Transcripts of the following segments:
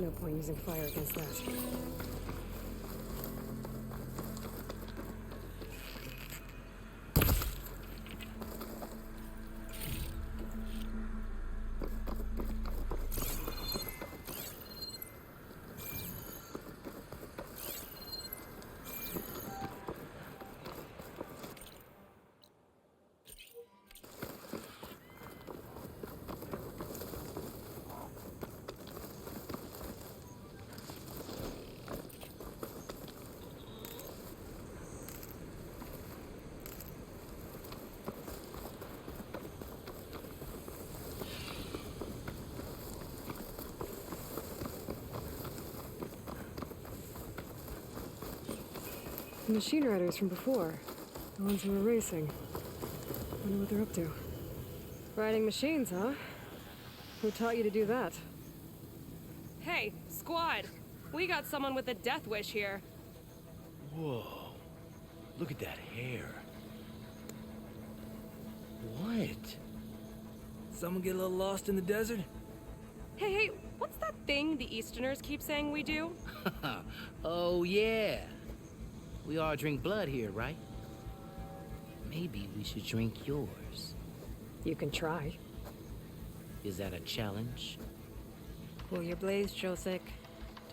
No point using fire against that. The machine riders from before. The ones who were racing. Wonder what they're up to. Riding machines, huh? Who taught you to do that? Hey, squad! We got someone with a death wish here. Whoa. Look at that hair. What? Someone get a little lost in the desert? Hey, what's that thing the Easterners keep saying we do? Oh, yeah. We all drink blood here, right? Maybe we should drink yours. You can try. Is that a challenge? Cool your blaze, Josek.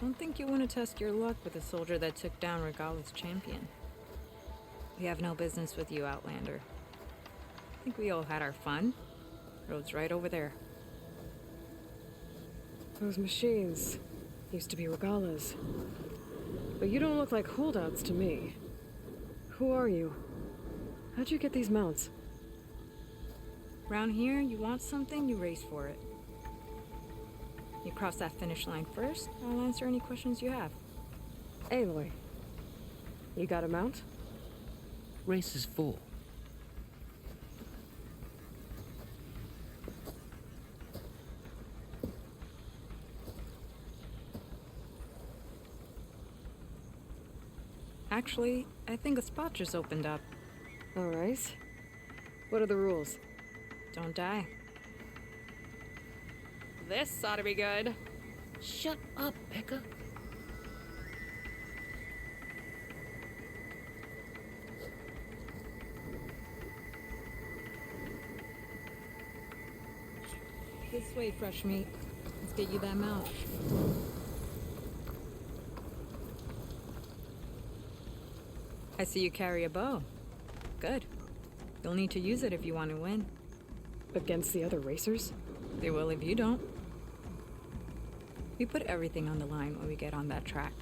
Don't think you want to test your luck with a soldier that took down Regala's champion. We have no business with you, Outlander. I think we all had our fun. Road's right over there. Those machines used to be Regala's. But you don't look like holdouts to me. Who are you? How'd you get these mounts? Round here, you want something, you race for it. You cross that finish line first, I'll answer any questions you have. Aloy. You got a mount? Race is full. Actually, I think a spot just opened up. All right. What are the rules? Don't die. This ought to be good. Shut up, Petra. This way, fresh meat. Let's get you that mount. I see you carry a bow. Good. You'll need to use it if you want to win. Against the other racers? They will if you don't. We put everything on the line when we get on that track.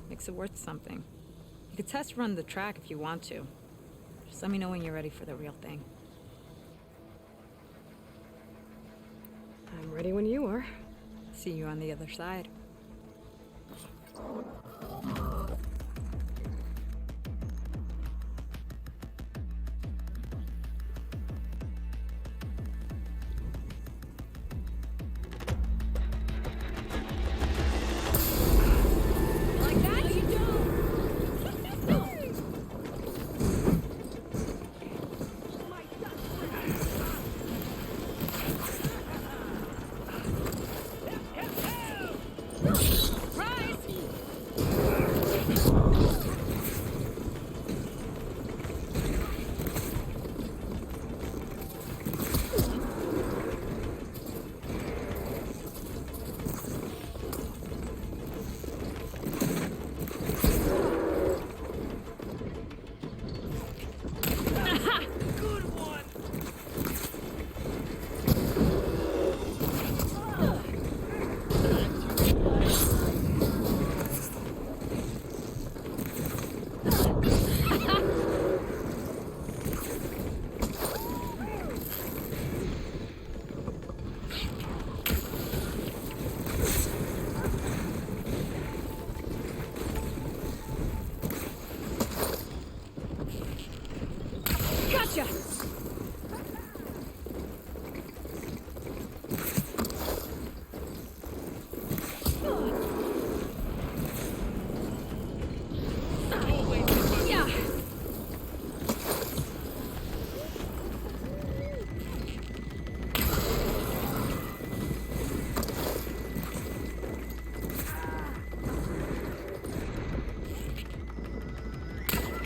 Makes it worth something. You could test run the track if you want to. Just let me know when you're ready for the real thing. I'm ready when you are. See you on the other side.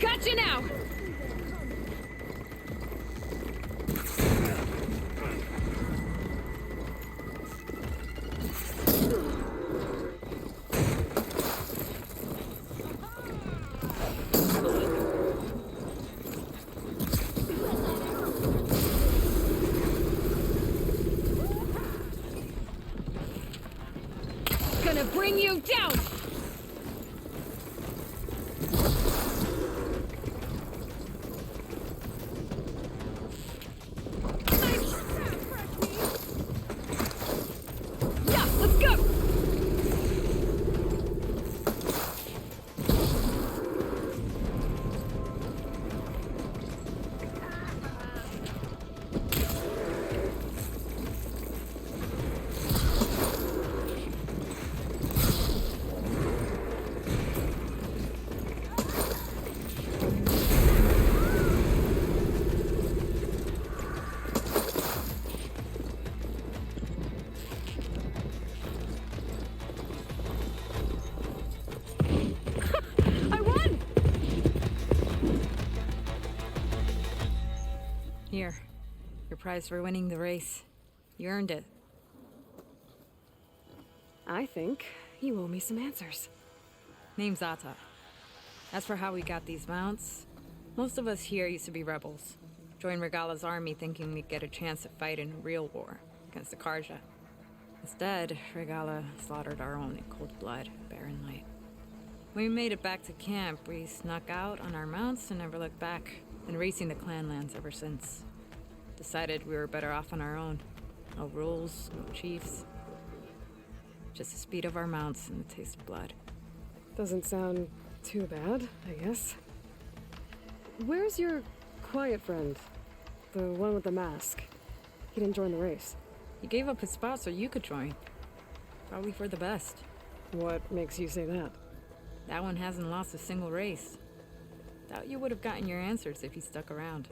Gotcha now! Gonna bring you down! Yeah, let's go! I won! Here, your prize for winning the race. You earned it. I think you owe me some answers. Name's Ata. As for how we got these mounts, most of us here used to be rebels. Joined Regala's army thinking we'd get a chance to fight in a real war against the Karja. Instead, Regala slaughtered our own in cold blood, barren light. When we made it back to camp, we snuck out on our mounts and never looked back. Been racing the clan lands ever since. Decided we were better off on our own. No rules, no chiefs. Just the speed of our mounts and the taste of blood. Doesn't sound too bad, I guess. Where's your quiet friend? The one with the mask. He didn't join the race. He gave up his spot so you could join. Probably for the best. What makes you say that? That one hasn't lost a single race. Doubt you would have gotten your answers if he stuck around.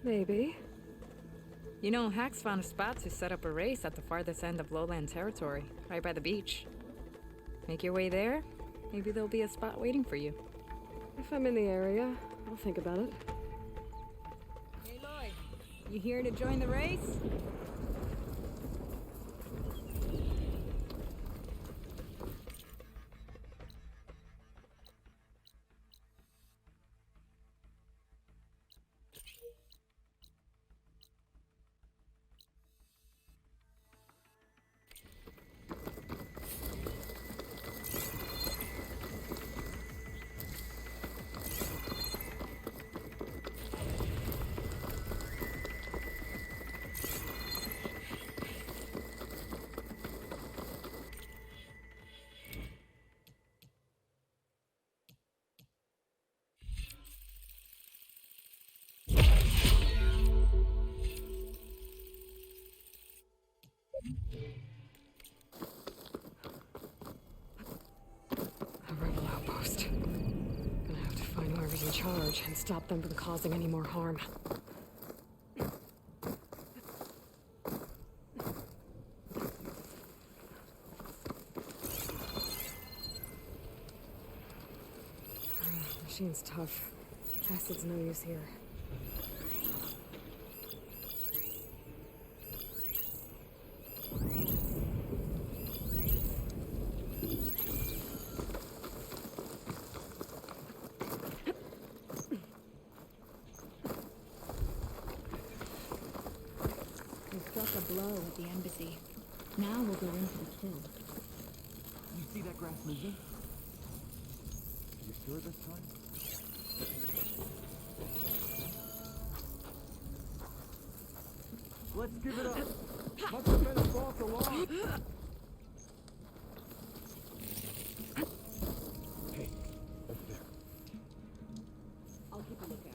Maybe. You know, Hax found a spot to set up a race at the farthest end of lowland territory, right by the beach. Make your way there, maybe there'll be a spot waiting for you. If I'm in the area, I'll think about it. Hey, Aloy, you here to join the race? A rebel outpost. Gonna have to find whoever's in charge and stop them from causing any more harm. Machine's tough. Acid's no use here. We struck a blow at the embassy. Now we'll go in for the kill. You see that grass moving? You sure this time? Let's give it up! Must have been a false alarm! Hey, over there. I'll keep a lookout.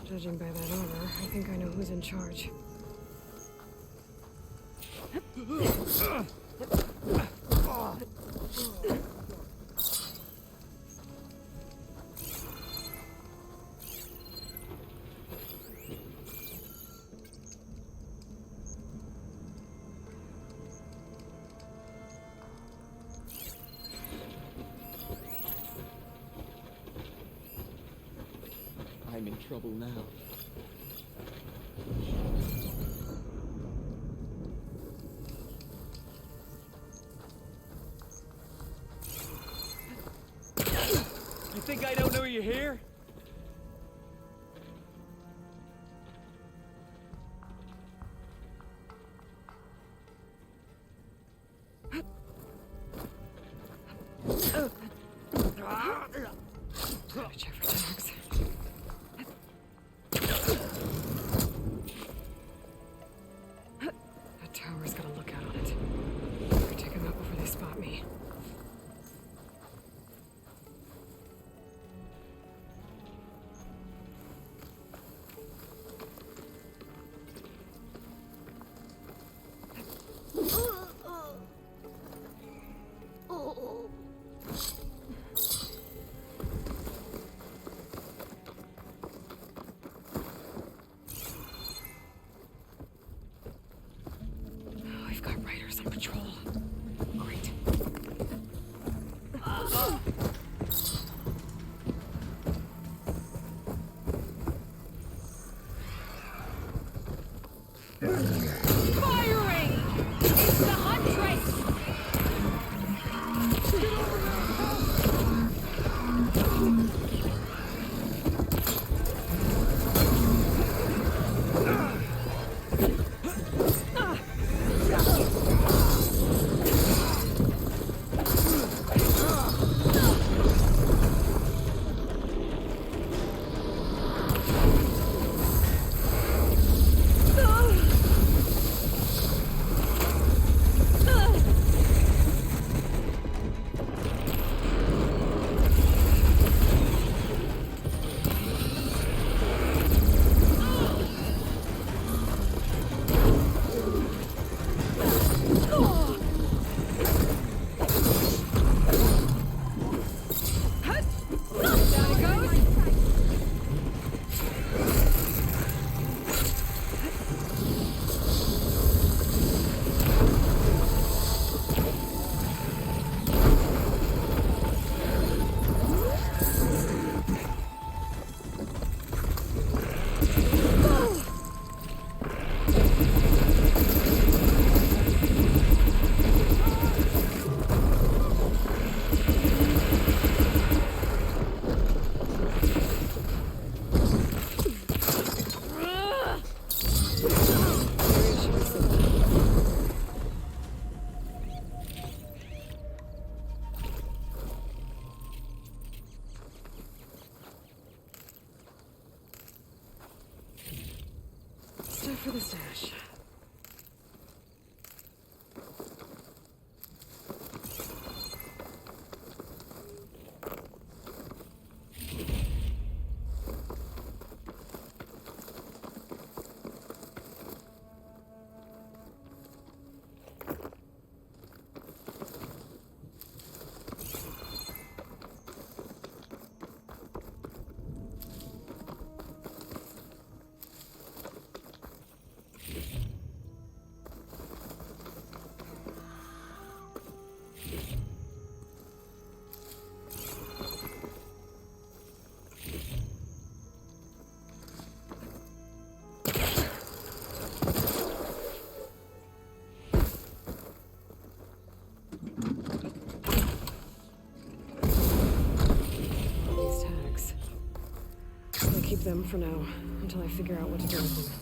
Judging by that armor, I think I know who's in charge. trouble now. You think I don't know you're here? Gotta check for tags. That tower's got a lookout on it. Better take them out before they spot me. We've got riders on patrol. Great. Firing! It's the Huntress! Stuff for the stash. These tags. I'll keep them for now, until I figure out what to do with them.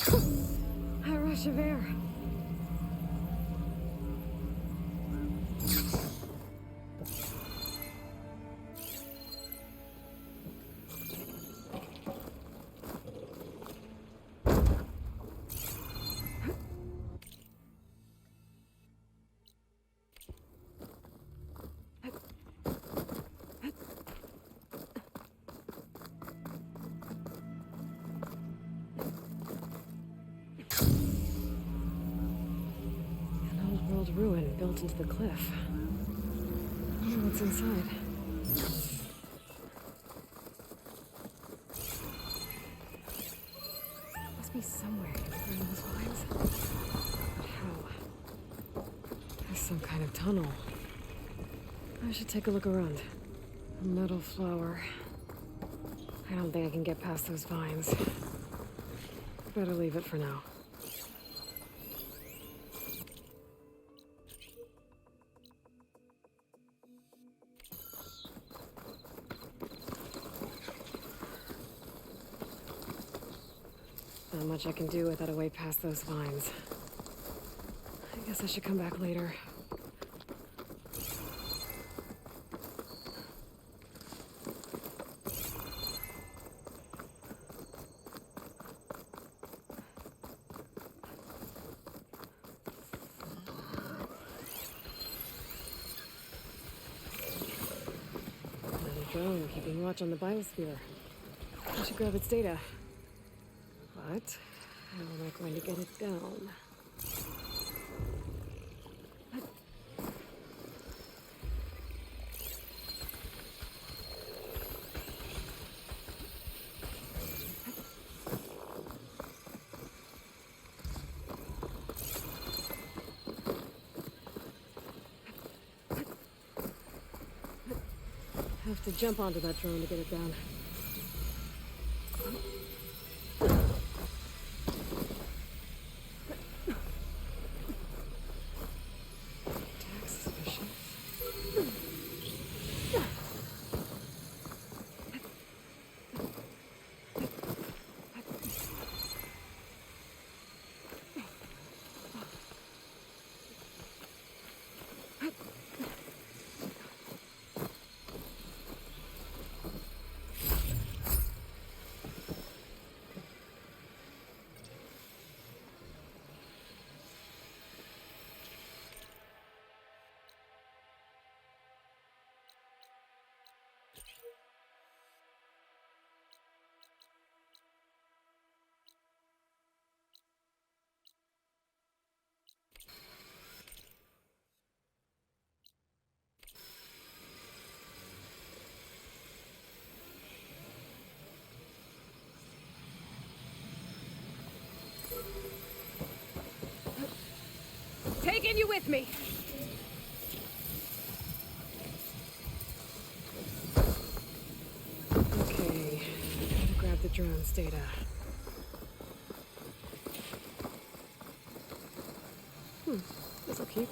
A rush of air. Old ruin built into the cliff. I wonder what's inside. Must be somewhere in those vines. But how? There's some kind of tunnel. I should take a look around. A metal flower. I don't think I can get past those vines. Better leave it for now. Not much I can do without a way past those vines. I guess I should come back later. Another drone keeping watch on the biosphere. I should grab its data. But how am I going to get it down? Have to jump onto that drone to get it down. Taking you with me. Okay, gotta grab the drone's data. This'll keep.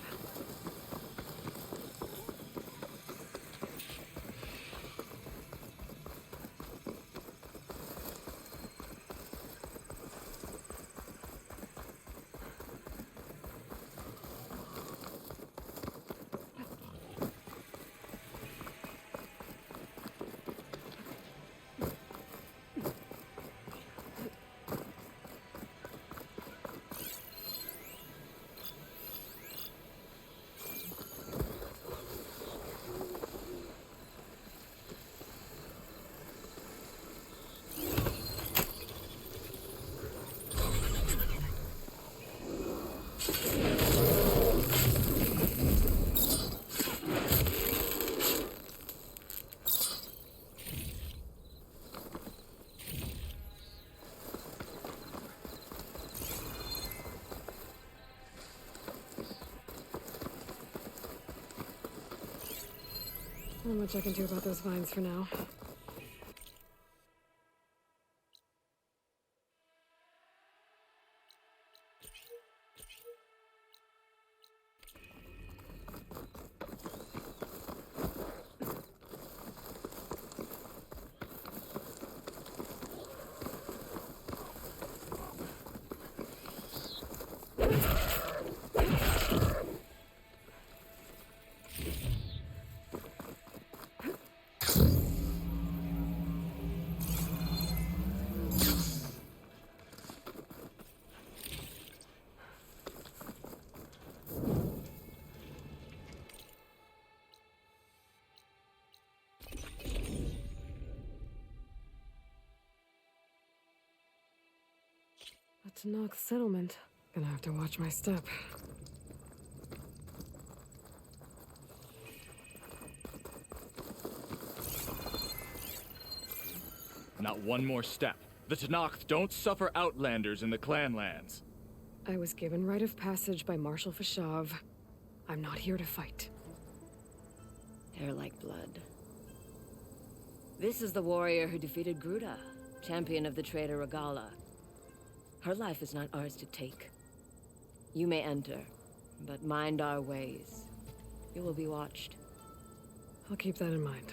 Not much I can do about those vines for now. Tanakh settlement. Gonna have to watch my step. Not one more step. The Tanakh don't suffer outlanders in the clan lands. I was given rite of passage by Marshal Fashav. I'm not here to fight. Hair like blood. This is the warrior who defeated Gruda, champion of the traitor Regala. Her life is not ours to take. You may enter, but mind our ways. You will be watched. I'll keep that in mind.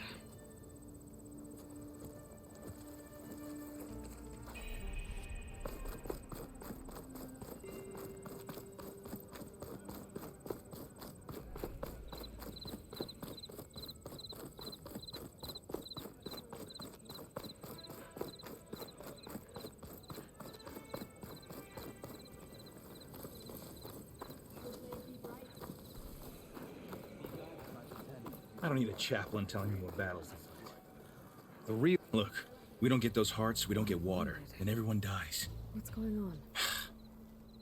I don't need a chaplain telling me what battles to fight. The real... Look, we don't get those hearts, we don't get water, and everyone dies. What's going on?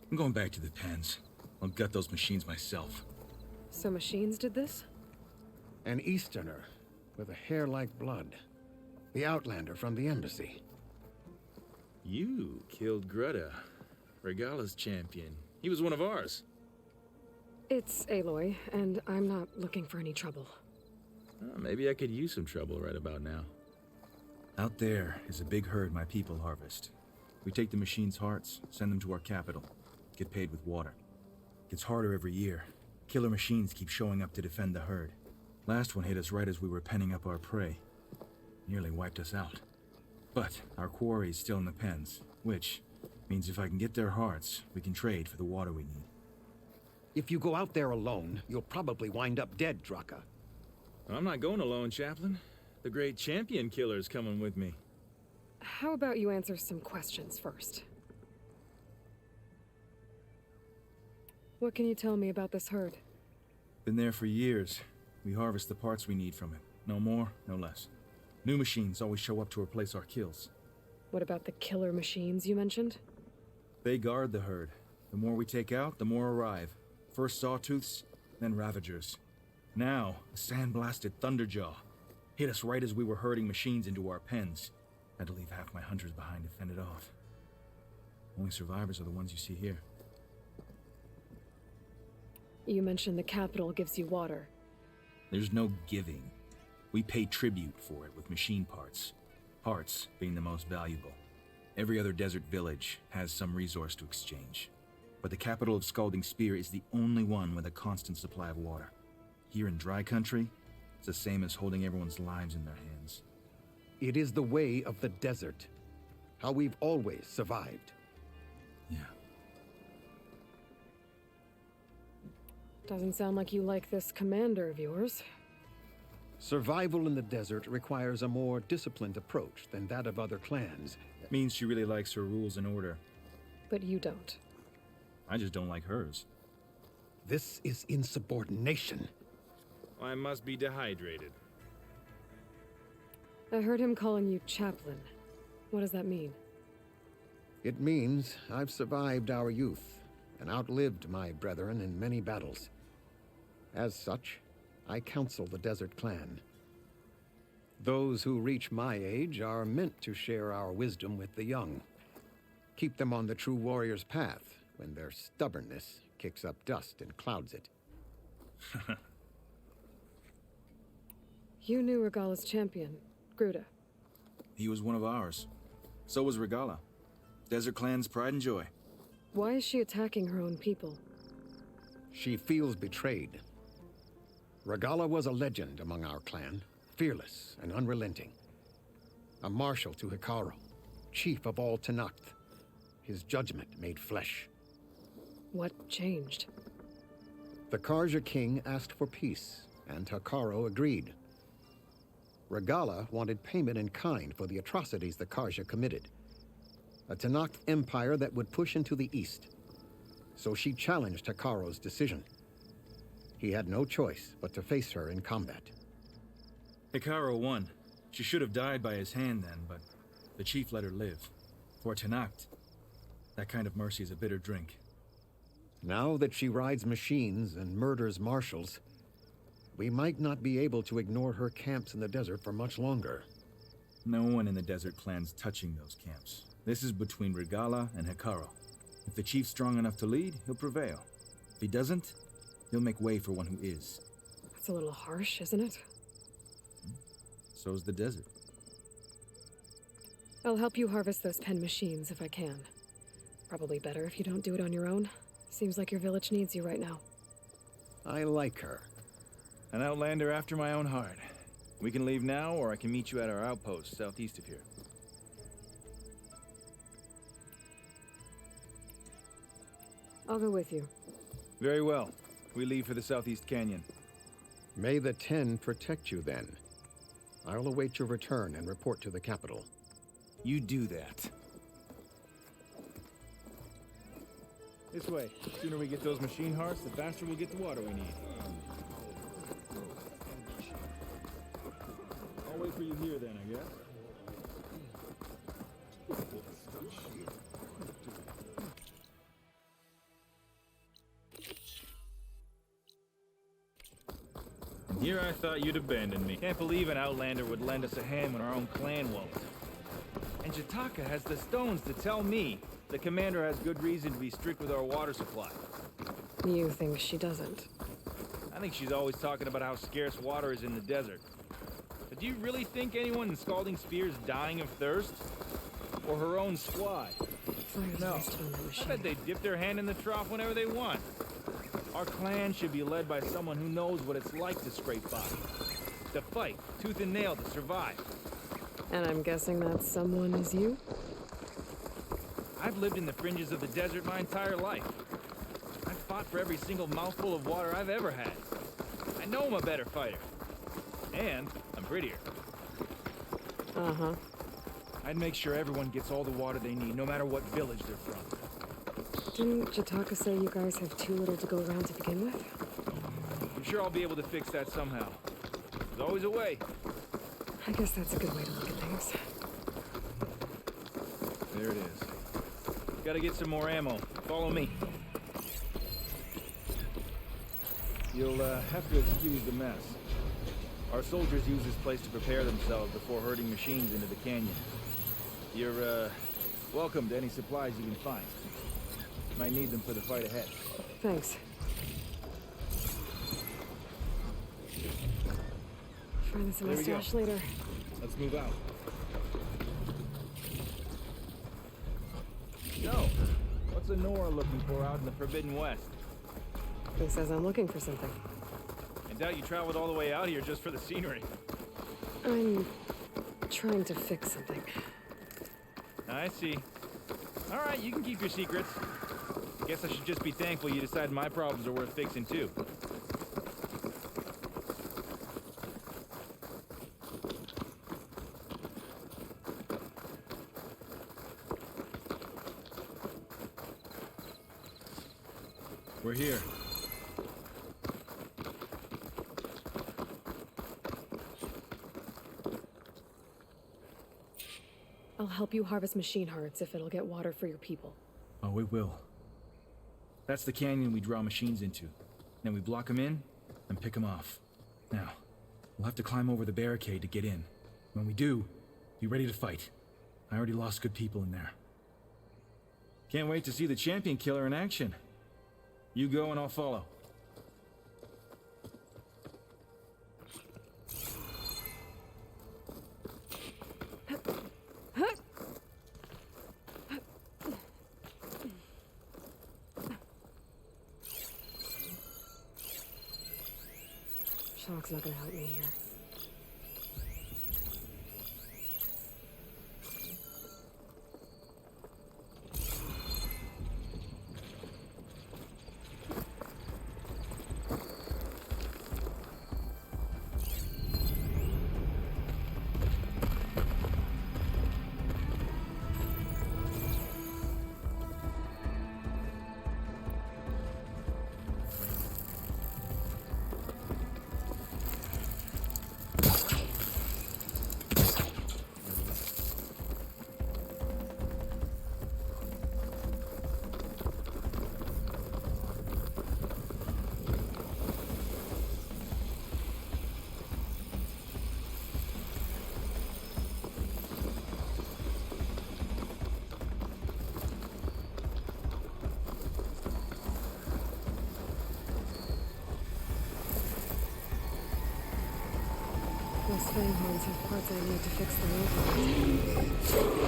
I'm going back to the pens. I'll gut those machines myself. So machines did this? An Easterner with a hair like blood. The Outlander from the embassy. You killed Greta, Regala's champion. He was one of ours. It's Aloy, and I'm not looking for any trouble. Maybe I could use some trouble right about now. Out there is a big herd my people harvest. We take the machines' hearts, send them to our capital, get paid with water. Gets harder every year. Killer machines keep showing up to defend the herd. Last one hit us right as we were penning up our prey. Nearly wiped us out. But our quarry is still in the pens, which means if I can get their hearts, we can trade for the water we need. If you go out there alone, you'll probably wind up dead, Draka. I'm not going alone, Chaplain. The great champion killer's coming with me. How about you answer some questions first? What can you tell me about this herd? Been there for years. We harvest the parts we need from it. No more, no less. New machines always show up to replace our kills. What about the killer machines you mentioned? They guard the herd. The more we take out, the more arrive. First sawtooths, then ravagers. Now, a sandblasted thunderjaw. Hit us right as we were herding machines into our pens. Had to leave half my hunters behind to fend it off. Only survivors are the ones you see here. You mentioned the capital gives you water. There's no giving. We pay tribute for it with machine parts. Parts being the most valuable. Every other desert village has some resource to exchange. But the capital of Scalding Spear is the only one with a constant supply of water. Here in dry country, it's the same as holding everyone's lives in their hands. It is the way of the desert. How we've always survived. Yeah. Doesn't sound like you like this commander of yours. Survival in the desert requires a more disciplined approach than that of other clans. Means she really likes her rules and order. But you don't. I just don't like hers. This is insubordination. I must be dehydrated. I heard him calling you chaplain. What does that mean? It means I've survived our youth and outlived my brethren in many battles. As such, I counsel the Desert Clan. Those who reach my age are meant to share our wisdom with the young. Keep them on the true warrior's path when their stubbornness kicks up dust and clouds it. You knew Regala's champion, Gruda. He was one of ours. So was Regala. Desert Clan's pride and joy. Why is she attacking her own people? She feels betrayed. Regala was a legend among our clan, fearless and unrelenting. A marshal to Hikaru, chief of all Tanakh. His judgment made flesh. What changed? The Karja king asked for peace, and Hikaru agreed. Regala wanted payment in kind for the atrocities the Karja committed. A Tanakh empire that would push into the east. So she challenged Hikaru's decision. He had no choice but to face her in combat. Hikaru won. She should have died by his hand then, but the chief let her live. For Tanakh, That kind of mercy is a bitter drink. Now that she rides machines and murders marshals, we might not be able to ignore her camps in the desert for much longer. No one in the Desert Clan's touching those camps. This is between Regala and Hekarro. If the chief's strong enough to lead, he'll prevail. If he doesn't, he'll make way for one who is. That's a little harsh, isn't it? So's the desert. I'll help you harvest those pen machines if I can. Probably better if you don't do it on your own. Seems like your village needs you right now. I like her. An outlander after my own heart. We can leave now, or I can meet you at our outpost southeast of here. I'll go with you. Very well. We leave for the southeast canyon. May the Ten protect you then. I'll await your return and report to the capital. You do that. This way. The sooner we get those machine hearts, the faster we'll get the water we need. I'll wait for you here then, I guess. And here I thought you'd abandon me. Can't believe an outlander would lend us a hand when our own clan won't. And Jataka has the stones to tell me the commander has good reason to be strict with our water supply. You think she doesn't? I think she's always talking about how scarce water is in the desert. But do you really think anyone in Scalding Spear is dying of thirst? Or her own squad? No. I bet they dip their hand in the trough whenever they want. Our clan should be led by someone who knows what it's like to scrape by. To fight, tooth and nail to survive. And I'm guessing that someone is you? I've lived in the fringes of the desert my entire life. I've fought for every single mouthful of water I've ever had. I know I'm a better fighter. And I'm prettier. Uh-huh. I'd make sure everyone gets all the water they need, no matter what village they're from. Didn't Jataka say you guys have too little to go around to begin with? I'm sure I'll be able to fix that somehow. There's always a way. I guess that's a good way to look at things. There it is. Gotta get some more ammo. Follow me. You'll have to excuse the mess. Our soldiers use this place to prepare themselves before herding machines into the canyon. You're, welcome to any supplies you can find. Might need them for the fight ahead. Thanks. Find this in my stash later. Let's move out. So, what's a Nora looking for out in the Forbidden West? Who says I'm looking for something? I doubt you traveled all the way out here just for the scenery. I'm trying to fix something. I see. All right, you can keep your secrets. Guess I should just be thankful you decided my problems are worth fixing too. We're here. I'll help you harvest machine hearts if it'll get water for your people. Oh, it will. That's the canyon we draw machines into. Then we block them in and pick them off. Now, we'll have to climb over the barricade to get in. When we do, be ready to fight. I already lost good people in there. Can't wait to see the champion killer in action. You go and I'll follow. Shock's not gonna help me here. spinning horns have parts I need to fix the robot.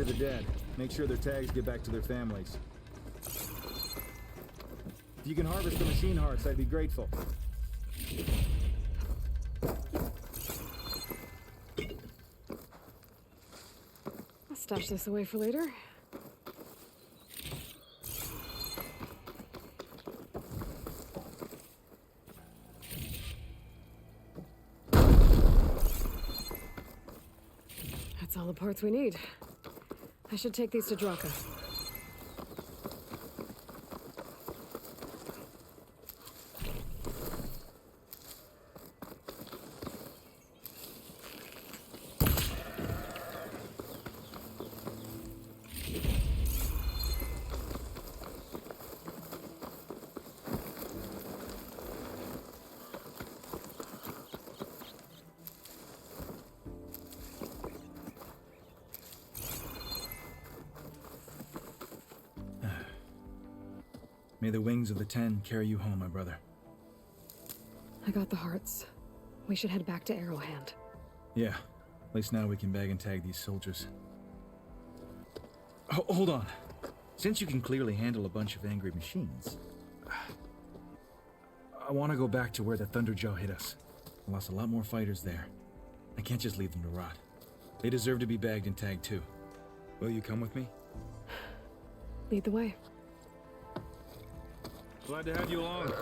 the dead. Make sure their tags get back to their families. If you can harvest the machine hearts, I'd be grateful. I'll stash this away for later. That's all the parts we need. I should take these to Draka. May the wings of the 10 carry you home, my brother. I got the hearts. We should head back to Arrowhand. Yeah, at least now we can bag and tag these soldiers. Hold on. Since you can clearly handle a bunch of angry machines, I want to go back to where the Thunderjaw hit us. I lost a lot more fighters there. I can't just leave them to rot. They deserve to be bagged and tagged too. Will you come with me? Lead the way. Glad to have you along.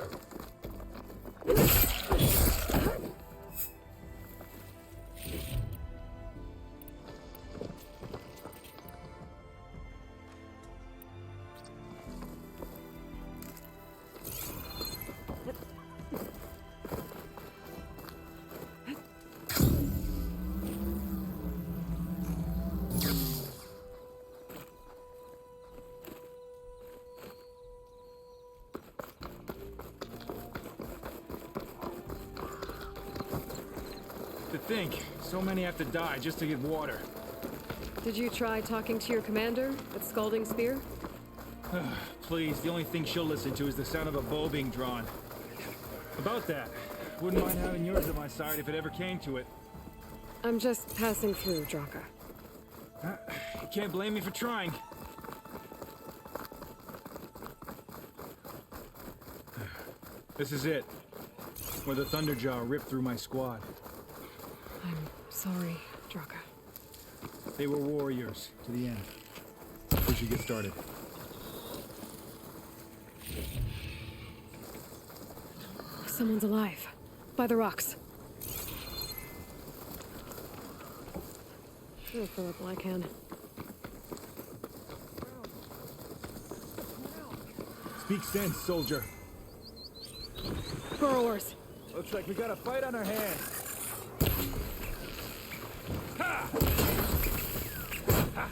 To think, so many have to die just to get water. Did you try talking to your commander at Scalding Spear? Please, the only thing she'll listen to is the sound of a bow being drawn. About that, wouldn't mind having yours at my side if it ever came to it. I'm just passing through, Draka. You can't blame me for trying. This is it. Where the Thunderjaw ripped through my squad. I'm sorry, Draka. They were warriors to the end. We should get started. Someone's alive. By the rocks. I'll fill up all I can. Speak sense, soldier. Burrowers. Looks like we got a fight on our hands. Ha! Ha!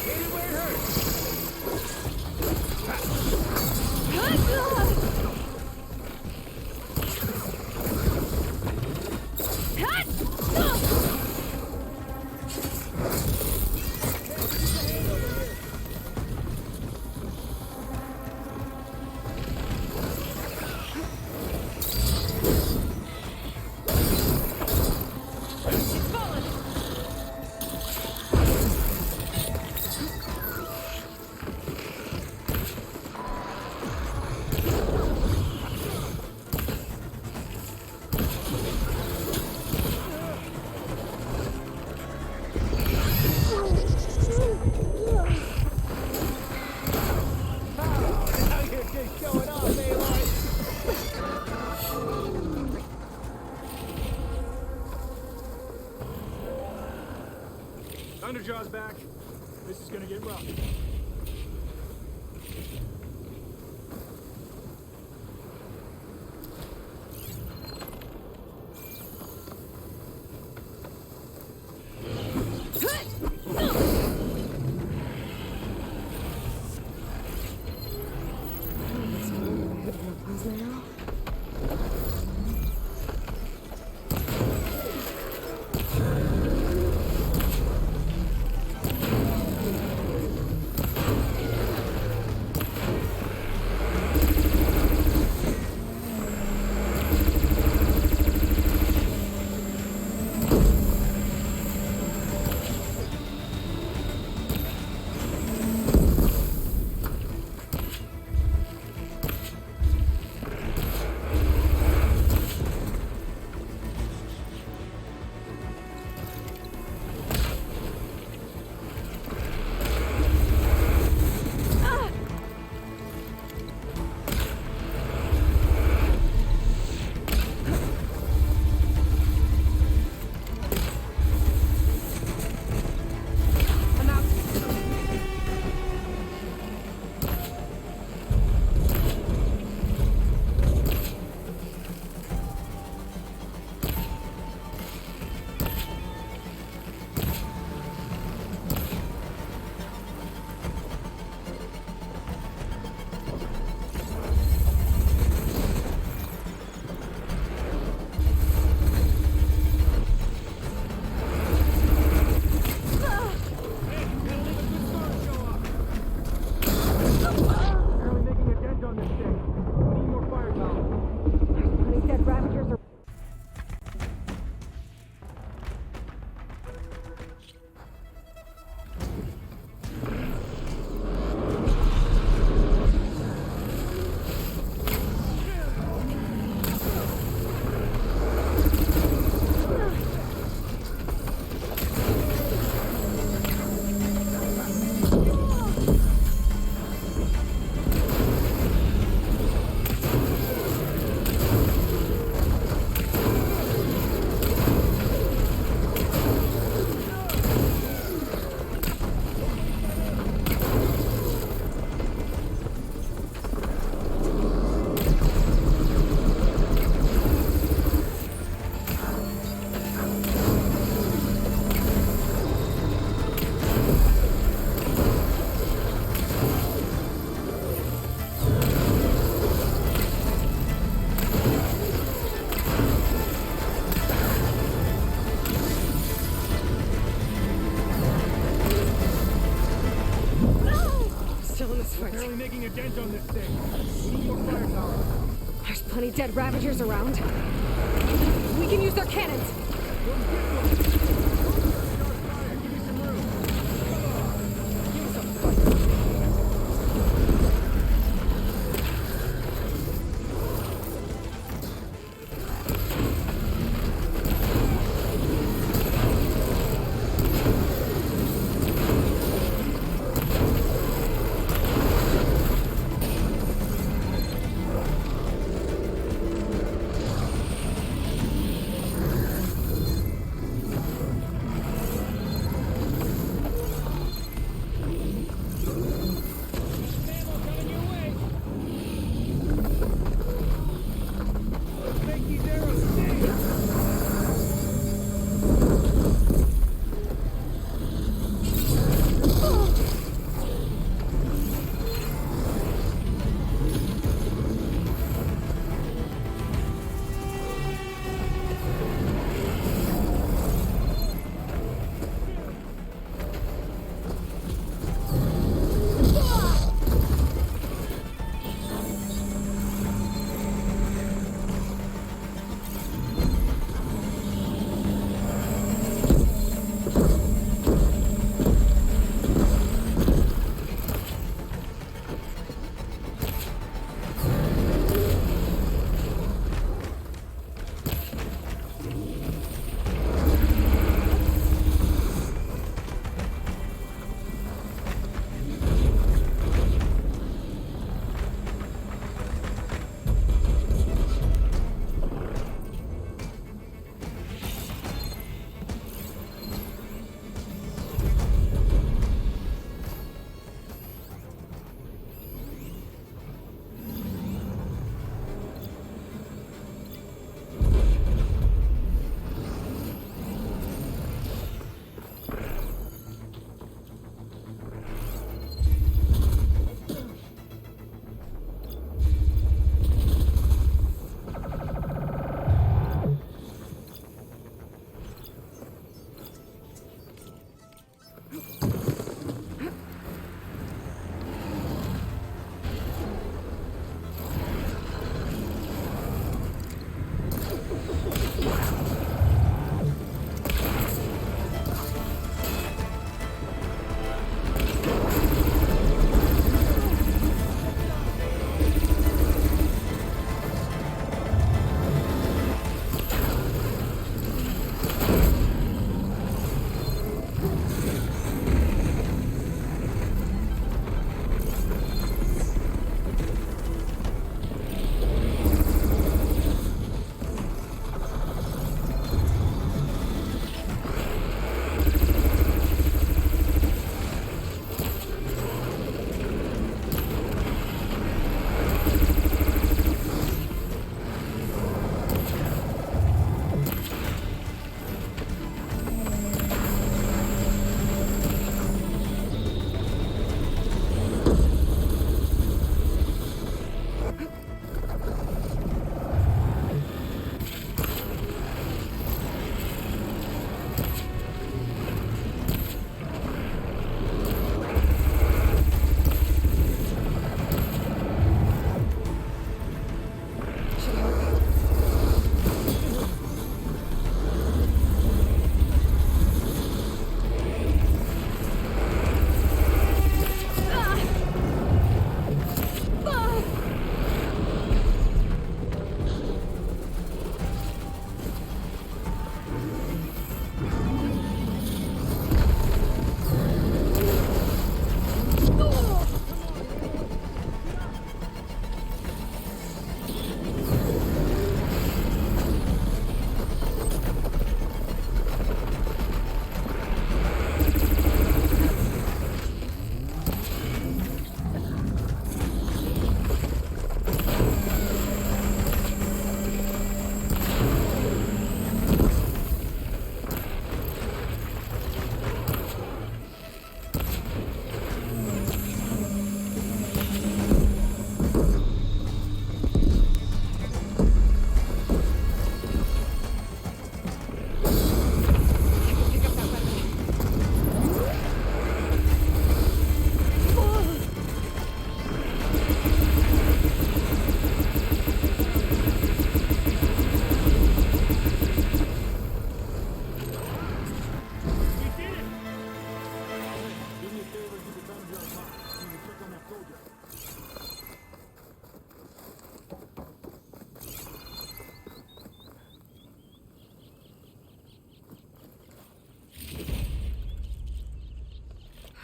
Hit it where it hurts. Thunderjaw's back. This is gonna get rough. still in this fight. Barely making a dent on this thing. We need more firepower. There's plenty dead Ravagers around. We can use their cannons.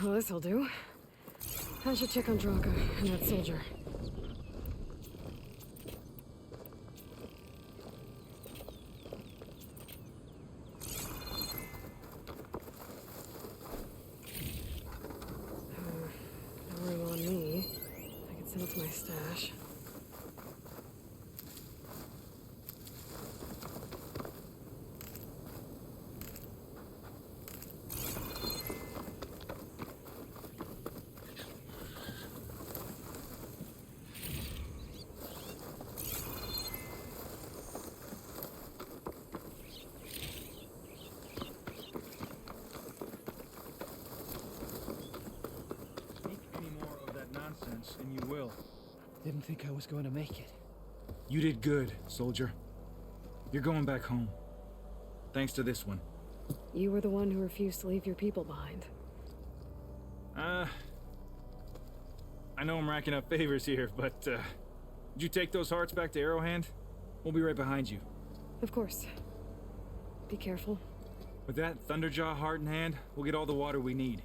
Well, this'll do. I should check on Draka and that soldier. No ring on me. I can send it to my stash. And you will. Didn't think I was going to make it. You did good, soldier. You're going back home. Thanks to this one. You were the one who refused to leave your people behind. I know I'm racking up favors here, but, did you take those hearts back to Arrowhand? We'll be right behind you. Of course. Be careful. With that Thunderjaw heart in hand, we'll get all the water we need.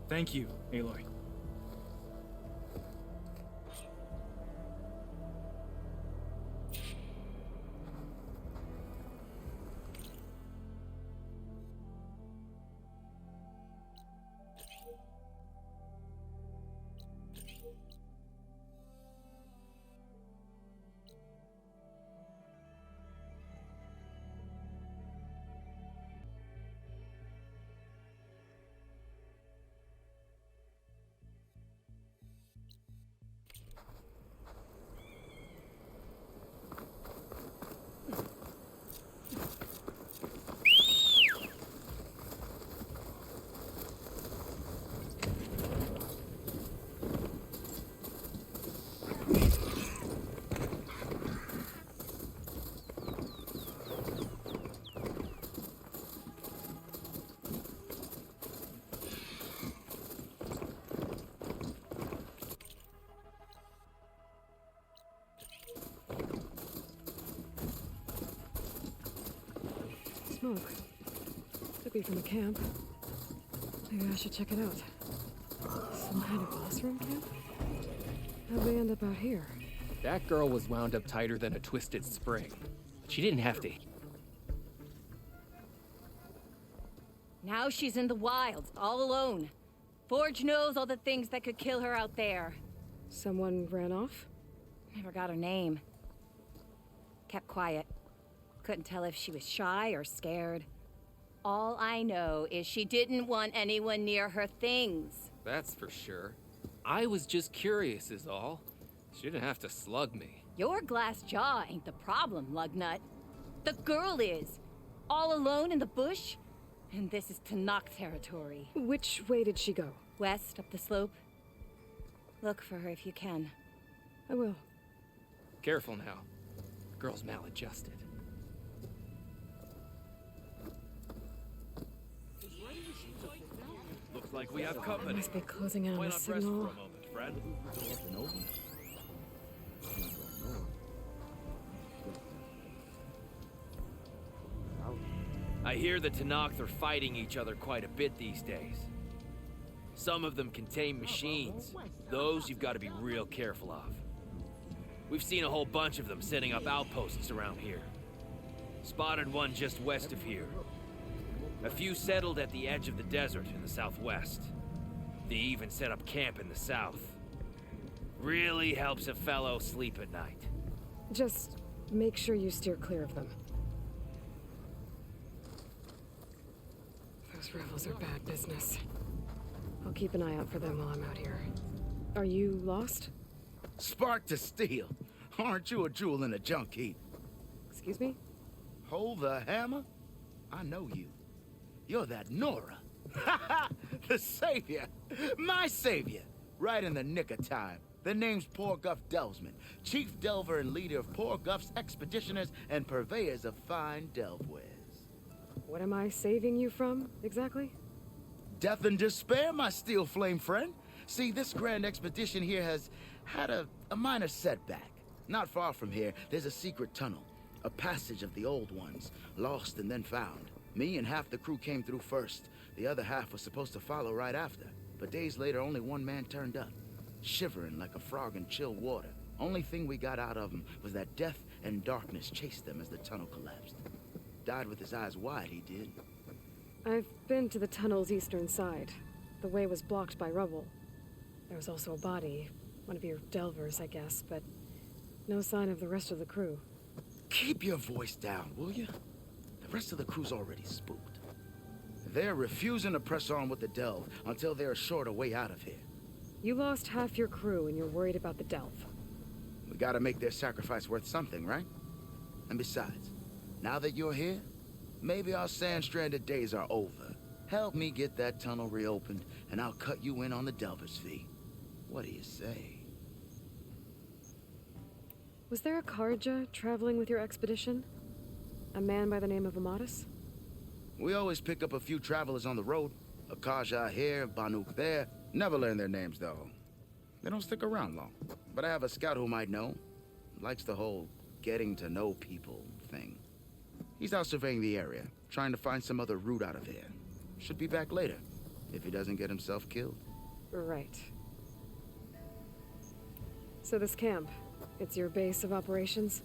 Thank you, Aloy. Smoke. Could be from the camp. Maybe I should check it out. Some kind of boss room camp? How'd they end up out here? That girl was wound up tighter than a twisted spring. She didn't have to. Now she's in the wilds, all alone. Forge knows all the things that could kill her out there. Someone ran off? Never got her name. Kept quiet. Couldn't tell if she was shy or scared. All I know is she didn't want anyone near her things. That's for sure. I was just curious is all. She didn't have to slug me. Your glass jaw ain't the problem, Lugnut. The girl is. All alone in the bush. And this is Tanakh territory. Which way did she go? West, up the slope. Look for her if you can. I will. Careful now. Girl's maladjusted. Looks like we have company. Must be closing in on Why the not rest for a signal. moment, friend? I hear the Tanakh are fighting each other quite a bit these days. Some of them contain machines. Those you've got to be real careful of. We've seen a whole bunch of them setting up outposts around here. Spotted one just west of here. A few settled at the edge of the desert in the southwest. They even set up camp in the south. Really helps a fellow sleep at night. Just make sure you steer clear of them. Those rebels are bad business. I'll keep an eye out for them while I'm out here. Are you lost? Spark to steel. Aren't you a jewel in a junk heap? Excuse me? Hold the hammer? I know you. You're that Nora. Ha ha! The savior! My savior! Right in the nick of time. The name's Poor Guff Delvesman, chief delver and leader of Poor Guff's expeditioners and purveyors of fine delvewares. What am I saving you from, exactly? Death and despair, my steel flame friend. See, this grand expedition here has had a minor setback. Not far from here, there's a secret tunnel. A passage of the old ones, lost and then found. Me and half the crew came through first. The other half was supposed to follow right after. But days later, only one man turned up, shivering like a frog in chill water. Only thing we got out of him was that death and darkness chased them as the tunnel collapsed. Died with his eyes wide, he did. I've been to the tunnel's eastern side. The way was blocked by rubble. There was also a body, one of your delvers, I guess, but no sign of the rest of the crew. Keep your voice down, will you? The rest of the crew's already spooked. They're refusing to press on with the delve until they're assured a way out of here. You lost half your crew and you're worried about the delve. We gotta make their sacrifice worth something, right? And besides, now that you're here, maybe our sand-stranded days are over. Help me get that tunnel reopened, and I'll cut you in on the delver's fee. What do you say? Was there a Karja traveling with your expedition? A man by the name of Amatis? We always pick up a few travelers on the road. A Kaja here, Banuk there. Never learn their names, though. They don't stick around long. But I have a scout who might know. Likes the whole getting to know people thing. He's out surveying the area, trying to find some other route out of here. Should be back later, if he doesn't get himself killed. Right. So this camp, it's your base of operations?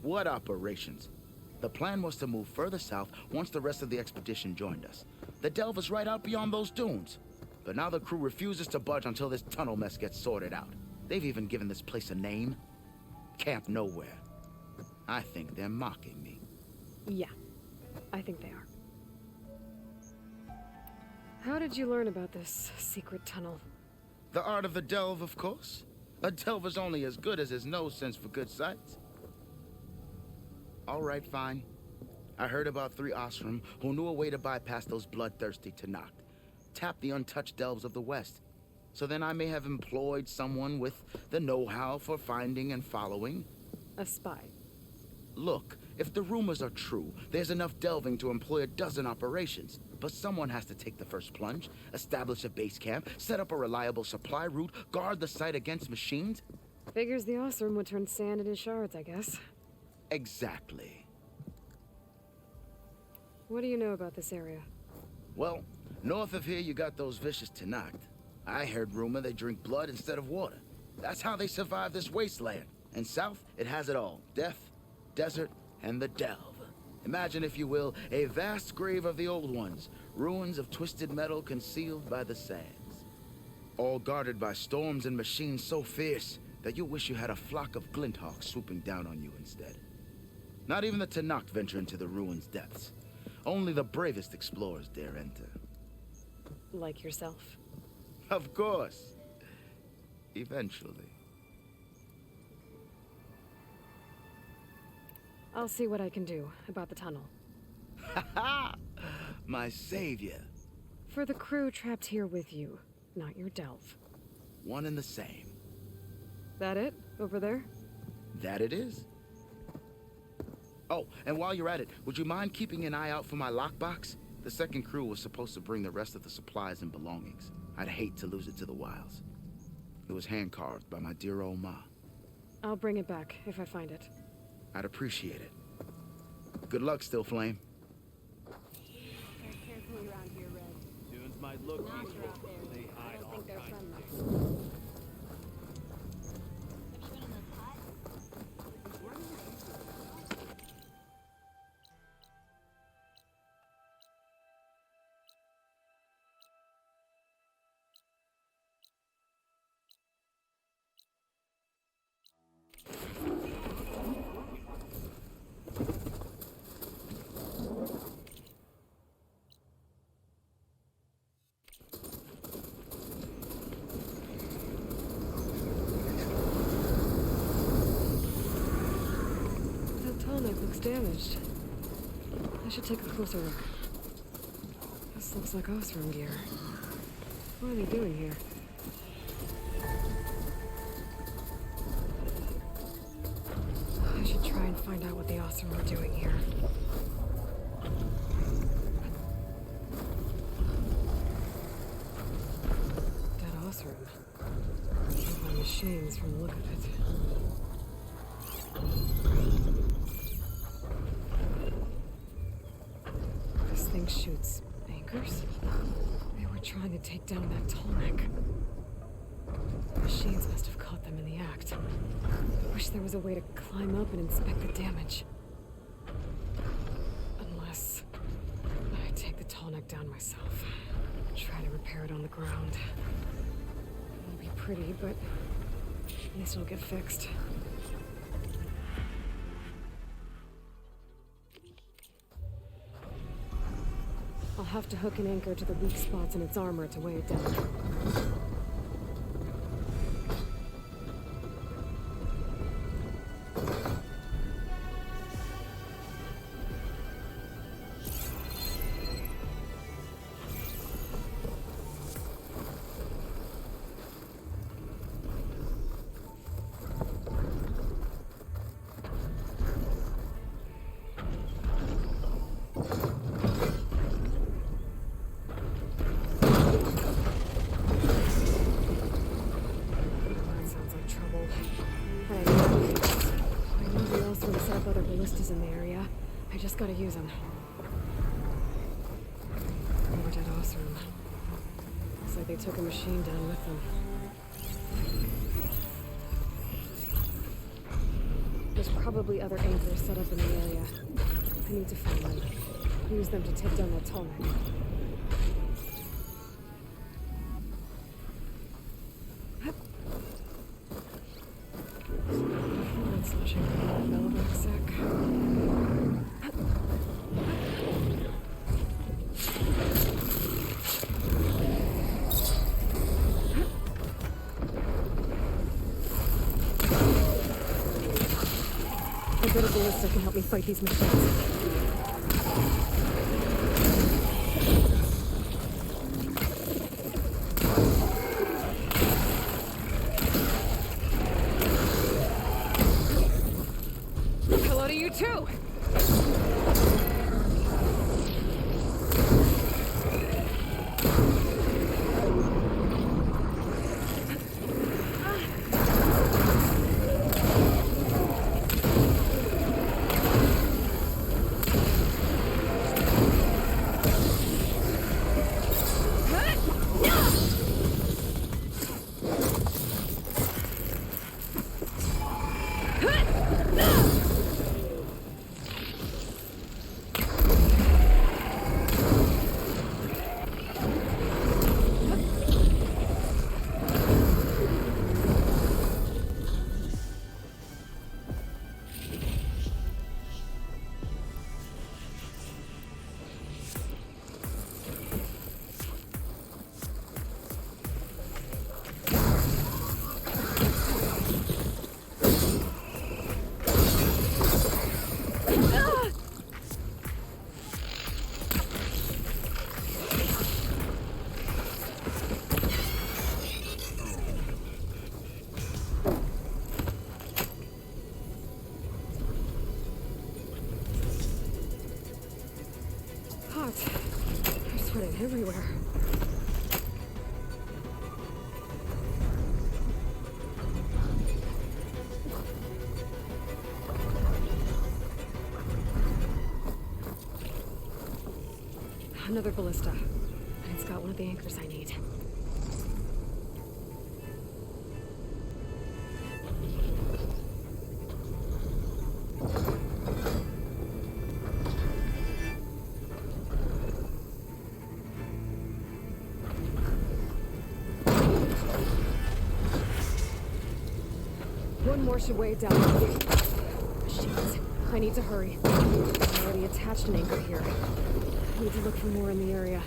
What operations? The plan was to move further south once the rest of the expedition joined us. The delve is right out beyond those dunes. But now the crew refuses to budge until this tunnel mess gets sorted out. They've even given this place a name. Camp Nowhere. I think they're mocking me. Yeah, I think they are. How did you learn about this secret tunnel? The art of the delve, of course. A delver's only as good as his nose sense for good sights. All right, fine. I heard about 3 Osram who knew a way to bypass those bloodthirsty Tanakh. Tap the untouched delves of the West. So then I may have employed someone with the know-how for finding and following. A spy. Look, if the rumors are true, there's enough delving to employ a dozen operations. But someone has to take the first plunge, establish a base camp, set up a reliable supply route, guard the site against machines. Figures the Osram would turn sand into shards, I guess. Exactly. What do you know about this area? Well, north of here you got those vicious Tanakh. I heard rumor they drink blood instead of water. That's how they survive this wasteland. And south, it has it all. Death, desert, and the delve. Imagine, if you will, a vast grave of the old ones. Ruins of twisted metal concealed by the sands. All guarded by storms and machines so fierce that you wish you had a flock of glinthawks swooping down on you instead. Not even the Tanakh venture into the ruins' depths. Only the bravest explorers dare enter. Like yourself? Of course. Eventually. I'll see what I can do about the tunnel. Ha ha! My savior. For the crew trapped here with you, not your delve. One and the same. That it? Over there? That it is. Oh, and while you're at it, would you mind keeping an eye out for my lockbox? The second crew was supposed to bring the rest of the supplies and belongings. I'd hate to lose it to the wilds. It was hand-carved by my dear old ma. I'll bring it back if I find it. I'd appreciate it. Good luck, Still Flame. Tread carefully around here, Red. Dunes might look peaceful, but they hide all kinds of things. Looks damaged. I should take a closer look. This looks like Osram gear. What are they doing here? I should try and find out what the Osram are doing here. Dead Osram. Killed by machines from the look of it. chutes. Anchors? They were trying to take down that tall neck. Machines must have caught them in the act. Wish there was a way to climb up and inspect the damage. Unless I take the tall neck down myself. Try to repair it on the ground. It won't be pretty, but at least it'll get fixed. I'll have to hook an anchor to the weak spots in its armor to weigh it down. In the area. I just gotta use them. More dead Osram. Looks like they took a machine down with them. There's probably other anchors set up in the area. I need to find them. Use them to take down that tall neck. A bit of ballista can help me fight these machines. Hello to you too! Everywhere. Another ballista. And it's got one of the anchors I need. One more should weigh it down. Machines. I need to hurry. I already attached an anchor here. I need to look for more in the area.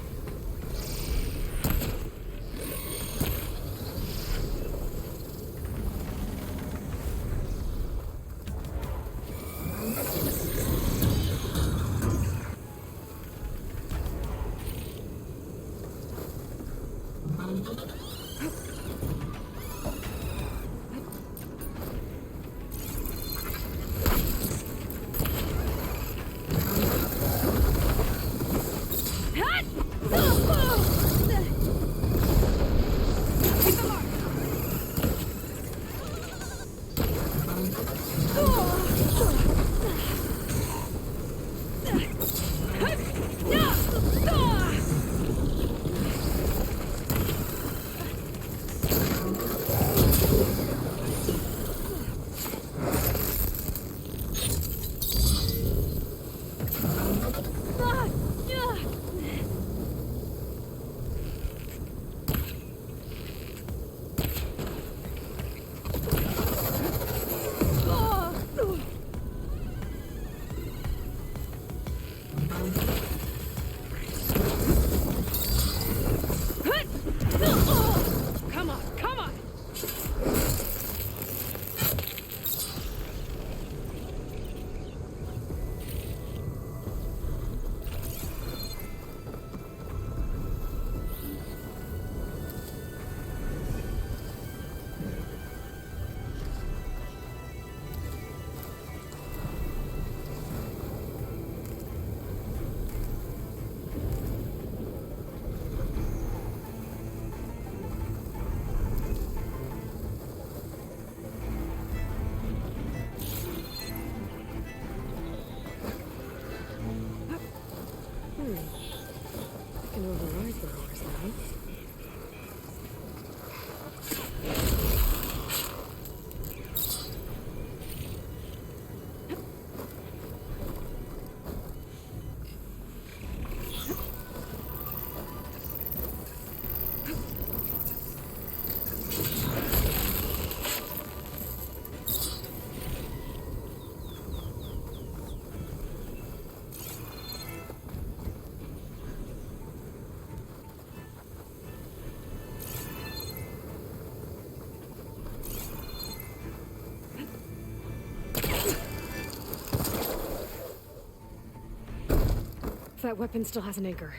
that weapon still has an anchor.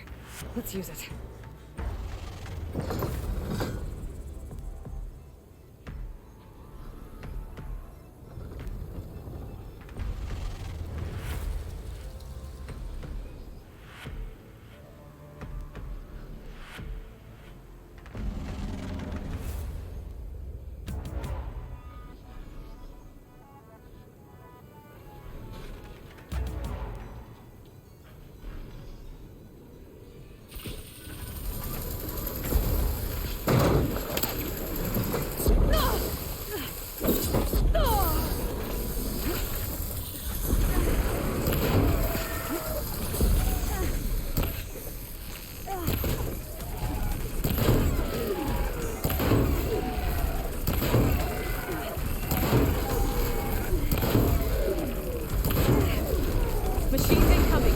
Let's use it. Machines incoming.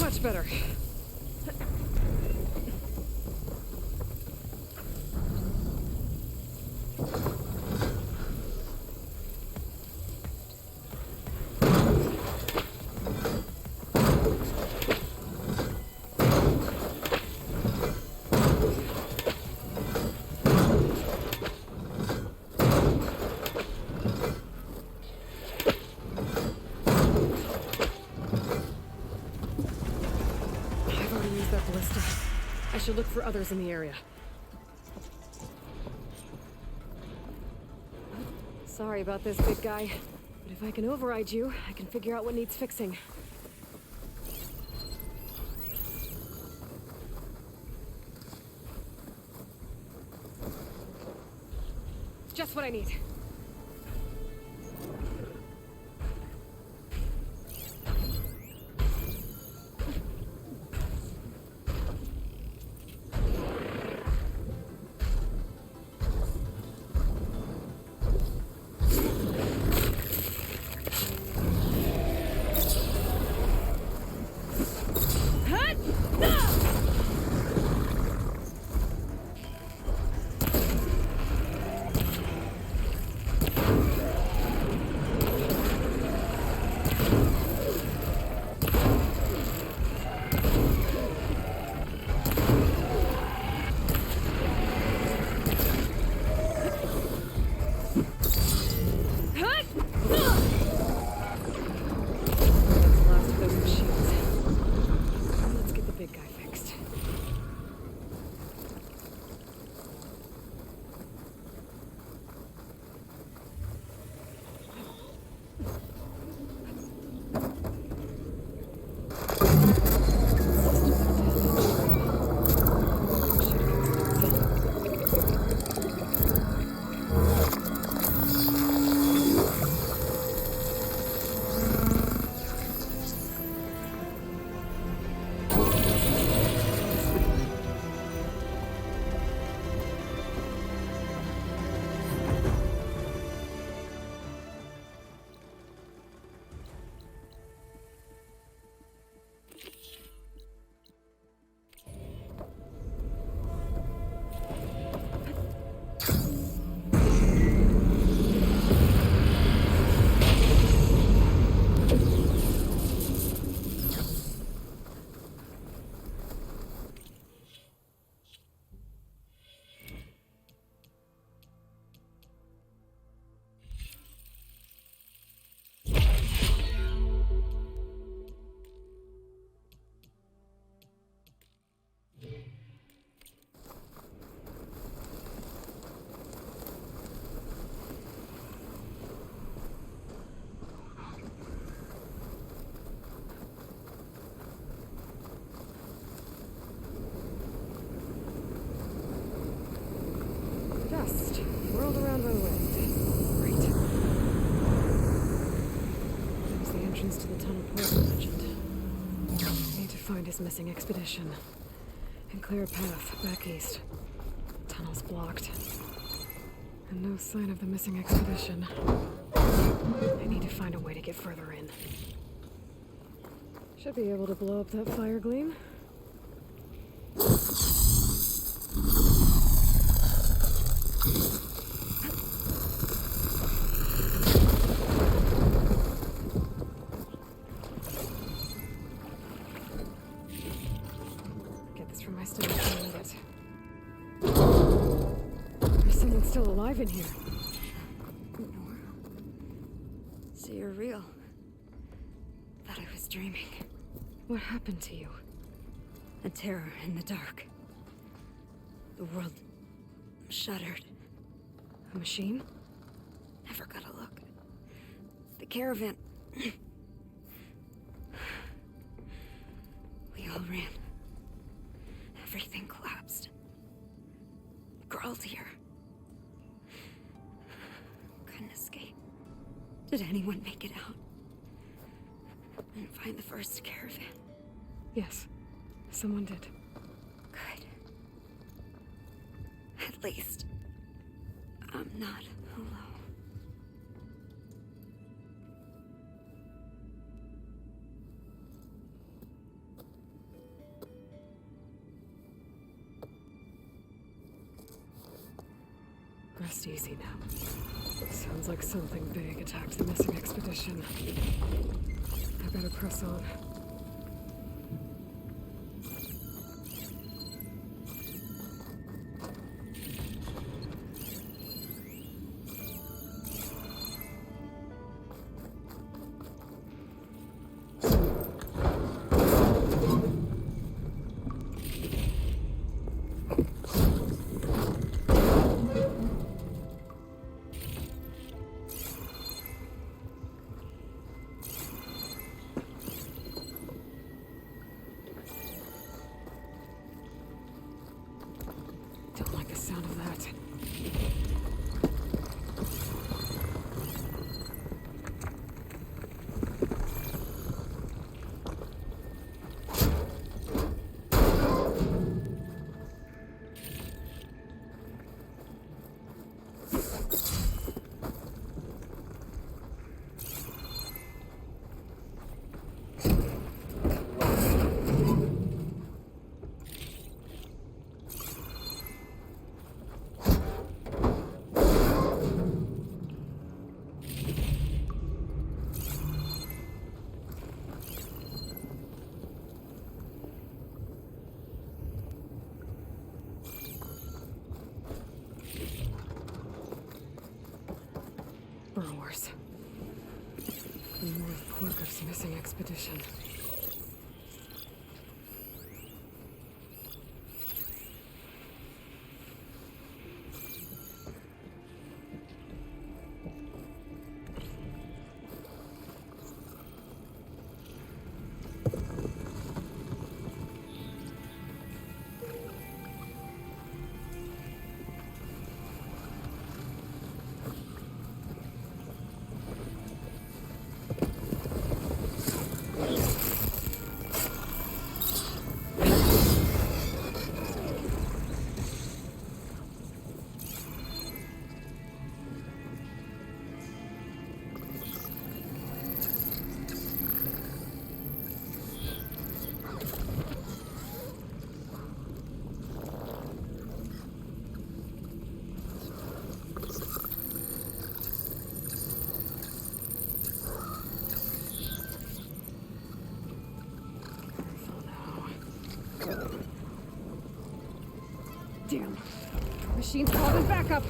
Much better. I should look for others in the area. Sorry about this, big guy. But if I can override you, I can figure out what needs fixing. Just what I need. Whirled around my wind. Great. There's the entrance to the tunnel portal mentioned. I need to find his missing expedition. And clear a path back east. Tunnel's blocked. And no sign of the missing expedition. I need to find a way to get further in. Should be able to blow up that fire gleam. alive in here. Nora? So you're real. Thought I was dreaming. What happened to you? A terror in the dark. The world shuddered. A machine? Never got a look. The caravan. We all ran. Everything collapsed. Girl's here. Couldn't escape. Did anyone make it out? And find the first caravan? Yes, someone did. Good. At least, I'm not alone. Rest easy now. Sounds like something big attacked the missing expedition. I better press on. Don't like the sound of that. Burrowers. The North Porker's missing expedition. Damn. Machine's calling back up.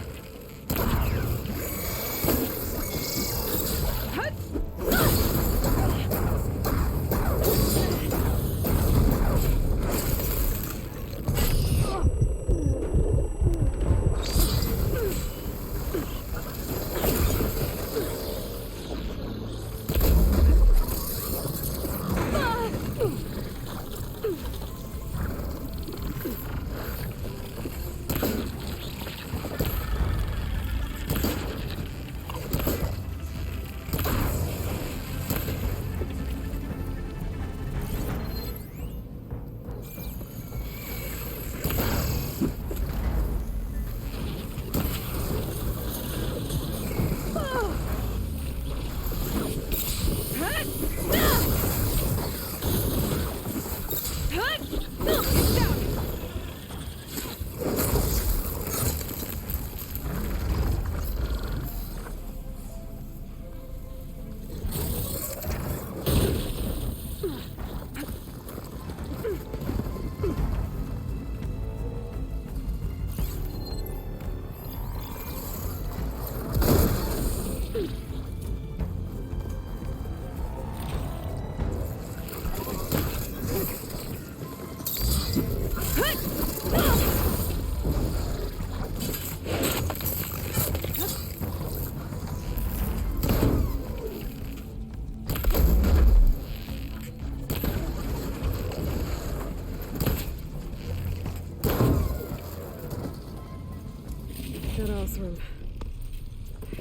Catherine.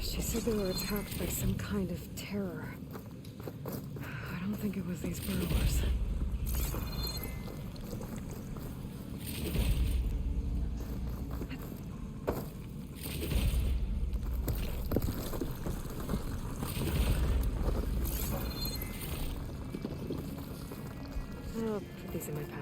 She said they were attacked by some kind of terror. I don't think it was these burrowers. I'll put these in my pack.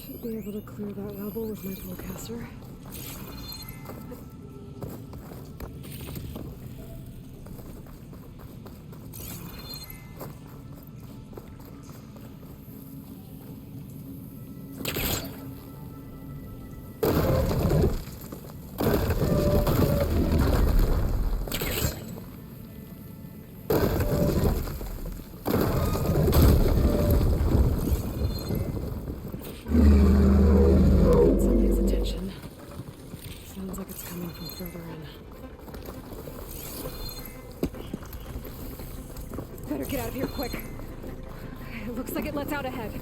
Should be able to clear that rubble with my bowcaster. Better get out of here quick. It looks like it lets out ahead.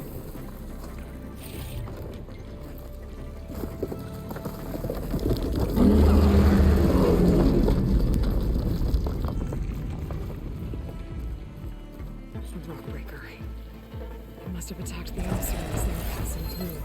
A rock breaker. It must have attacked the emissary as they were passing through.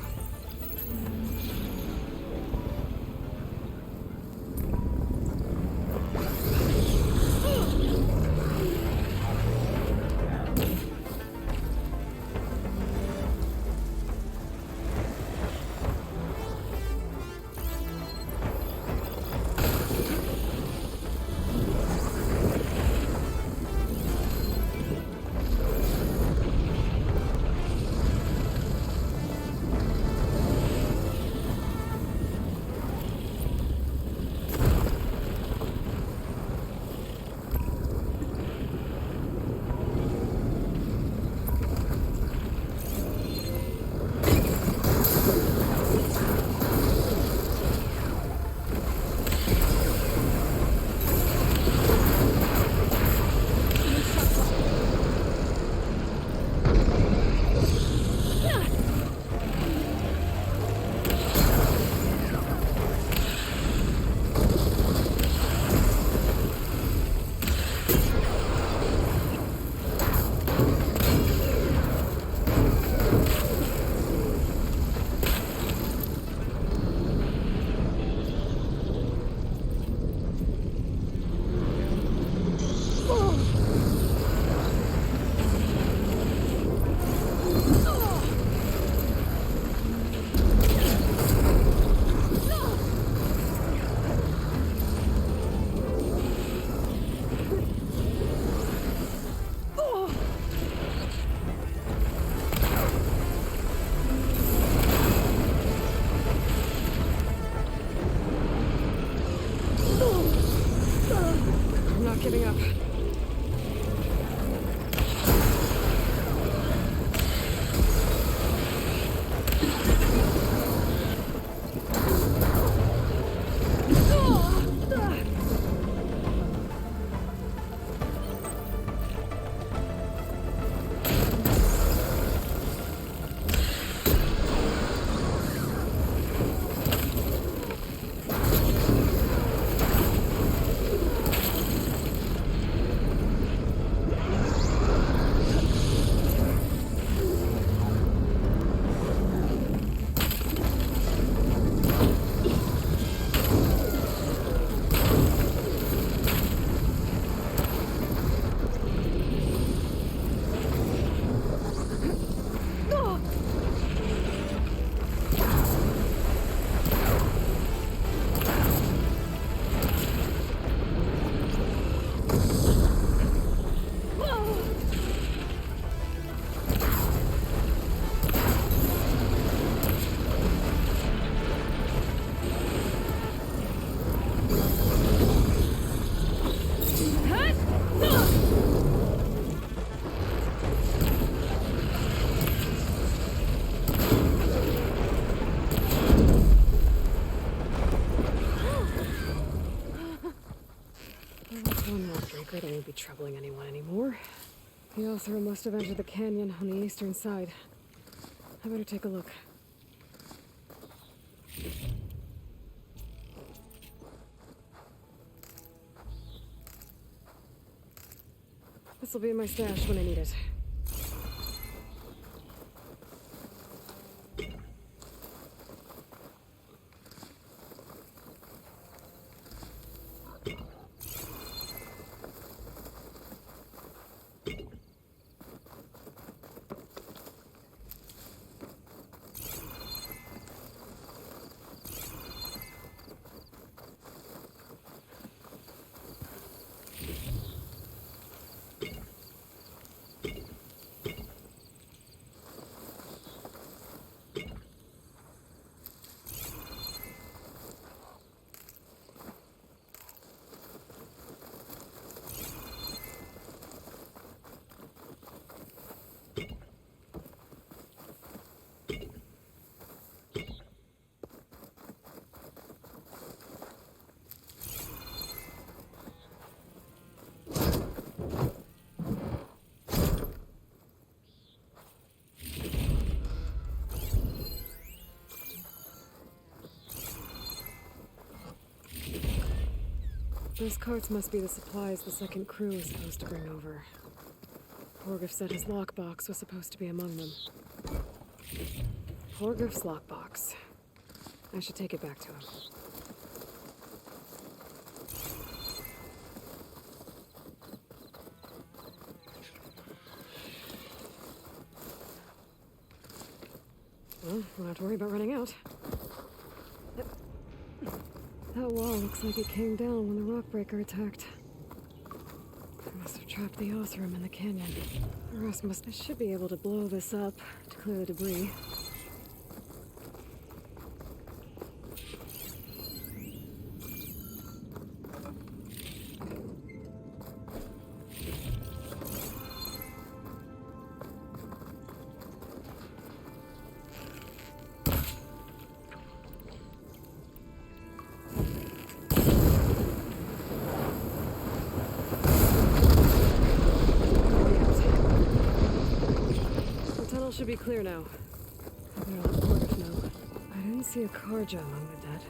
be troubling anyone anymore. The Othra must have entered the canyon on the eastern side. I better take a look. This'll be in my stash when I need it. Those carts must be the supplies the second crew is supposed to bring over. Horgriff said his lockbox was supposed to be among them. Horgriff's lockbox. I should take it back to him. Well, we'll have to worry about running out. That wall looks like it came down when the rockbreaker attacked. I must have trapped the Othram in the canyon. The rest must... I should be able to blow this up to clear the debris. Should be clear now. I better let Horgriff know. I didn't see a Karja among the dead.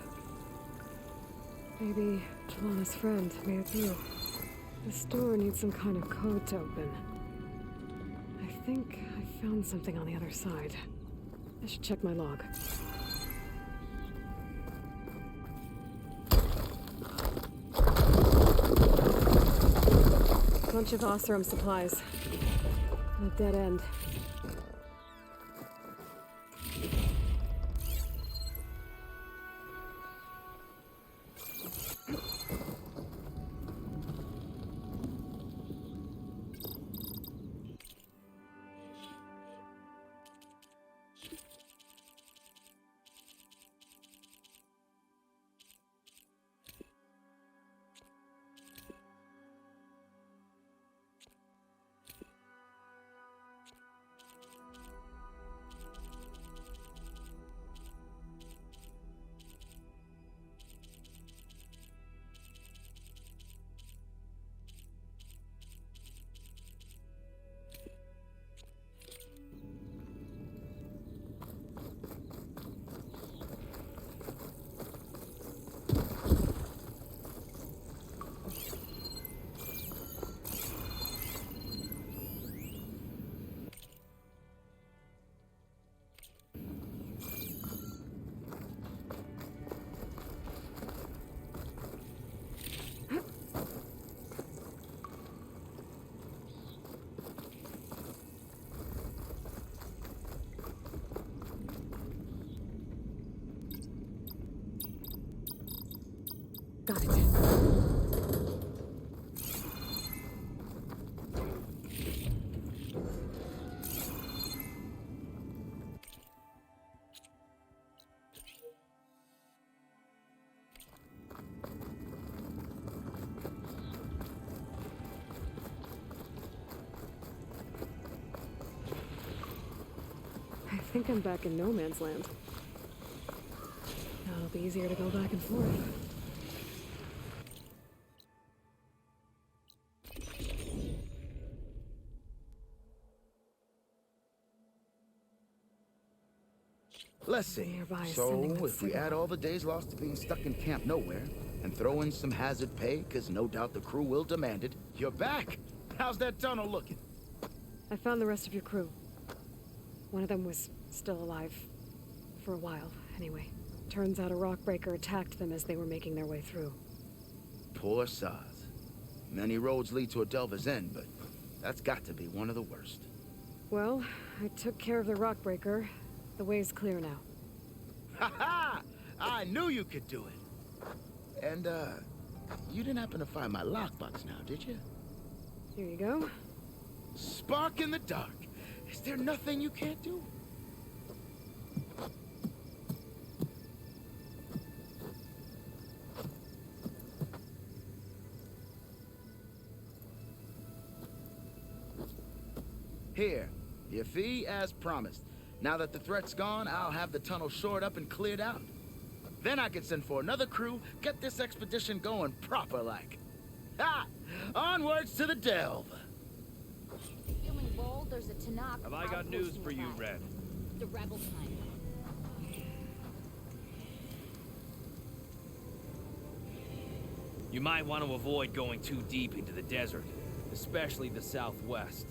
Maybe Jelana's friend made it through. This door needs some kind of code to open. I think I found something on the other side. I should check my log. Bunch of Othram supplies. A dead end. Got it. I think I'm back in no man's land. Now it'll be easier to go back and forth. Let's see. Nearby is So, sending that if we signal. add all the days lost to being stuck in camp nowhere, and throw in some hazard pay, because no doubt the crew will demand it, you're back! How's that tunnel looking? I found the rest of your crew. One of them was still alive. For a while, anyway. Turns out a rockbreaker attacked them as they were making their way through. Poor Saz. Many roads lead to a Delver's End, but that's got to be one of the worst. Well, I took care of the rockbreaker. The way's clear now. Ha ha! I knew you could do it! And, you didn't happen to find my lockbox now, did you? Here you go. Spark in the dark. Is there nothing you can't do? Here, your fee as promised. Now that the threat's gone, I'll have the tunnel shored up and cleared out. Then I can send for another crew, get this expedition going proper-like. Ha! Onwards to the delve! Feeling bold, there's a Tanakh. Have I got news for you, Red? The rebel time. You might want to avoid going too deep into the desert, especially the southwest.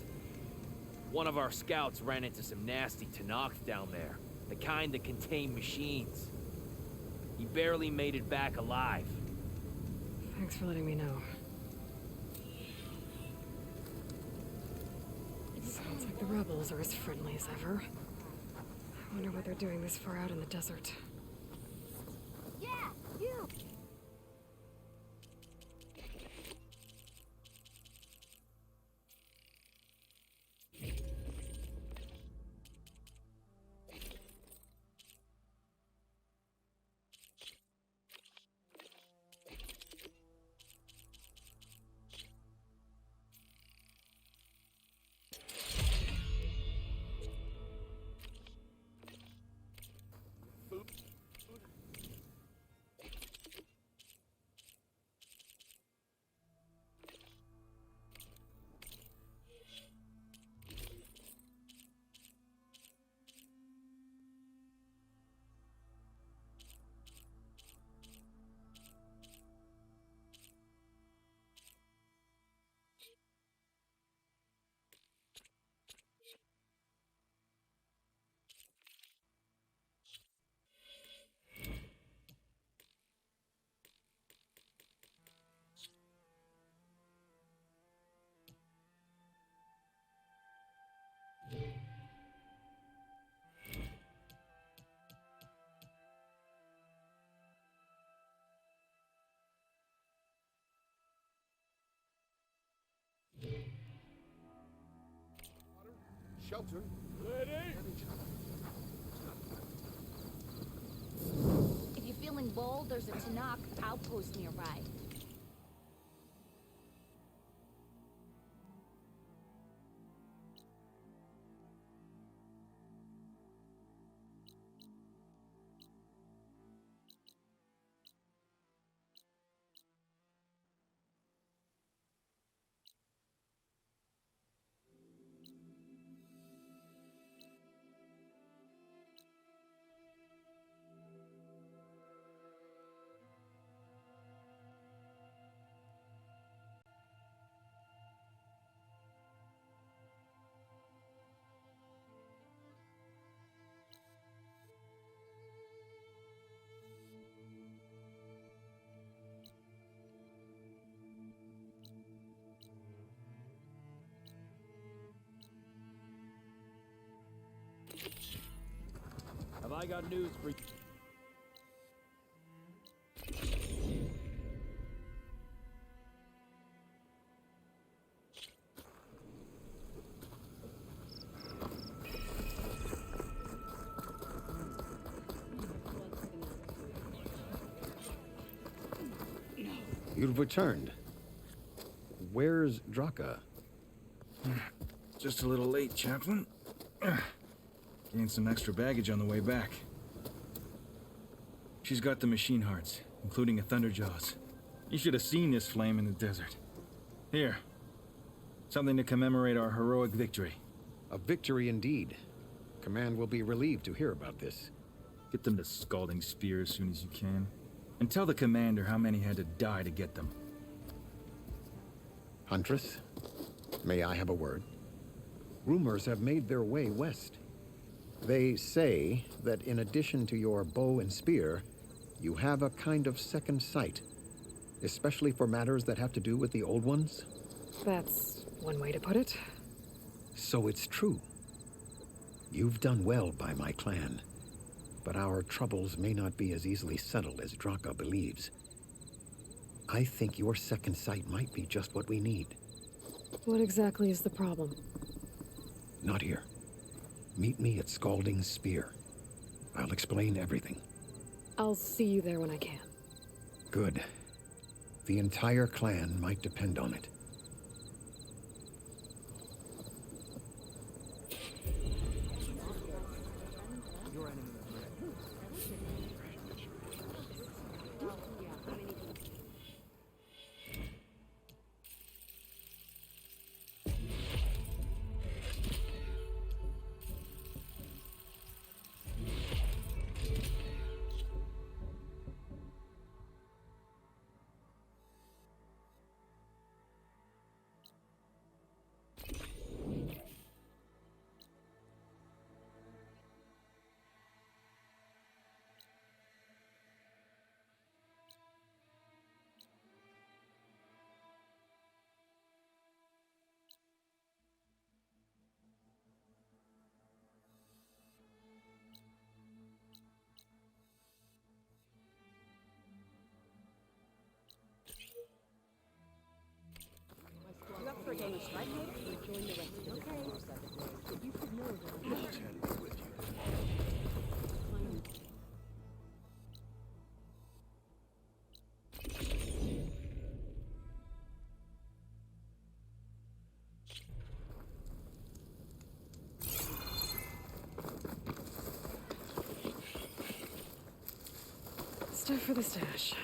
One of our scouts ran into some nasty Tanakh down there, the kind that contain machines. He barely made it back alive. Thanks for letting me know. Sounds like the rebels are as friendly as ever. I wonder what they're doing this far out in the desert. Yeah, you! Shelter. If you're feeling bold, there's a Tanakh outpost nearby. Have I got news for you? You've returned. Where's Draka? Just a little late, Chaplain. Gained some extra baggage on the way back. She's got the machine hearts, including a Thunderjaws. You should have seen this flame in the desert. Here. Something to commemorate our heroic victory. A victory indeed. Command will be relieved to hear about this. Get them to Scalding Spear as soon as you can. And tell the commander how many had to die to get them. Huntress, may I have a word? Rumors have made their way west. They say that in addition to your bow and spear, you have a kind of second sight, especially for matters that have to do with the old ones. That's one way to put it. So it's true. You've done well by my clan, but our troubles may not be as easily settled as Draka believes. I think your second sight might be just what we need. What exactly is the problem? Not here. Meet me at Scalding Spear. I'll explain everything. I'll see you there when I can. Good. The entire clan might depend on it. You up for a game of strike mode or join the rest of the okay. You should know that. Stuff for the stash.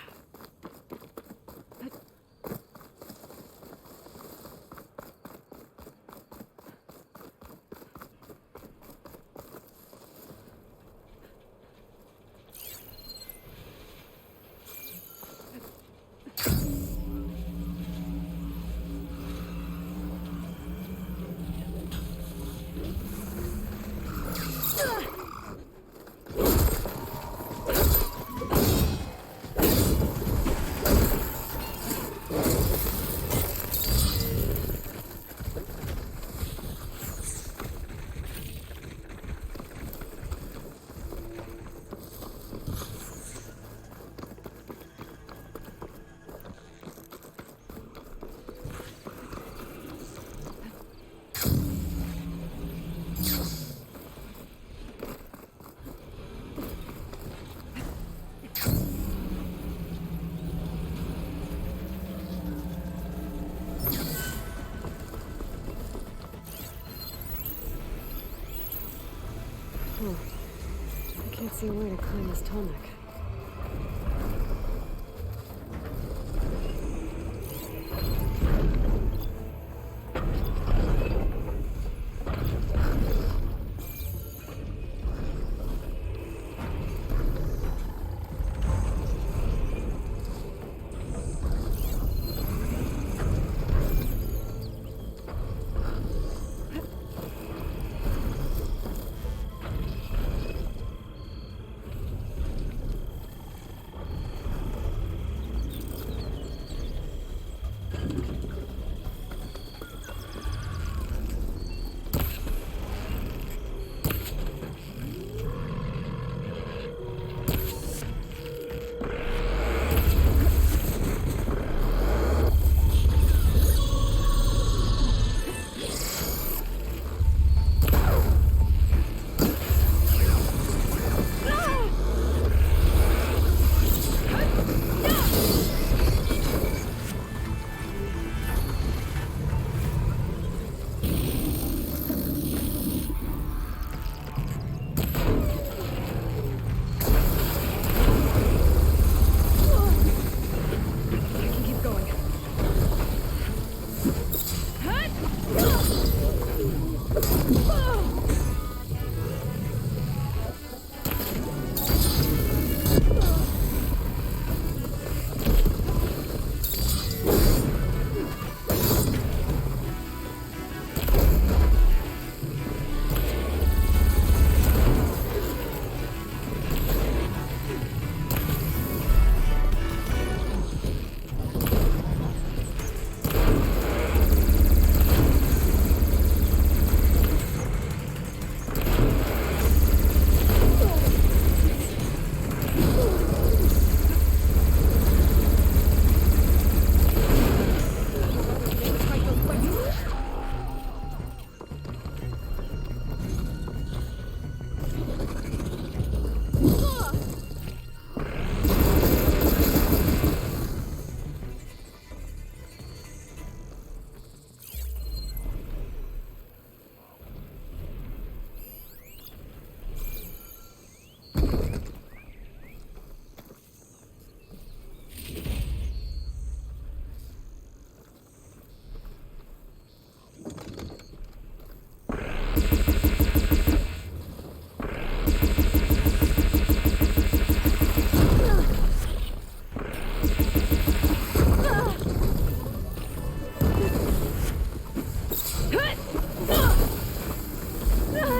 I can't see a way to climb this tall neck.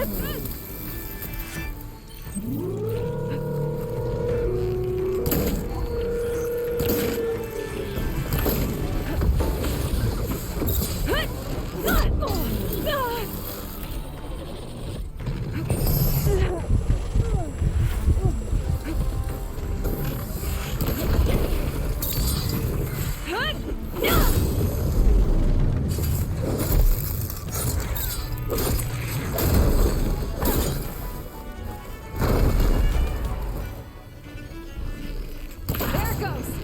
There it goes!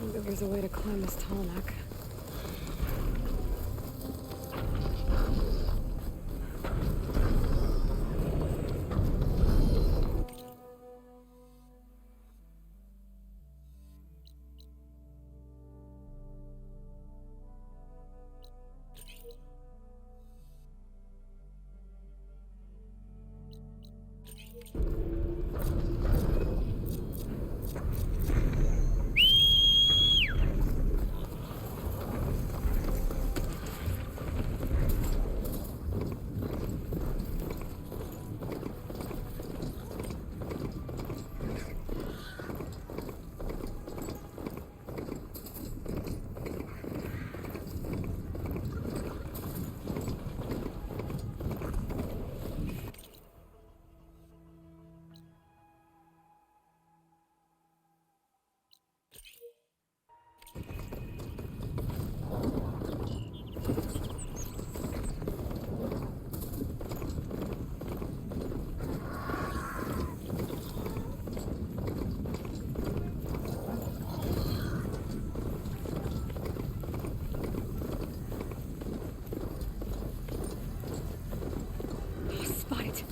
Maybe there's a way to climb this tall neck.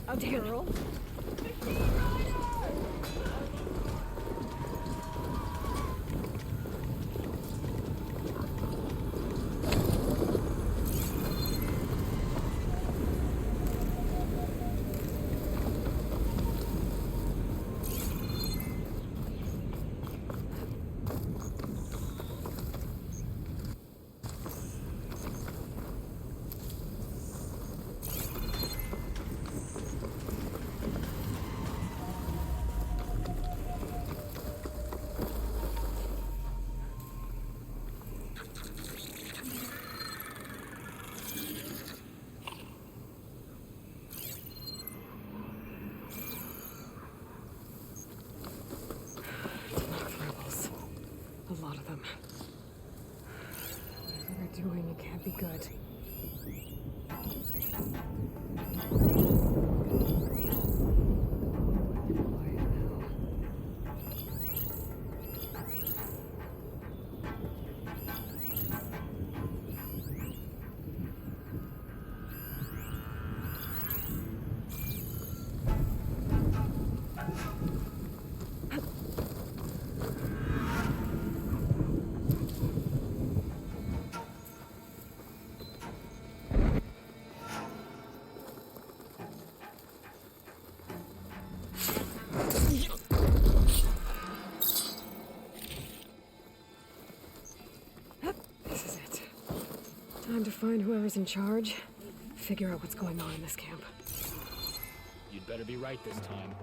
A girl? A lot of them. Whatever they're doing, it can't be good. Time to find whoever's in charge. Figure out what's going on in this camp. You'd better be right this time.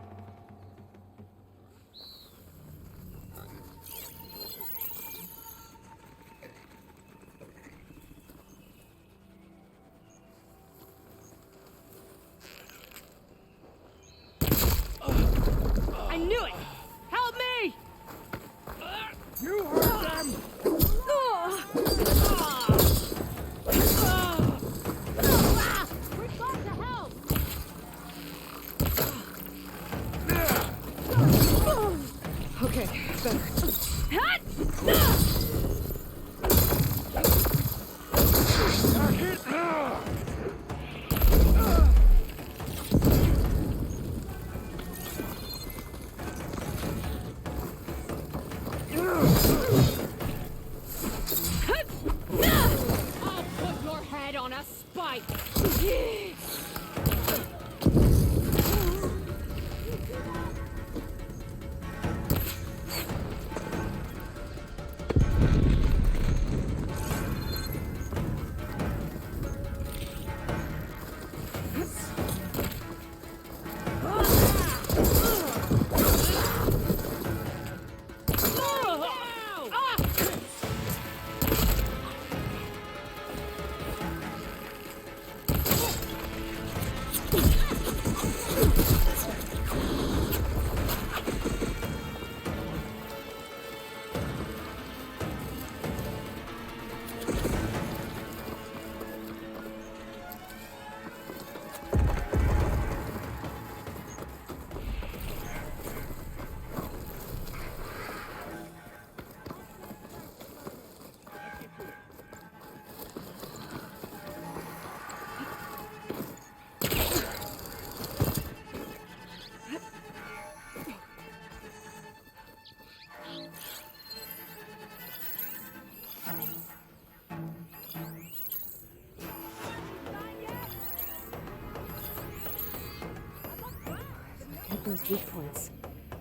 Hit those weak points.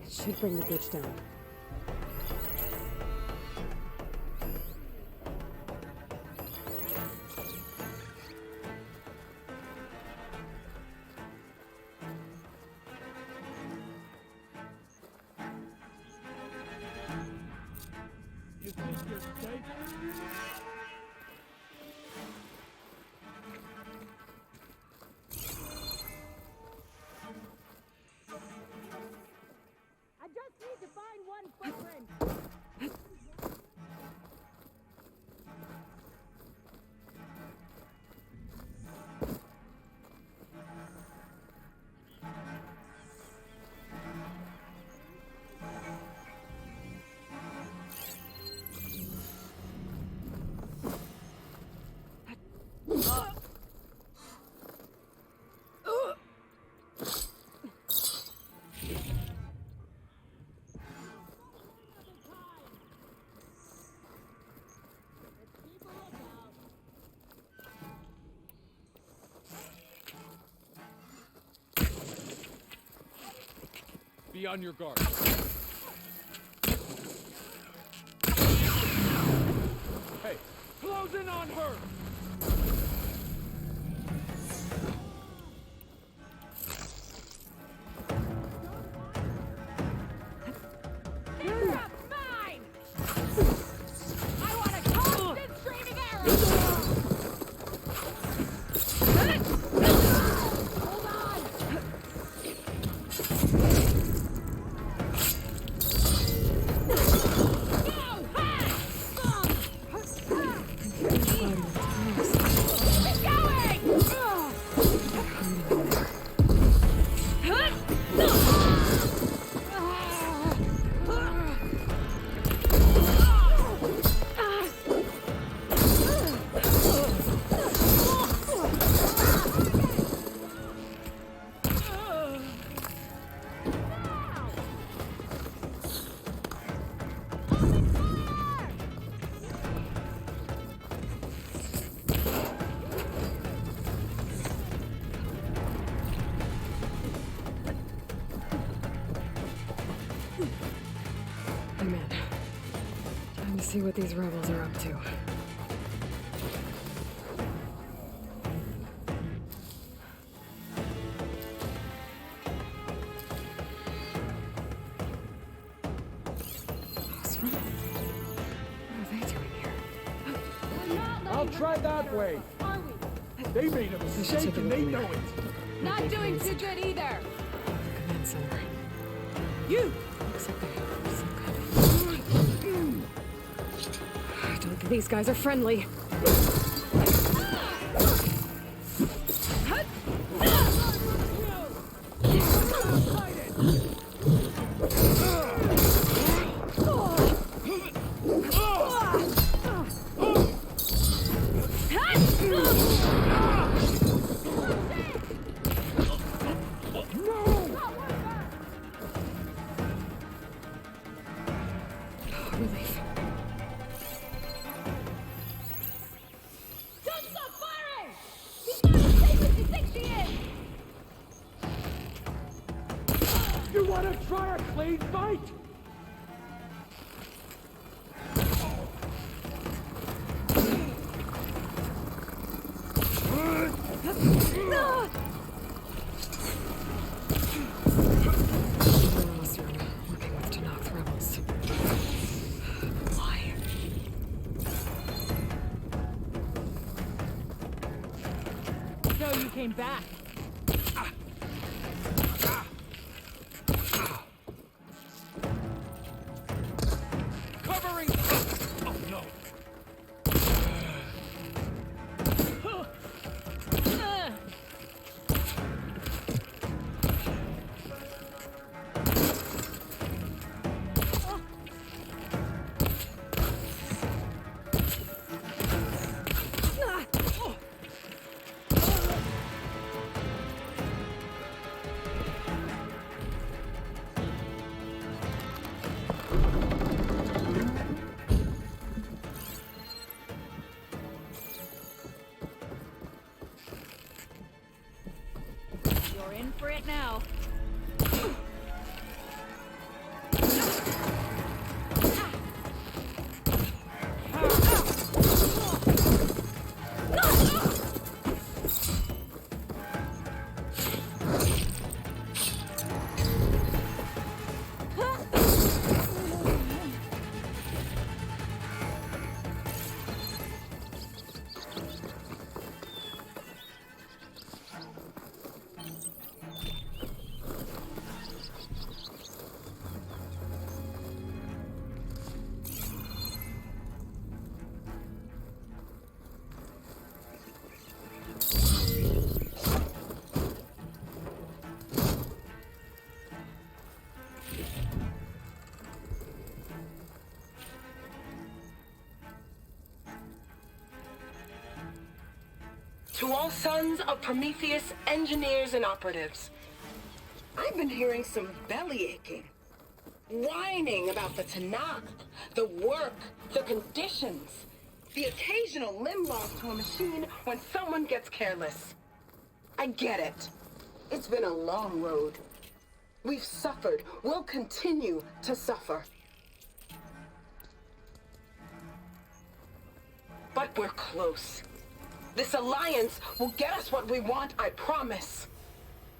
It should bring the bridge down. You think you're safe? I just need to find one footprint. Be on your guard. Hey, close in on her! Petra, mine! I want a constant streaming arrow! Hold on! I'm in. Time to see what these rebels are up to. Osram? What are they doing here? I'll try that way. Are we? They made a mistake and they know it. Not doing too good either. Command center. You! Looks like they have some kind of... I don't think these guys are friendly. Relief. Don't stop firing! He's got to stay with You want to try a clean fight? No! Working with Tanakh rebels. Why? So you came back. Covering! Oh no! You're in for it now. To all sons of Prometheus engineers and operatives, I've been hearing some belly aching, whining about the Tanakh, the work, the conditions, the occasional limb loss to a machine when someone gets careless. I get it. It's been a long road. We've suffered. We'll continue to suffer. But we're close. This alliance will get us what we want, I promise.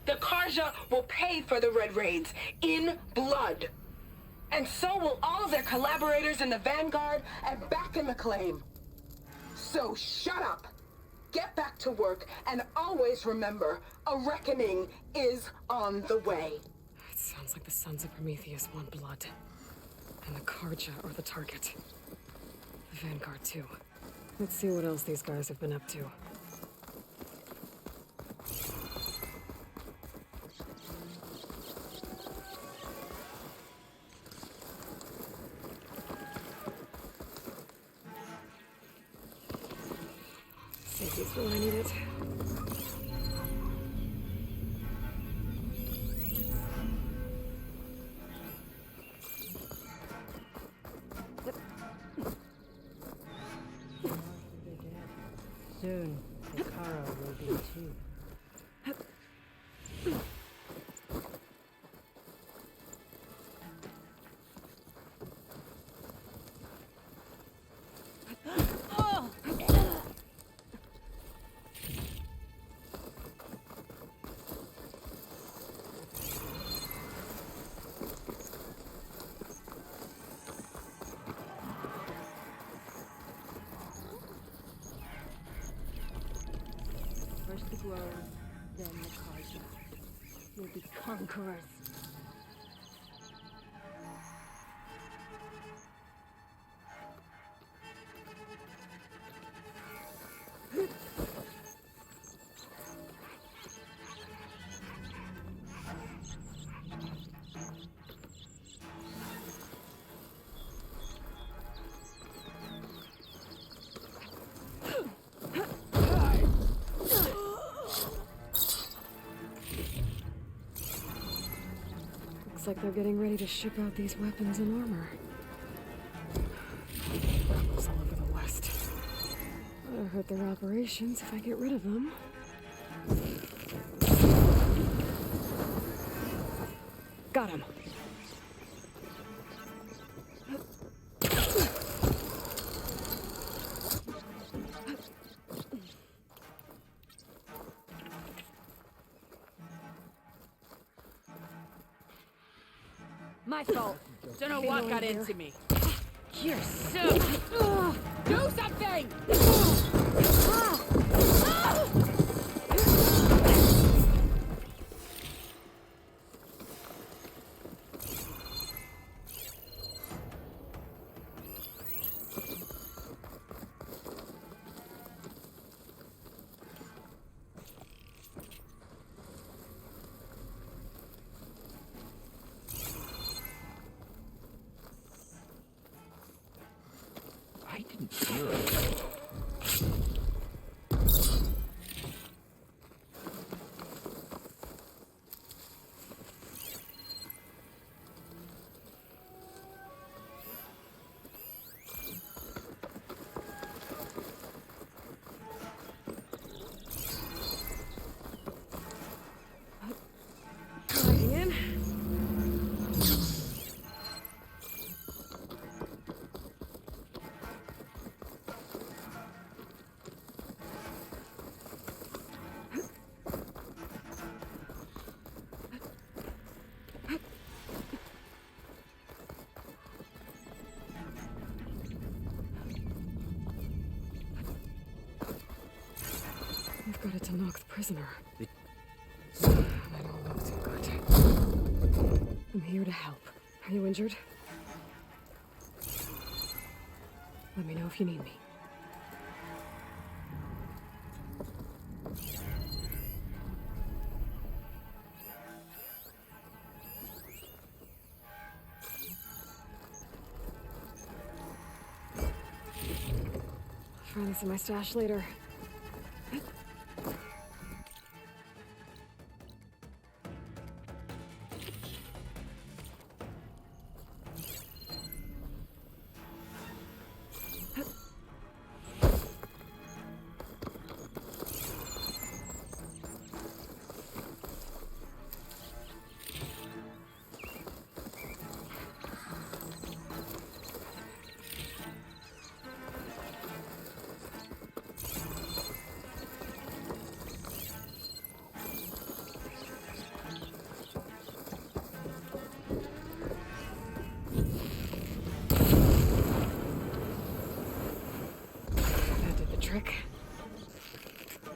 The Karja will pay for the Red Raids in blood. And so will all of their collaborators in the Vanguard and back in the claim. So shut up, get back to work, and always remember, a reckoning is on the way. It sounds like the Sons of Prometheus want blood. And the Karja are the target. The Vanguard, too. Let's see what else these guys have been up to. Safety's where I need it. Soon, the Kara will be too. First the Grove, then the Karja. We'll be conquerors. Looks like they're getting ready to ship out these weapons and armor. Rebels all over the West. That'll hurt their operations if I get rid of them. Got Got him. My fault. Don't know what got into me. You're so... Do something! I didn't hear it. Diving in. We've got it to knock the prisoner. I don't look too good. I'm here to help. Are you injured? Let me know if you need me. I'll find this in my stash later. Trick.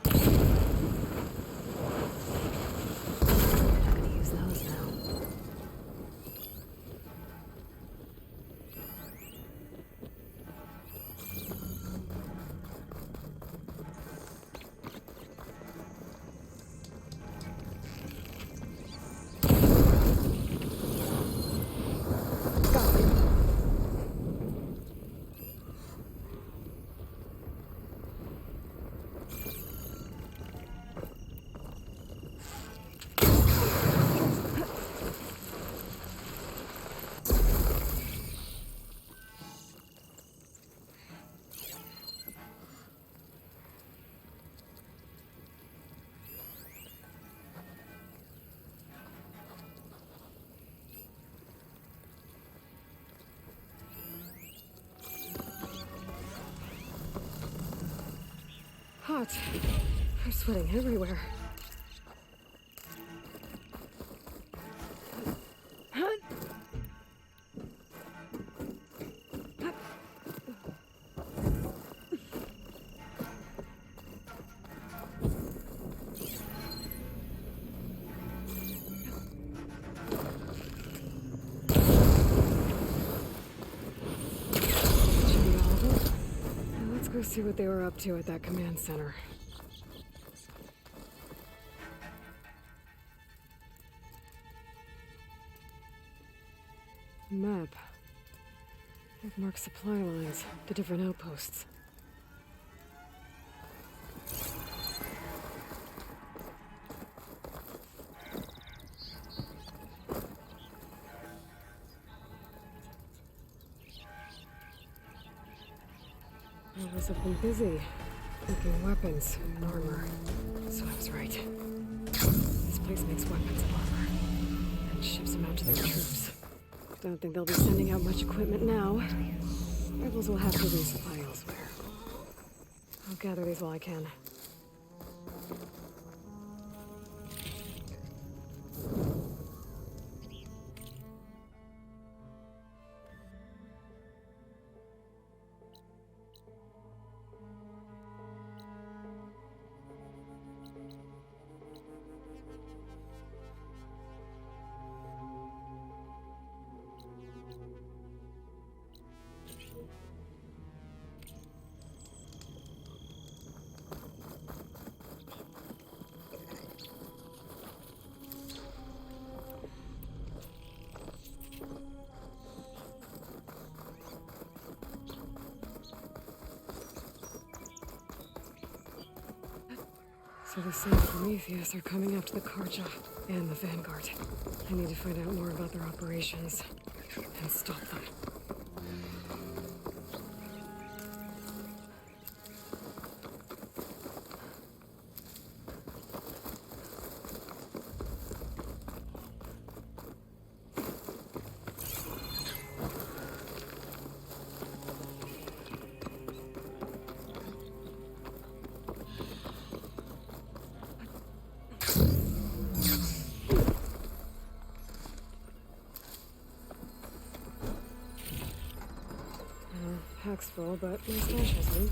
I'm gonna use those now. Got you. Hot. I'm sweating everywhere. Let's go see what they were up to at that command center. Map. They've marked supply lines to different outposts. I must have been busy making weapons and armor, so I was right. This place makes weapons and armor, and ships them out to their troops. Don't think they'll be sending out much equipment now. Rebels will have to resupply elsewhere. I'll gather these while I can. So the same Prometheus are coming after the Karja and the Vanguard. I need to find out more about their operations and stop them. Pack's full, but my stash has room.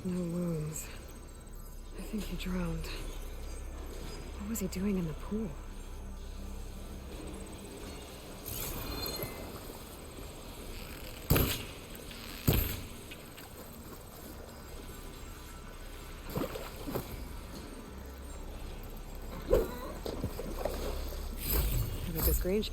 No wounds. I think he drowned. What was he doing in the pool? Look at this green.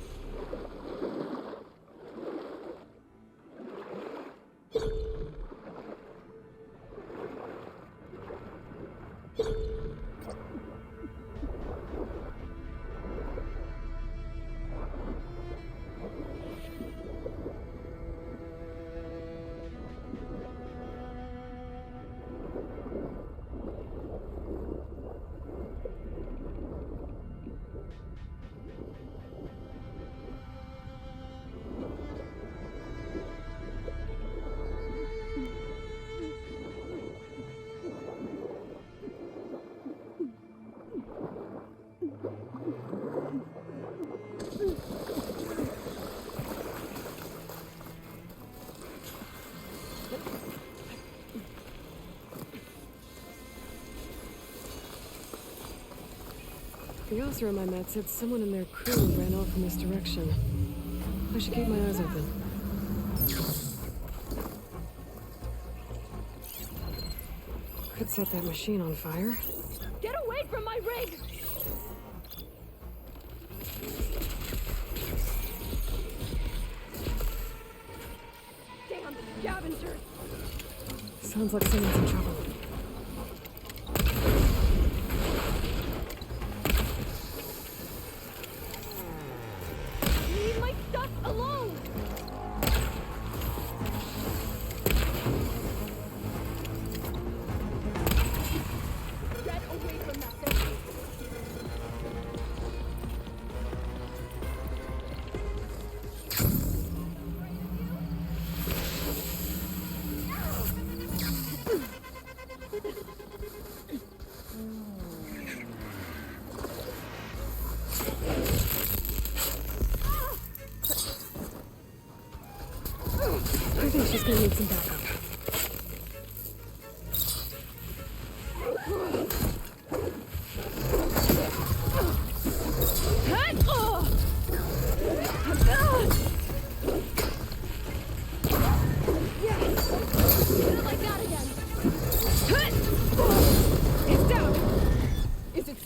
The officer I met said someone in their crew ran off in this direction. I should keep my eyes open. Could set that machine on fire. Get away from my rig! Damn scavengers! Sounds like someone's in trouble. Leave my stuff alone! Get away from that thing!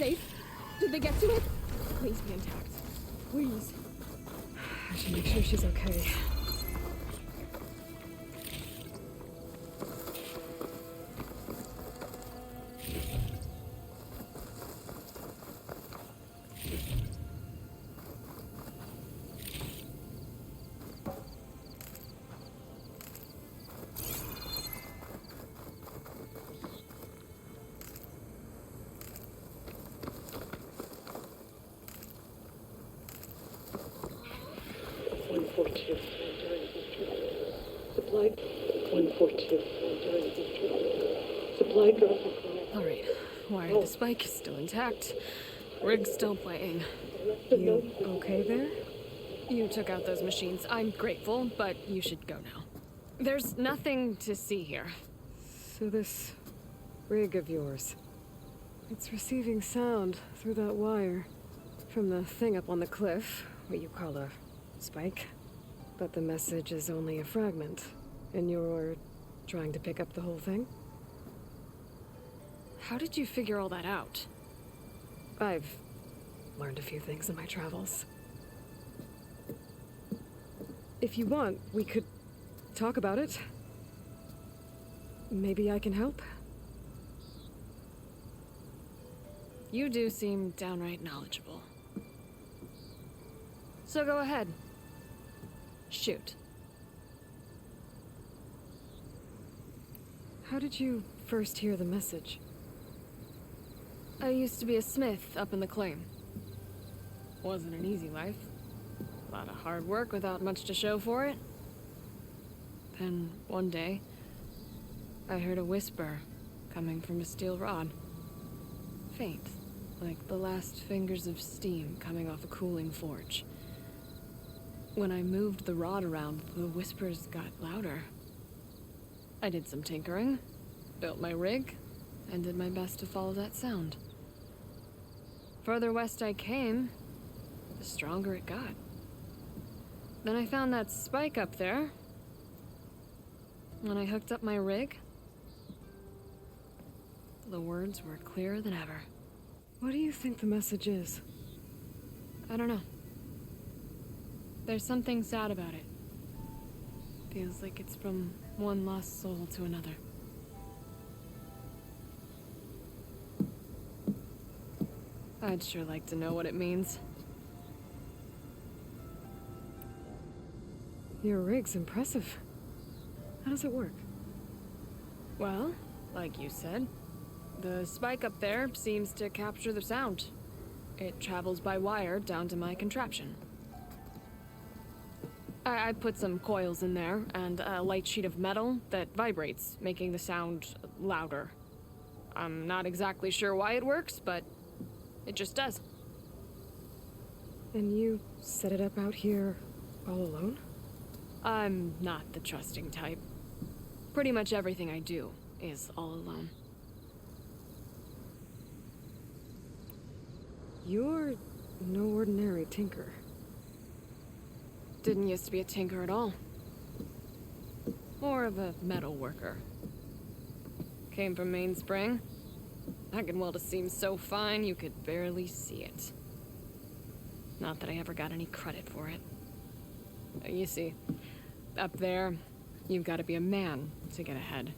safe? Did they get to it? Please be intact. Please. I should make sure she's okay. Alright, wire to the spike is still intact. Rig's still playing. You okay there? You took out those machines. I'm grateful, but you should go now. There's nothing to see here. So this rig of yours, it's receiving sound through that wire from the thing up on the cliff, what you call a spike. But the message is only a fragment, and you're trying to pick up the whole thing? How did you figure all that out? I've learned a few things in my travels. If you want, we could talk about it. Maybe I can help? You do seem downright knowledgeable. So go ahead. Shoot. How did you first hear the message? I used to be a smith up in the claim. Wasn't an easy life. A lot of hard work without much to show for it. Then, one day, I heard a whisper coming from a steel rod. Faint, like the last fingers of steam coming off a cooling forge. When I moved the rod around, the whispers got louder. I did some tinkering, built my rig, and did my best to follow that sound. Further west I came, the stronger it got. Then I found that spike up there. When I hooked up my rig, the words were clearer than ever. What do you think the message is? I don't know. There's something sad about it. Feels like it's from one lost soul to another. I'd sure like to know what it means. Your rig's impressive. How does it work? Well, like you said, the spike up there seems to capture the sound. It travels by wire down to my contraption. I put some coils in there and a light sheet of metal that vibrates, making the sound louder. I'm not exactly sure why it works, but it just does. And you set it up out here all alone? I'm not the trusting type. Pretty much everything I do is all alone. You're no ordinary tinker. Didn't used to be a tinker at all. More of a metal worker. Came from Mainspring. I can weld a seam so fine you could barely see it. Not that I ever got any credit for it. You see, up there, you've got to be a man to get ahead.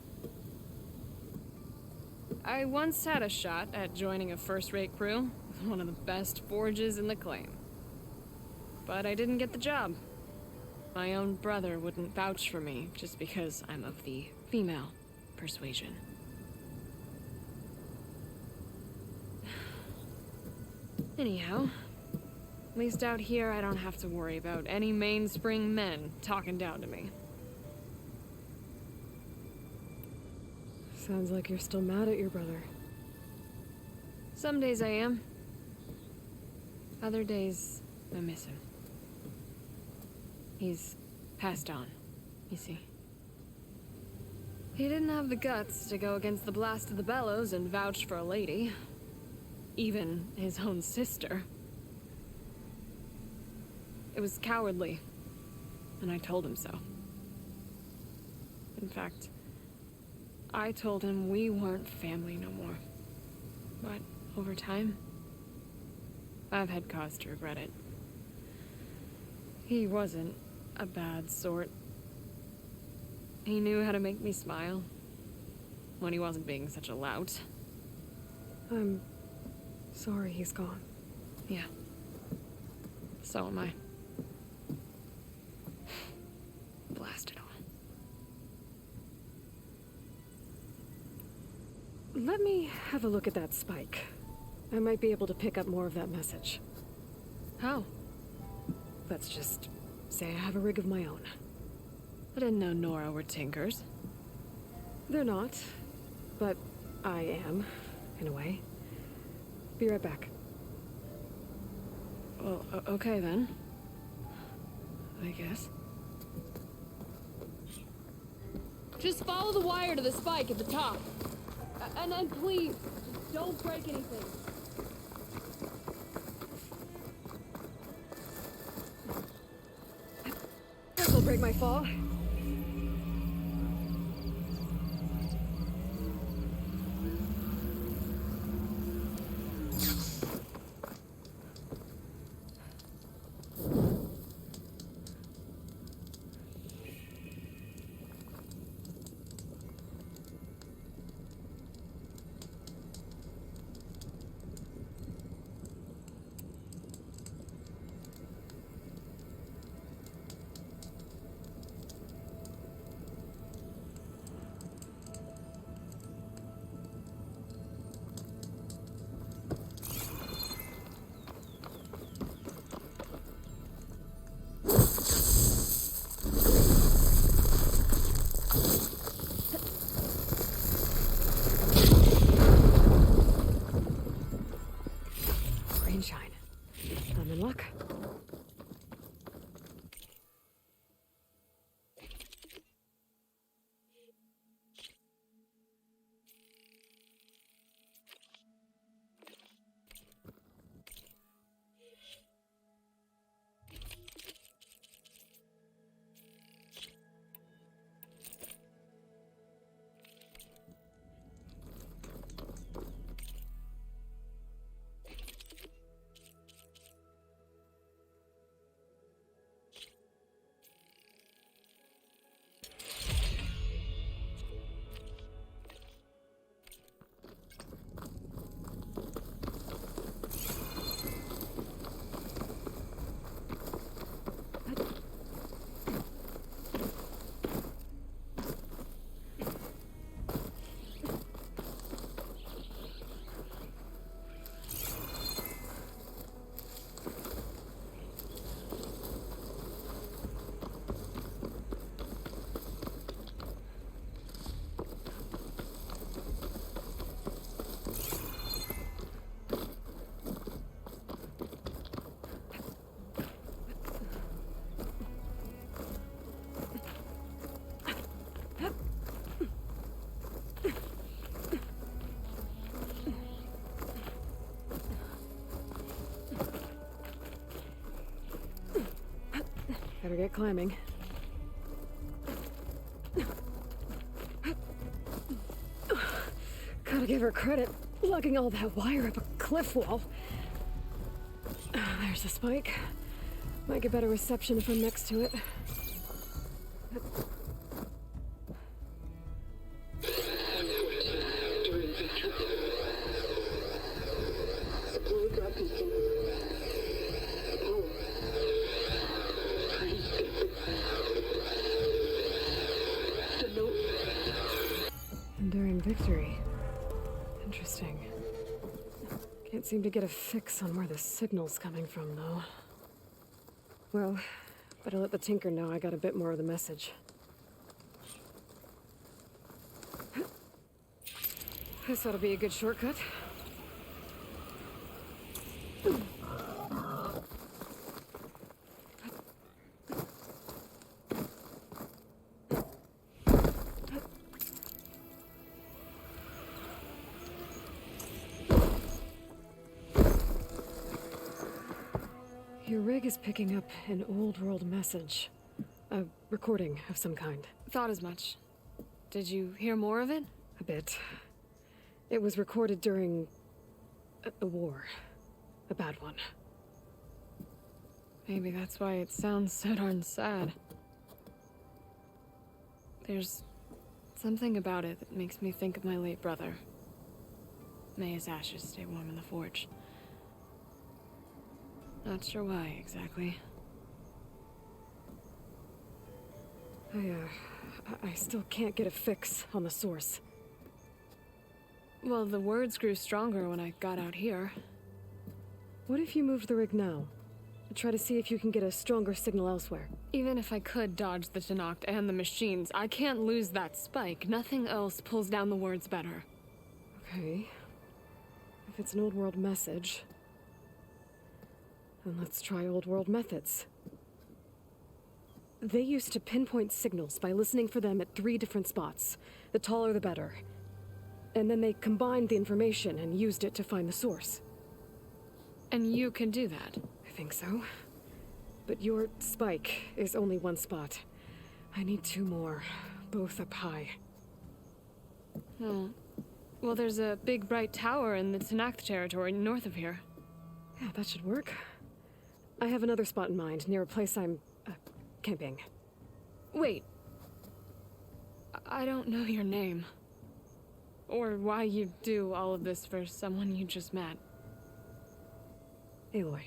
I once had a shot at joining a first-rate crew, one of the best forges in the claim. But I didn't get the job. My own brother wouldn't vouch for me just because I'm of the female persuasion. Anyhow, at least out here I don't have to worry about any Mainspring men talking down to me. Sounds like you're still mad at your brother. Some days I am. Other days, I miss him. He's passed on, you see. He didn't have the guts to go against the blast of the bellows and vouch for a lady. Even his own sister. It was cowardly, and I told him so. In fact, I told him we weren't family no more. But over time, I've had cause to regret it. He wasn't a bad sort. He knew how to make me smile when he wasn't being such a lout. I'm sorry he's gone. Yeah. So am I. Blast it all. Let me have a look at that spike. I might be able to pick up more of that message. How? Let's just say I have a rig of my own. I didn't know Nora were tinkers. They're not, but I am, in a way. Be right back. Well, okay then. I guess. Just follow the wire to the spike at the top. And then please, just don't break anything. This'll break my fall. Shine. I'm in luck. Better get climbing. Gotta give her credit, lugging all that wire up a cliff wall. There's the spike. Might get better reception if I'm next to it. Enduring victory. Interesting. Can't seem to get a fix on where the signal's coming from, though. Well, better let the Tinker know I got a bit more of the message. This ought to be a good shortcut. Your rig is picking up an old world message. A recording of some kind. Thought as much. Did you hear more of it? A bit. It was recorded during a war. A bad one. Maybe that's why it sounds so darn sad. There's something about it that makes me think of my late brother. May his ashes stay warm in the forge. Not sure why, exactly. I still can't get a fix on the source. Well, the words grew stronger when I got out here. What if you moved the rig now? Try to see if you can get a stronger signal elsewhere. Even if I could dodge the Tenakth and the machines, I can't lose that spike. Nothing else pulls down the words better. Okay. If it's an old world message, then let's try old world methods. They used to pinpoint signals by listening for them at 3 different spots. The taller the better. And then they combined the information and used it to find the source. And you can do that? I think so. But your spike is only 1 spot. I need 2 more, both up high. Oh. Well, there's a big bright tower in the Tenakth territory north of here. Yeah, that should work. I have another spot in mind, near a place I'm, camping. Wait. I don't know your name. Or why you do all of this for someone you just met. Aloy.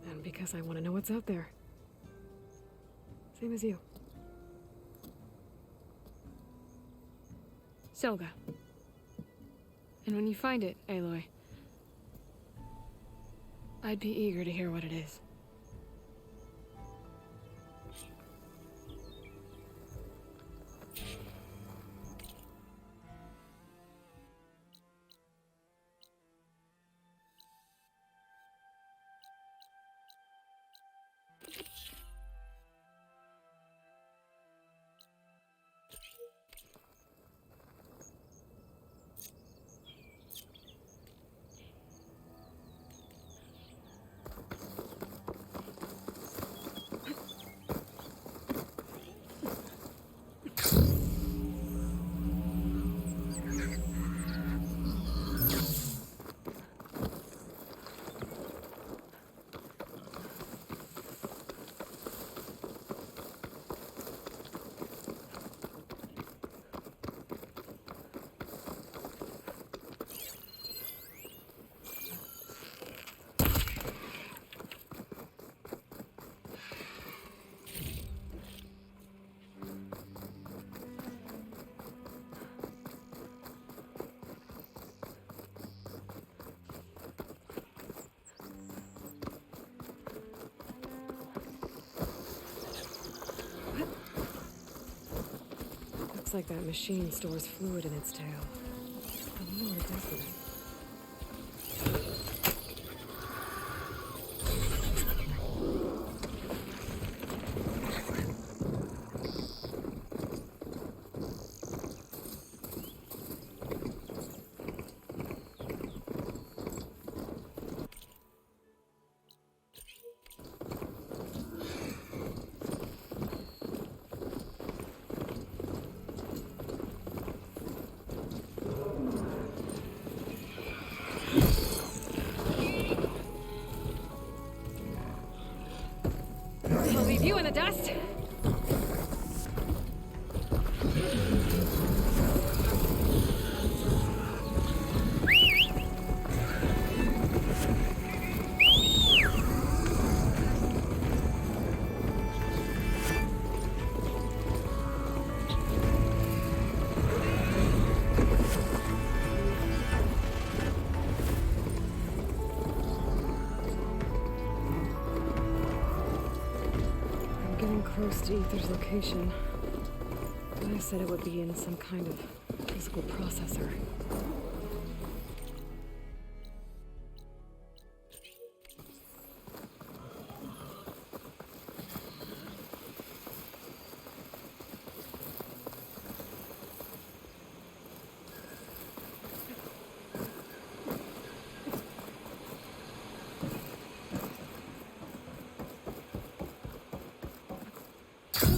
And because I want to know what's out there. Same as you. Selga. And when you find it, Aloy, I'd be eager to hear what it is. Looks like that machine stores fluid in its tail. I wonder what it does with it. I'll leave you in the dust. Close to Ether's location. I said it would be in some kind of physical processor.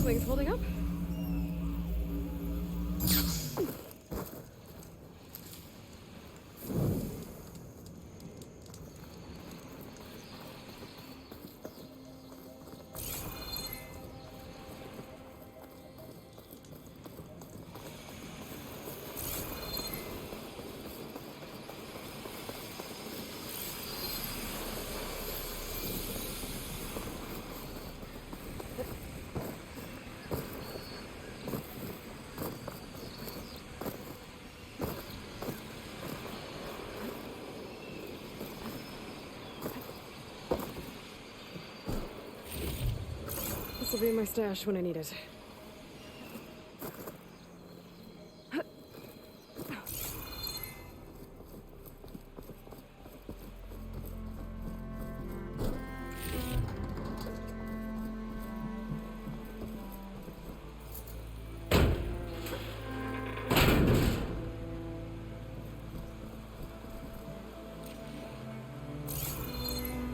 Wings holding up? be in my stash when I need it.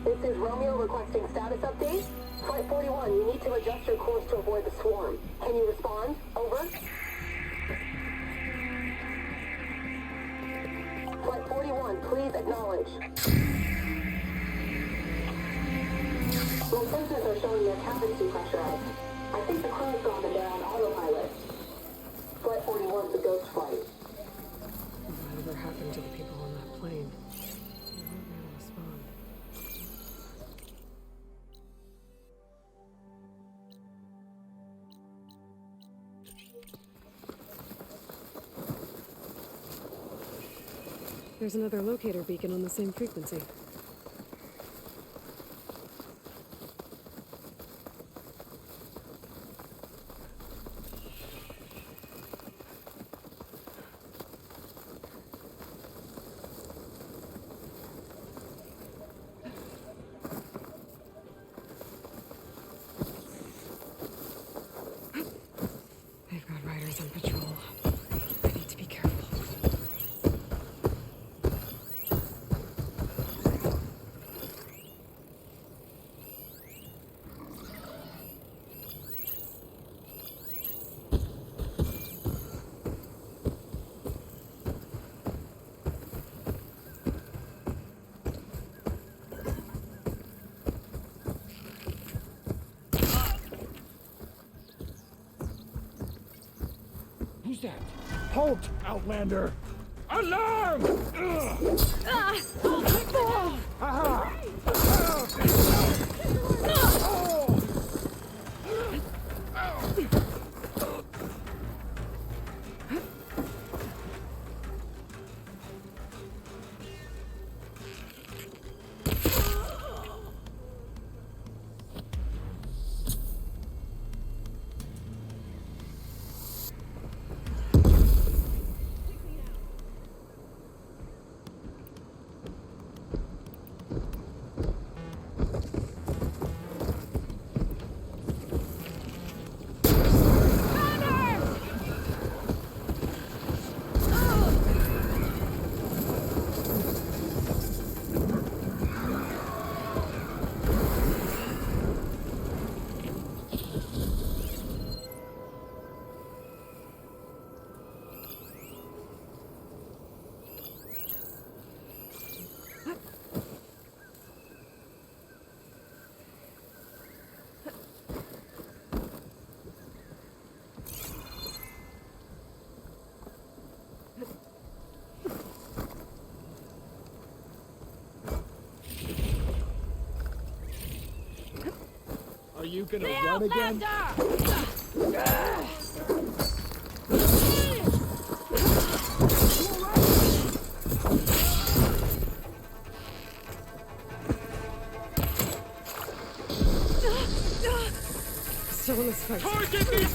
This is Romeo requesting status update. Flight 41, you need to adjust your course to avoid the swarm. Can you respond? Over. Flight 41, please acknowledge. Well, sensors are showing your cabin's depressurized. I think the crew's gone and they're on autopilot. Flight 41's a ghost flight. Whatever happened to the people on that plane? They weren't there to respond. There's another locator beacon on the same frequency. They've got riders on patrol. I need to be careful. Who's that? Halt, Outlander! Alarm! Aha! Are you gonna run again? Still in this fight. Target me!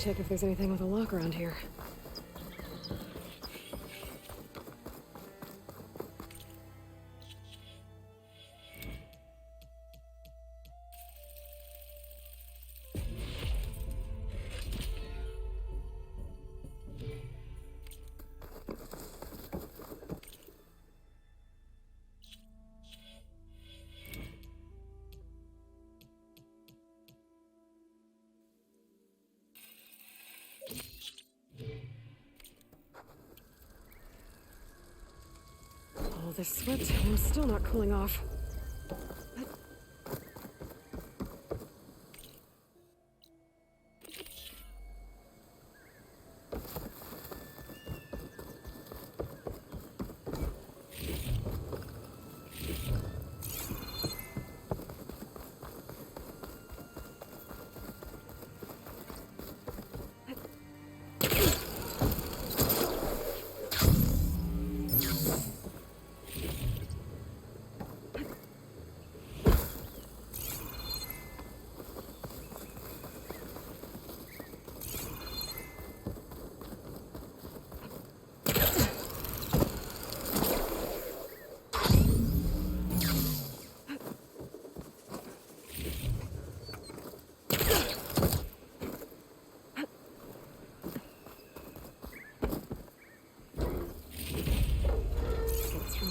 check if there's anything with a lock around here. All this sweat, and I'm still not cooling off.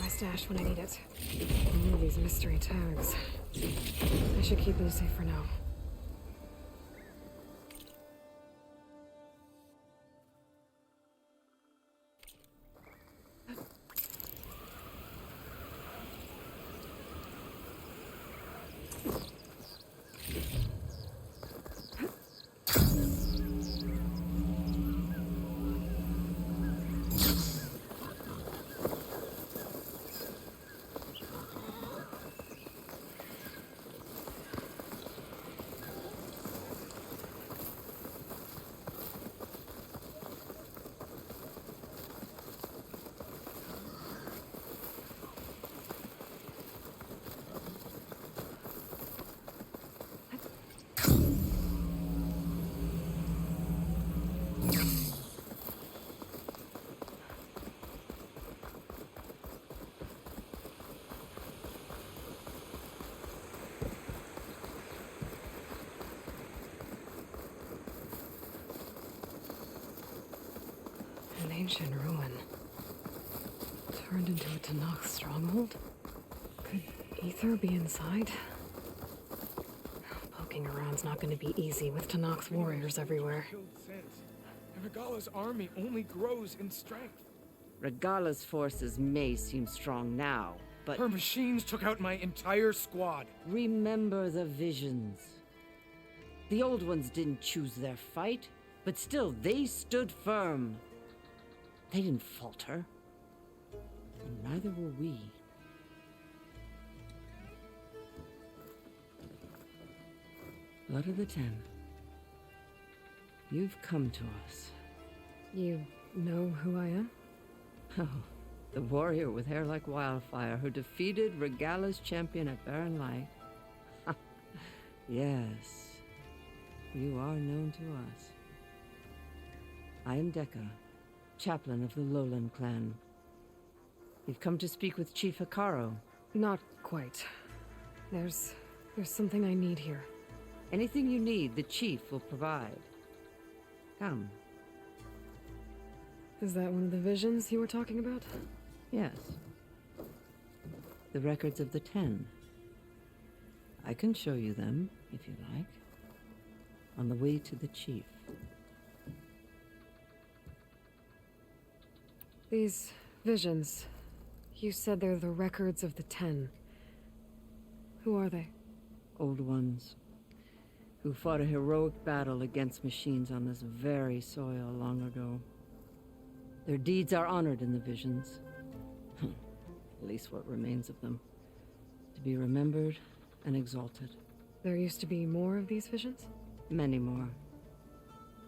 Stash when I need it. All these mystery tags. I should keep them safe for now. An ancient ruin. Turned into a Tanakh stronghold? Could Ether be inside? Poking around's not going to be easy with Tanakh's warriors everywhere. Regala's army only grows in strength. Regala's forces may seem strong now, but... Her machines took out my entire squad. Remember the visions. The old ones didn't choose their fight, but still, they stood firm. They didn't falter. And neither will we. Blood of the Ten. You've come to us. You know who I am? Oh, the warrior with hair like wildfire who defeated Regala's champion at Barren Light. Yes, you are known to us. I am Dekka, chaplain of the Lowland clan. You've come to speak with Chief Hikaru. Not quite. There's something I need here. Anything you need, the chief will provide. Come. Is that one of the visions you were talking about? Yes. The records of the 10. I can show you them, if you like. On the way to the chief. These visions, you said they're the records of the 10. Who are they? Old ones. Who fought a heroic battle against machines on this very soil long ago. Their deeds are honored in the visions. At least what remains of them. To be remembered and exalted. There used to be more of these visions? Many more.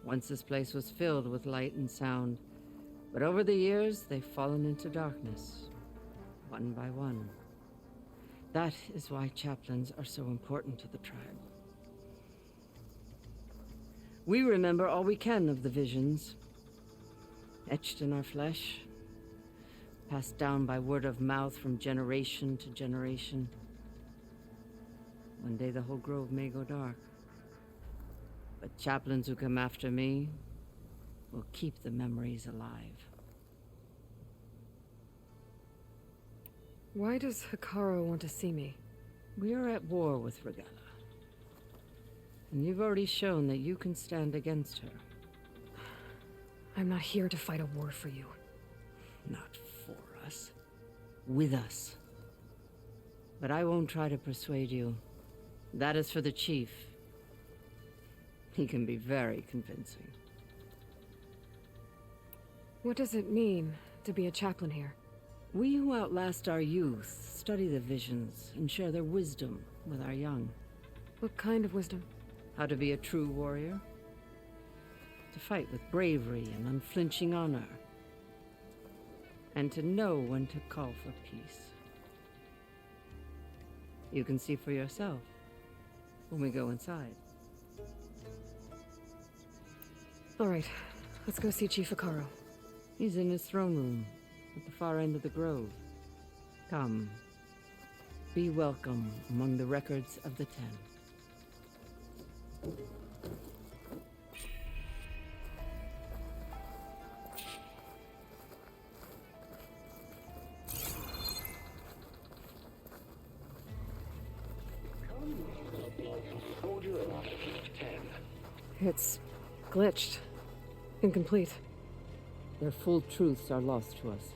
Once this place was filled with light and sound. But over the years, they've fallen into darkness. One by one. That is why chaplains are so important to the tribe. We remember all we can of the visions. Etched in our flesh. Passed down by word of mouth from generation to generation. One day the whole grove may go dark. But chaplains who come after me will keep the memories alive. Why does Hikaru want to see me? We are at war with Regalla. And you've already shown that you can stand against her. I'm not here to fight a war for you. Not for us. With us. But I won't try to persuade you. That is for the chief. He can be very convincing. What does it mean to be a chaplain here? We who outlast our youth study the visions and share their wisdom with our young. What kind of wisdom? How to be a true warrior. To fight with bravery and unflinching honor. And to know when to call for peace. You can see for yourself when we go inside. All right, let's go see Chief Hikaru. He's in his throne room at the far end of the grove. Come, be welcome among the records of the Ten. It's glitched. Incomplete. Their full truths are lost to us.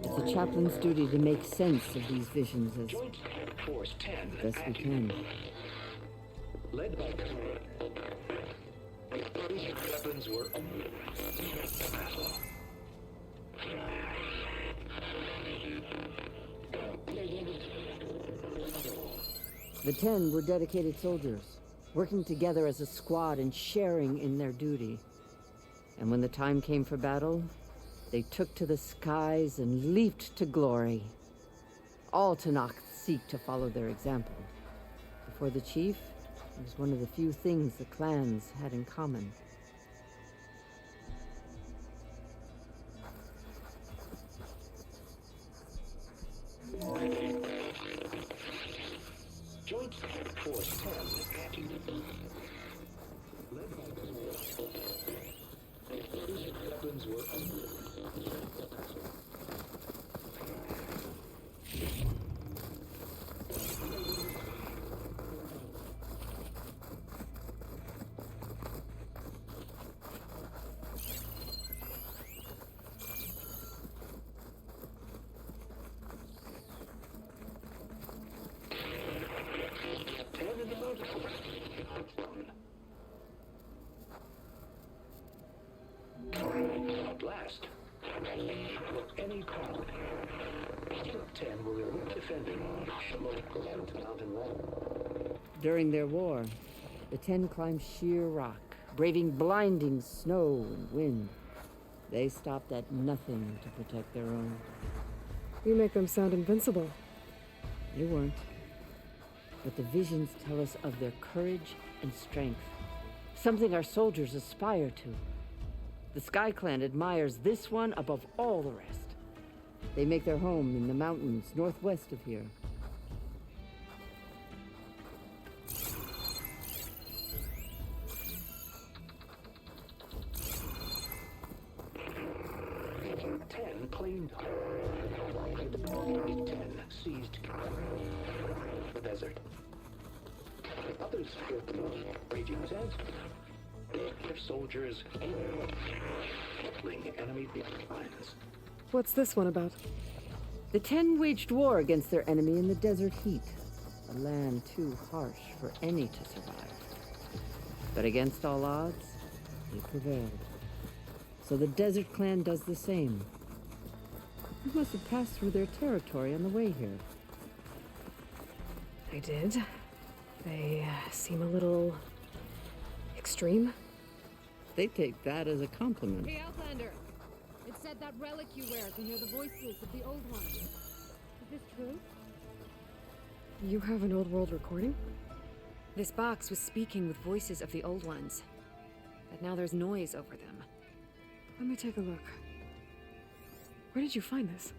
It's a chaplain's duty to make sense of these visions as Force 10 best we can. Led by weapons were The 10 were dedicated soldiers, working together as a squad and sharing in their duty. And when the time came for battle, they took to the skies and leaped to glory. All Tenakth seek to follow their example. Before the chief, it was one of the few things the clans had in common. Joint Force 10 active. Led by weapons were last. At any point, 10 were defending the local mountain wall. During their war, the 10 climbed sheer rock, braving blinding snow and wind. They stopped at nothing to protect their own. You make them sound invincible. They weren't. But the visions tell us of their courage and strength. Something our soldiers aspire to. The Sky Clan admires this one above all the rest. They make their home in the mountains northwest of here. Claimed 10 seized the desert. Others raging sands. Their soldiers killing enemy lines. What's this one about? The 10 waged war against their enemy in the desert heat, a land too harsh for any to survive. But against all odds, they prevailed. So the Desert Clan does the same. You must have passed through their territory on the way here. I did. They seem a little extreme. They take that as a compliment. Hey, Outlander! It said that relic you wear can hear the voices of the old ones. Is this true? You have an old world recording? This box was speaking with voices of the old ones. but now there's noise over them. Let me take a look. Where did you find this?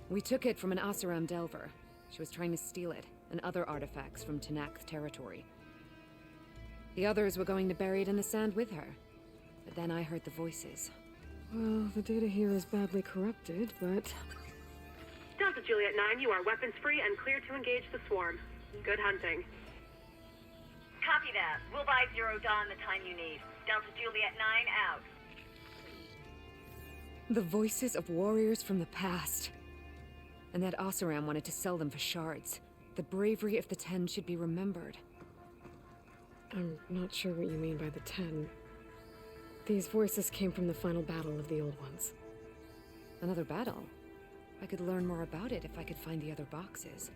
We took it from an Asuram Delver. She was trying to steal it, and other artifacts from Tenakth territory. The others were going to bury it in the sand with her. But then I heard the voices. Well, the data here is badly corrupted, but... Delta Juliet 9, you are weapons free and clear to engage the swarm. Good hunting. Copy that. We'll buy Zero Dawn the time you need. Delta Juliet 9 out. The voices of warriors from the past. And that Oseram wanted to sell them for shards. The bravery of the 10 should be remembered. I'm not sure what you mean by the 10. These voices came from the final battle of the Old Ones. Another battle? I could learn more about it if I could find the other boxes.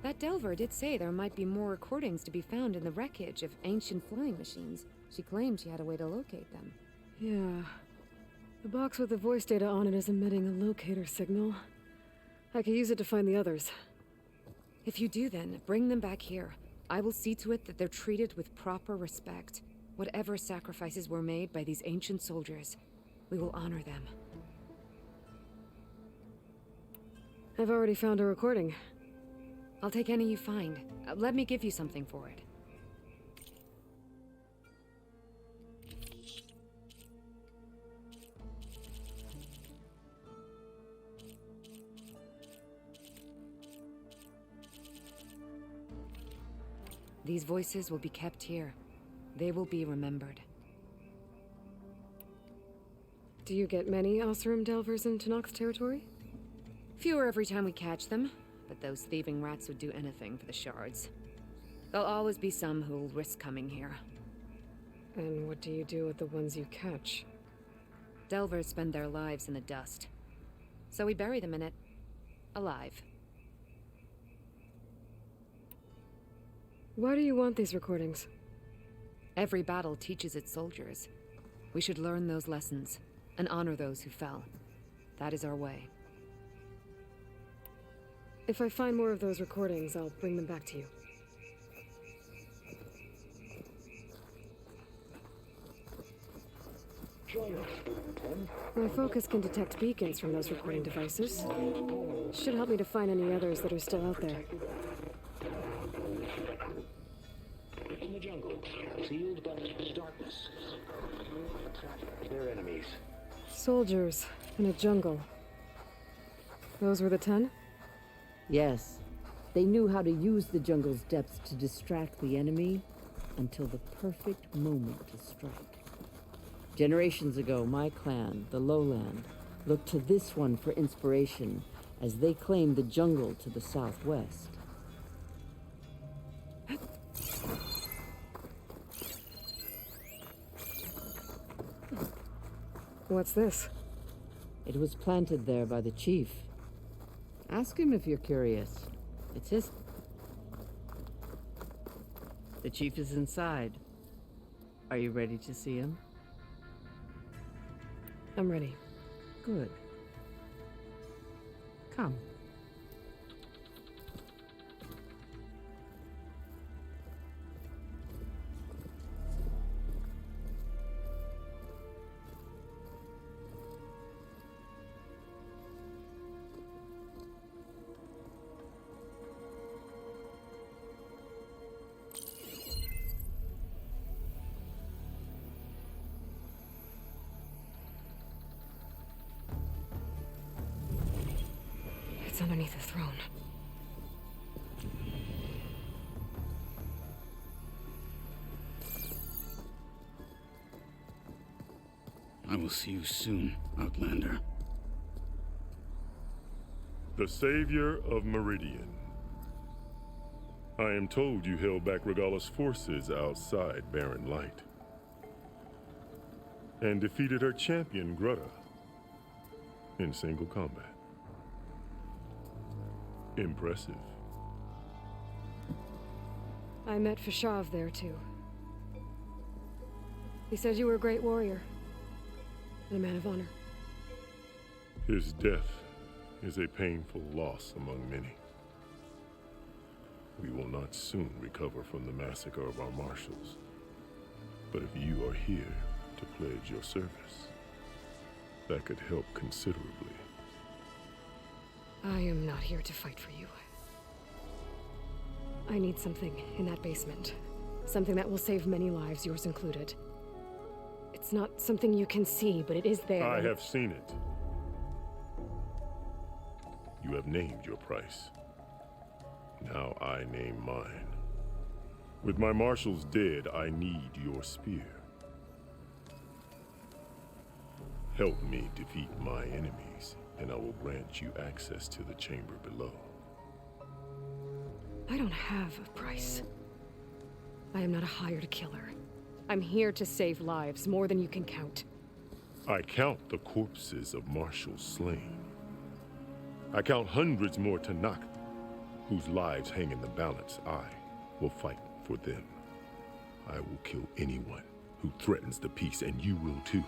That Delver did say there might be more recordings to be found in the wreckage of ancient flying machines. She claimed she had a way to locate them. Yeah. The box with the voice data on it is emitting a locator signal. I could use it to find the others. If you do then, bring them back here. I will see to it that they're treated with proper respect. Whatever sacrifices were made by these ancient soldiers, we will honor them. I've already found a recording. I'll take any you find. Let me give you something for it. These voices will be kept here. They will be remembered. Do you get many Oseram Delvers in Tenakth territory? Fewer every time we catch them, but those thieving rats would do anything for the shards. There'll always be some who'll risk coming here. And what do you do with the ones you catch? Delvers spend their lives in the dust. So we bury them in it, alive. Why do you want these recordings? Every battle teaches its soldiers. We should learn those lessons, and honor those who fell. That is our way. If I find more of those recordings, I'll bring them back to you. My focus can detect beacons from those recording devices. Should help me to find any others that are still out there. In the jungle, sealed by darkness. They're enemies. Soldiers in a jungle. Those were the 10? Yes. They knew how to use the jungle's depths to distract the enemy until the perfect moment to strike. Generations ago, my clan, the Lowland, looked to this one for inspiration as they claimed the jungle to the southwest. What's this? It was planted there by the chief. Ask him if you're curious. It's his... The chief is inside. Are you ready to see him? I'm ready. Good. Come. It's underneath the throne. I will see you soon, Outlander. The Savior of Meridian. I am told you held back Regalla's forces outside Barren Light. And defeated her champion, Grutta, in single combat. Impressive. I met Fashav there, too. He said you were a great warrior. And a man of honor. His death is a painful loss among many. We will not soon recover from the massacre of our marshals. But if you are here to pledge your service, that could help considerably. I am not here to fight for you. I need something in that basement. Something that will save many lives, yours included. It's not something you can see, but it is there. I have seen it. You have named your price. Now I name mine. With my marshals dead, I need your spear. Help me defeat my enemies, and I will grant you access to the chamber below. I don't have a price. I am not a hired killer. I'm here to save lives, more than you can count. I count the corpses of marshals slain. I count hundreds more Tanakh, whose lives hang in the balance. I will fight for them. I will kill anyone who threatens the peace, and you will too,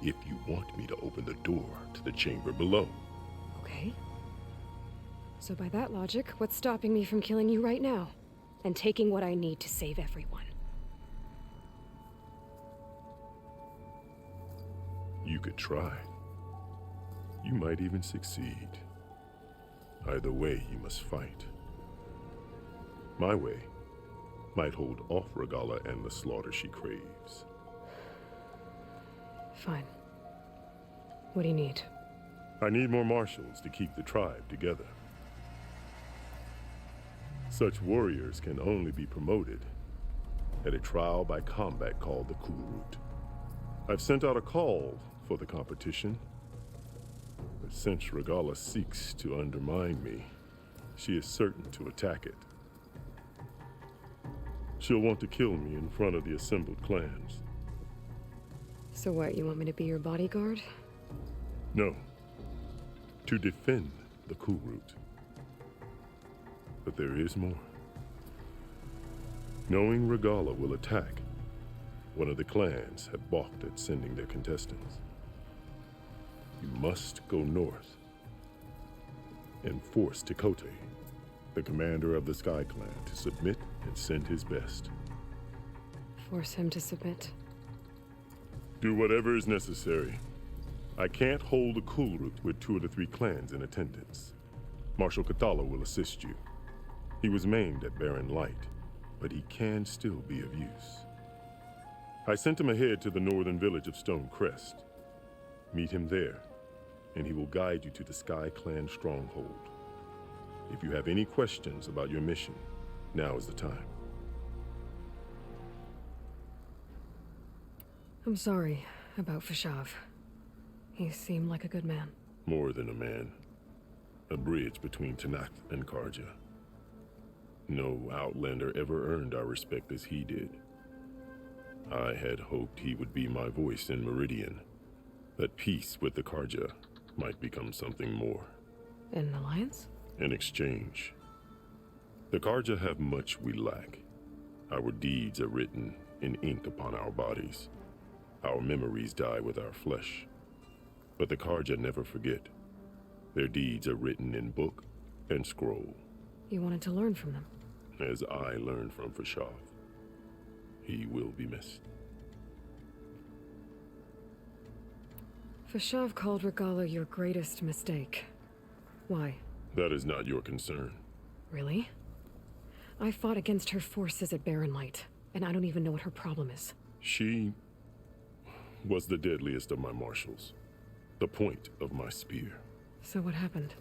if you want me to open the door to the chamber below. Okay. So by that logic, what's stopping me from killing you right now? And taking what I need to save everyone? You could try. You might even succeed. Either way, you must fight. My way might hold off Regalla and the slaughter she craves. Fine. What do you need? I need more marshals to keep the tribe together. Such warriors can only be promoted at a trial by combat called the Kulrut. I've sent out a call for the competition, but since Regalla seeks to undermine me, she is certain to attack it. She'll want to kill me in front of the assembled clans. So what, you want me to be your bodyguard? No, to defend the Kulrut. But there is more. Knowing Regalla will attack, one of the clans have balked at sending their contestants. You must go north and force Tekote, the commander of the Sky Clan, to submit and send his best. Force him to submit? Do whatever is necessary. I can't hold a Kulrut with 2 of the 3 clans in attendance. Marshal Kathala will assist you. He was maimed at Barren Light, but he can still be of use. I sent him ahead to the northern village of Stone Crest. Meet him there, and he will guide you to the Sky Clan stronghold. If you have any questions about your mission, now is the time. I'm sorry about Fashav. He seemed like a good man. More than a man. A bridge between Tanakh and Karja. No Outlander ever earned our respect as he did. I had hoped he would be my voice in Meridian, that peace with the Karja might become something more. An alliance? In exchange. The Karja have much we lack. Our deeds are written in ink upon our bodies. Our memories die with our flesh. But the Karja never forget. Their deeds are written in book and scroll. You wanted to learn from them? As I learned from Fashav. He will be missed. Fashav called Regalla your greatest mistake. Why? That is not your concern. Really? I fought against her forces at Barren Light, and I don't even know what her problem is. She was the deadliest of my marshals. The point of my spear. So what happened?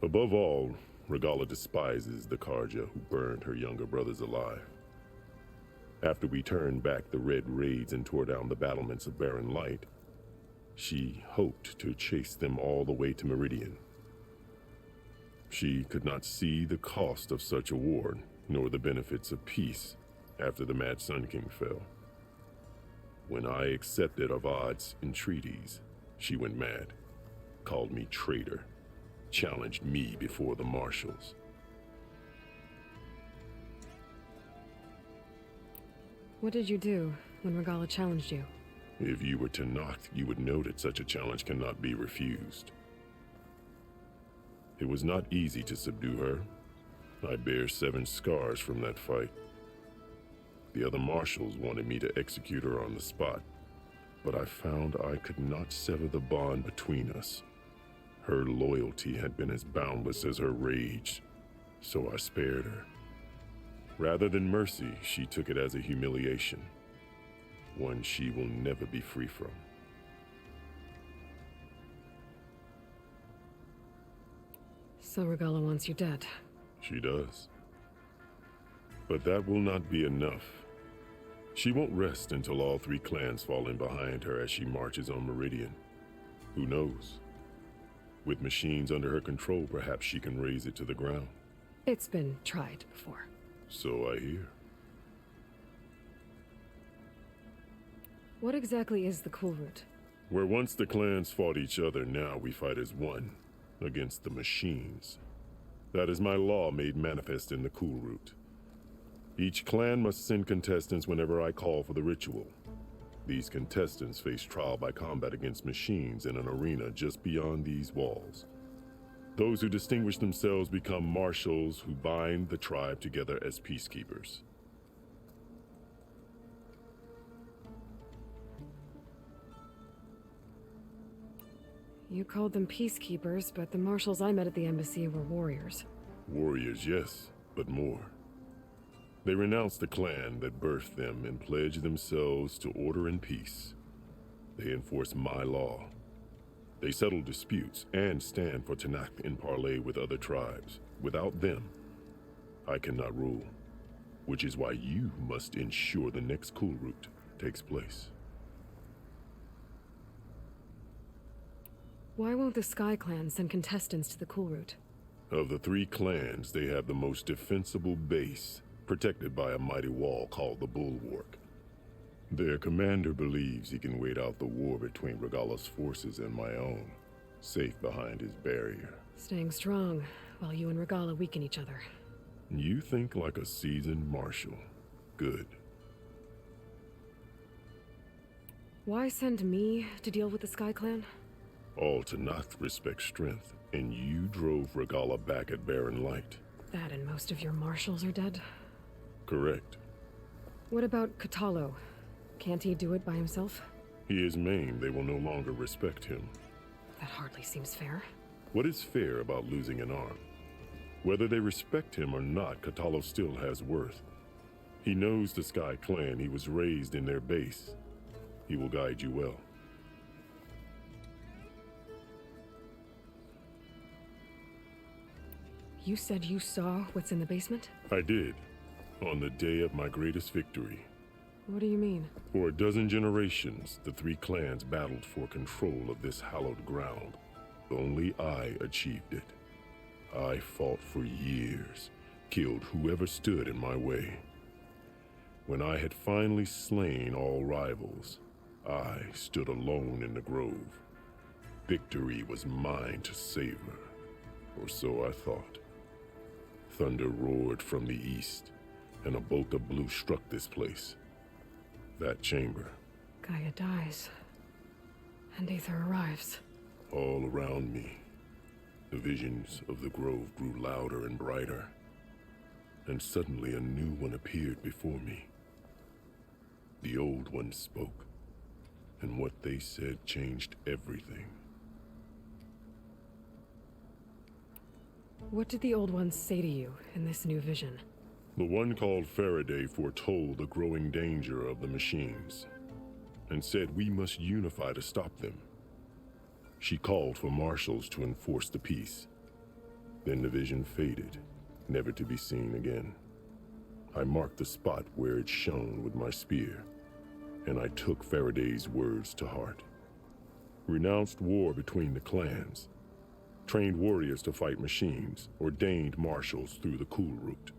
Above all, Regalla despises the Karja who burned her younger brothers alive. After we turned back the Red Raids and tore down the battlements of Barren Light, she hoped to chase them all the way to Meridian. She could not see the cost of such a war, nor the benefits of peace after the Mad Sun King fell. When I accepted Avad's entreaties, she went mad, called me traitor, challenged me before the marshals. What did you do when Regalla challenged you? If you were Tanakh, you would know that such a challenge cannot be refused. It was not easy to subdue her. I bear 7 scars from that fight. The other marshals wanted me to execute her on the spot, but I found I could not sever the bond between us. Her loyalty had been as boundless as her rage, so I spared her. Rather than mercy, she took it as a humiliation, one she will never be free from. So Regalla wants you dead. She does. But that will not be enough. She won't rest until all 3 clans fall in behind her as she marches on Meridian. Who knows? With machines under her control, perhaps she can raise it to the ground. It's been tried before. So I hear. What exactly is the Cool Route? Where once the clans fought each other, now we fight as one, against the machines. That is my law made manifest in the Cool Route. Each clan must send contestants whenever I call for the ritual. These contestants face trial by combat against machines in an arena just beyond these walls. Those who distinguish themselves become marshals who bind the tribe together as peacekeepers. You called them peacekeepers, but the marshals I met at the embassy were warriors. Warriors, yes, but more. They renounce the clan that birthed them and pledge themselves to order and peace. They enforce my law. They settle disputes and stand for Tanakh in parley with other tribes. Without them, I cannot rule, which is why you must ensure the next Cool Route takes place. Why won't the Sky Clan send contestants to the Cool Route? Of the 3 clans, they have the most defensible base, protected by a mighty wall called the Bulwark. Their commander believes he can wait out the war between Regalla's forces and my own, safe behind his barrier. Staying strong, while you and Regalla weaken each other. You think like a seasoned marshal. Good. Why send me to deal with the Sky Clan? All Tanakh respect strength, and you drove Regalla back at Barren Light. That and most of your marshals are dead? Correct. What about Katalo? Can't he do it by himself? He is maimed. They will no longer respect him. That hardly seems fair. What is fair about losing an arm? Whether they respect him or not, Katalo still has worth. He knows the Sky Clan. He was raised in their base. He will guide you well. You said you saw what's in the basement? I did, on the day of my greatest victory. What do you mean? For a dozen generations, the 3 clans battled for control of this hallowed ground. Only I achieved it. I fought for years, killed whoever stood in my way. When I had finally slain all rivals, I stood alone in the grove. Victory was mine to savor, or so I thought. Thunder roared from the east, and a bolt of blue struck this place. That chamber. Gaia dies, and Aether arrives. All around me, the visions of the grove grew louder and brighter, and suddenly a new one appeared before me. The old one spoke, and what they said changed everything. What did the Old Ones say to you in this new vision? The one called Faraday foretold the growing danger of the machines, and said we must unify to stop them. She called for marshals to enforce the peace. Then the vision faded, never to be seen again. I marked the spot where it shone with my spear, and I took Faraday's words to heart. Renounced war between the clans, trained warriors to fight machines, ordained marshals through the Cool Route.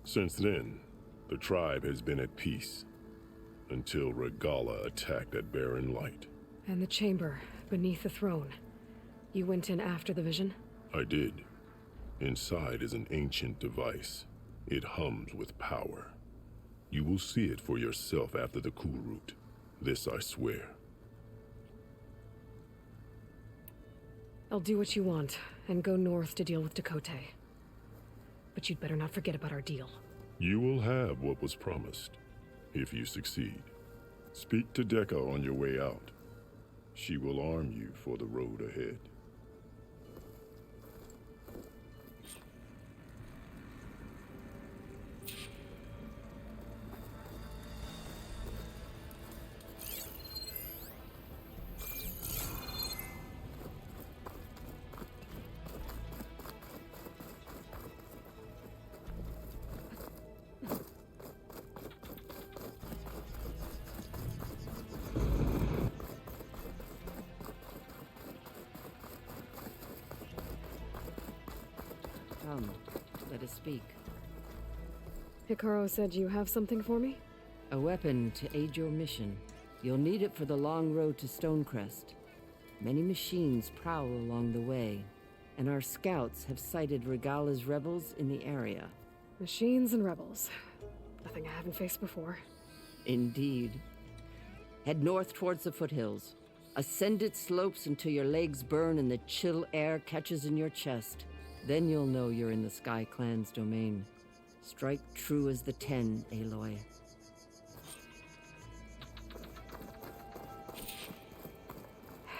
Since then, the tribe has been at peace, until Regalla attacked at Barren Light. And the chamber, beneath the throne. You went in after the vision? I did. Inside is an ancient device. It hums with power. You will see it for yourself after the Cool Route. This I swear. I'll do what you want, and go north to deal with Dakota. But you'd better not forget about our deal. You will have what was promised. if you succeed. Speak to Dekka on your way out. She will arm you for the road ahead. Come, let us speak. Hikaru said you have something for me? A weapon to aid your mission. You'll need it for the long road to Stonecrest. Many machines prowl along the way, and our scouts have sighted Regala's rebels in the area. Machines and rebels. Nothing I haven't faced before. Indeed. Head north towards the foothills. Ascend its slopes until your legs burn and the chill air catches in your chest. Then you'll know you're in the Sky Clan's domain. Strike true as the 10, Aloy.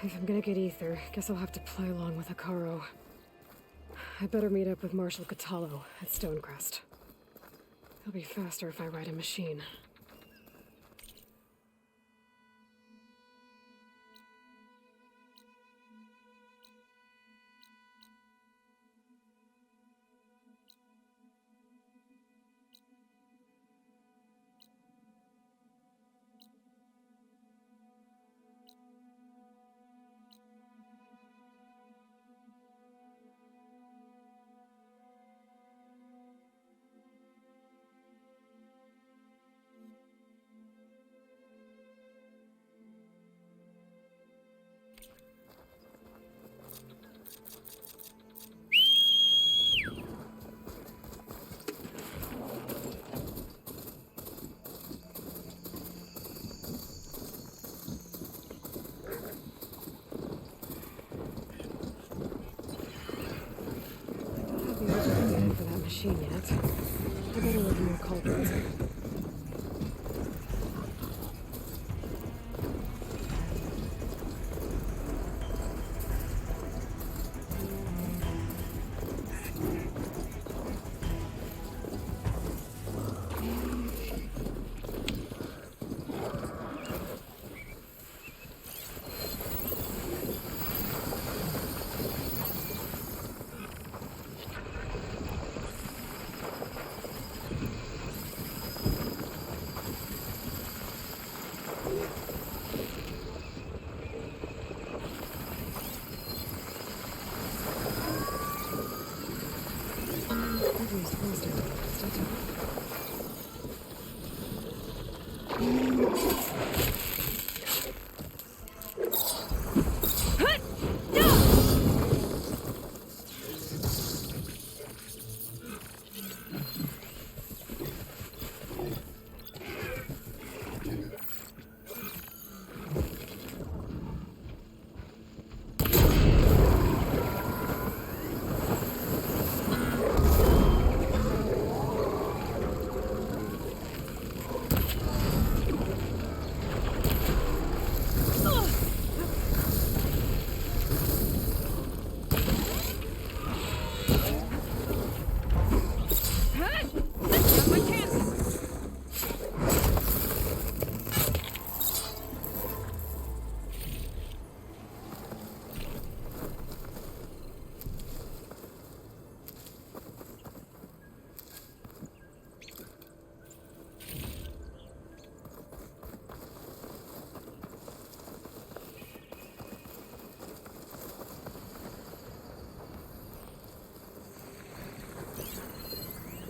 If I'm gonna get ether, guess I'll have to play along with Hikaru. I better meet up with Marshal Catallo at Stonecrest. It'll be faster if I ride a machine. For that machine yet. I better look more cauldrons.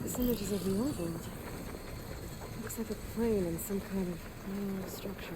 This images of the old world. Looks like a plane and some kind of mineral structure.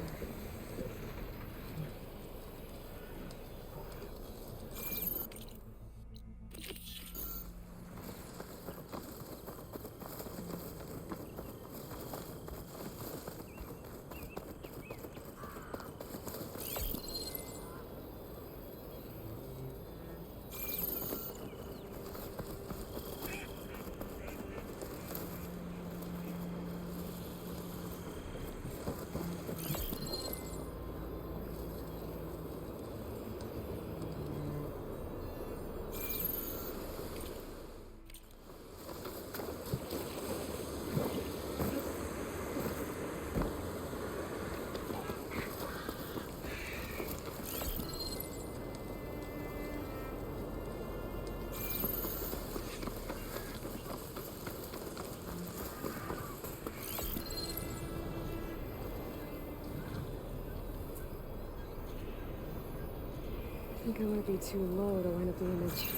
think I might be too low to line up the image.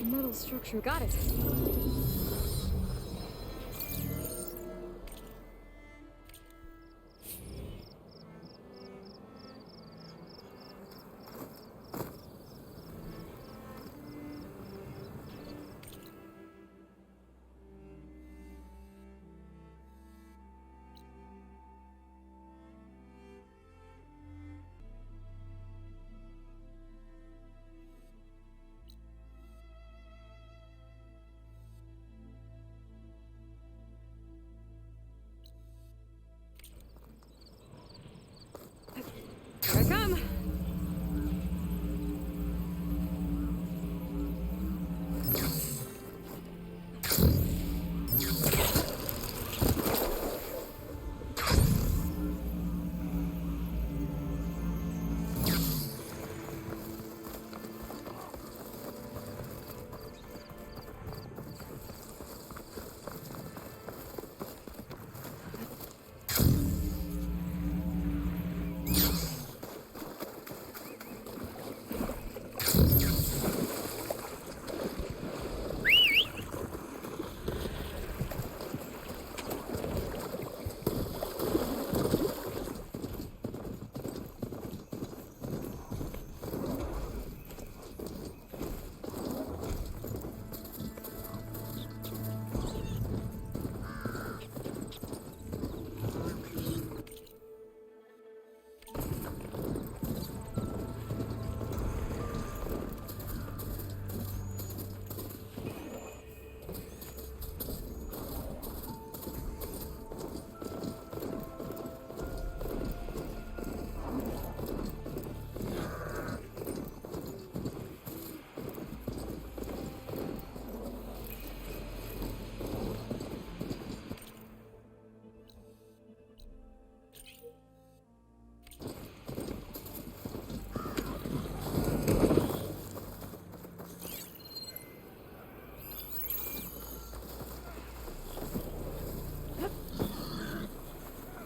Metal structure. Got it. Here I come.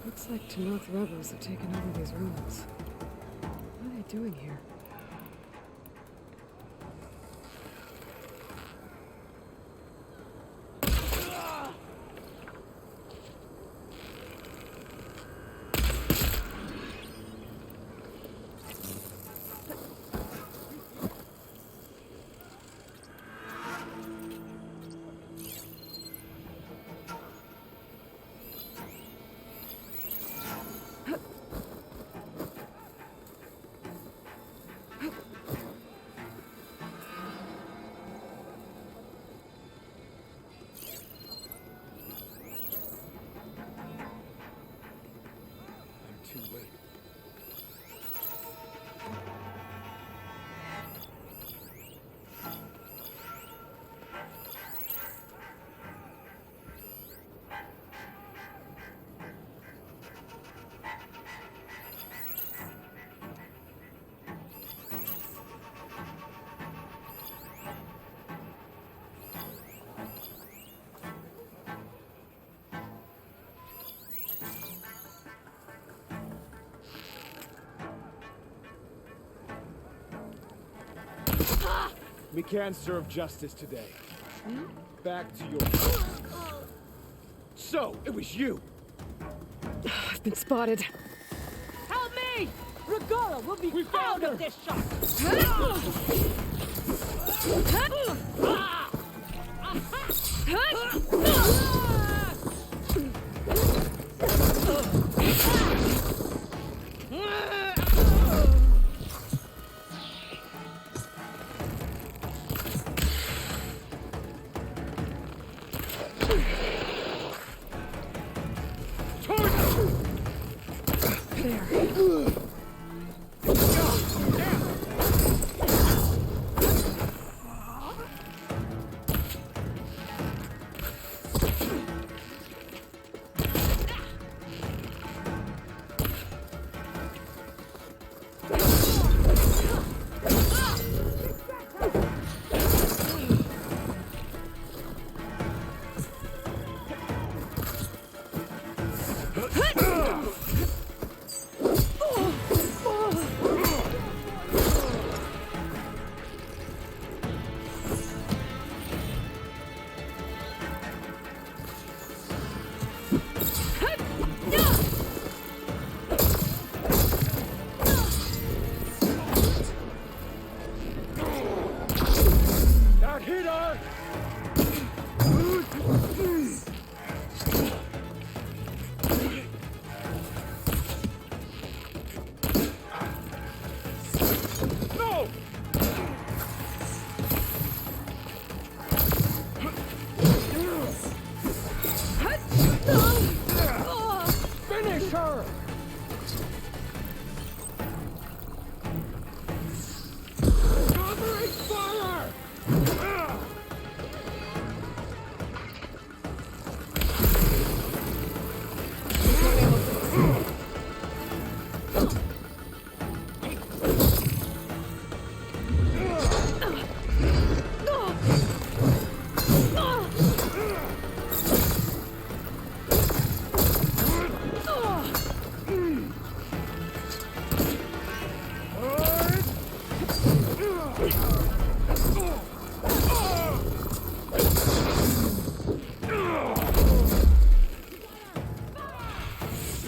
Looks like Tenakth rebels have taken over these ruins. What are they doing here? We can serve justice today. Back to your... So, it was you! I've been spotted. Help me! Regala will be out of this shot!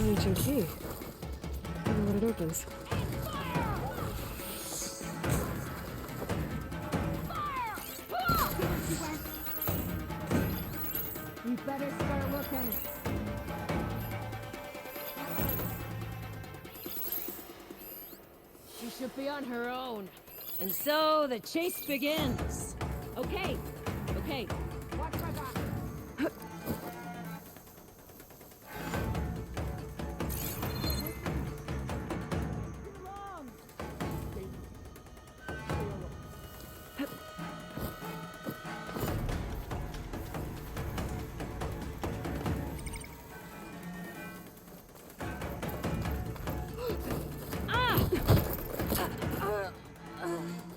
Ancient key. Wonder what it opens. We better start looking. She should be on her own. And so the chase begins. Okay, okay. Watch my back.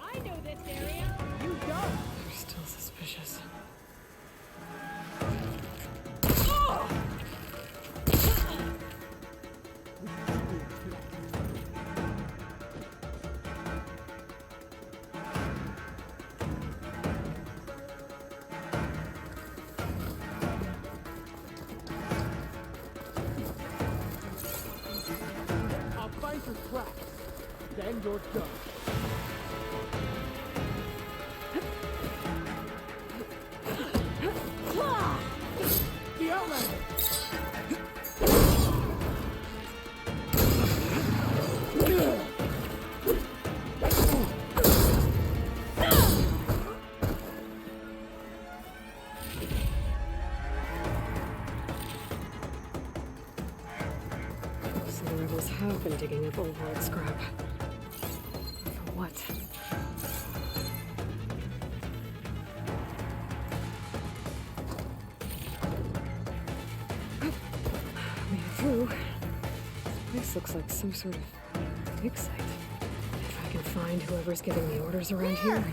I know this area. You don't. They're still suspicious. I'll find your tracks. Then you're done. The Outlander! So the rebels have been digging up old world scrap. For what? Made it through. This looks like some sort of dig site. If I can find whoever's giving the orders around here.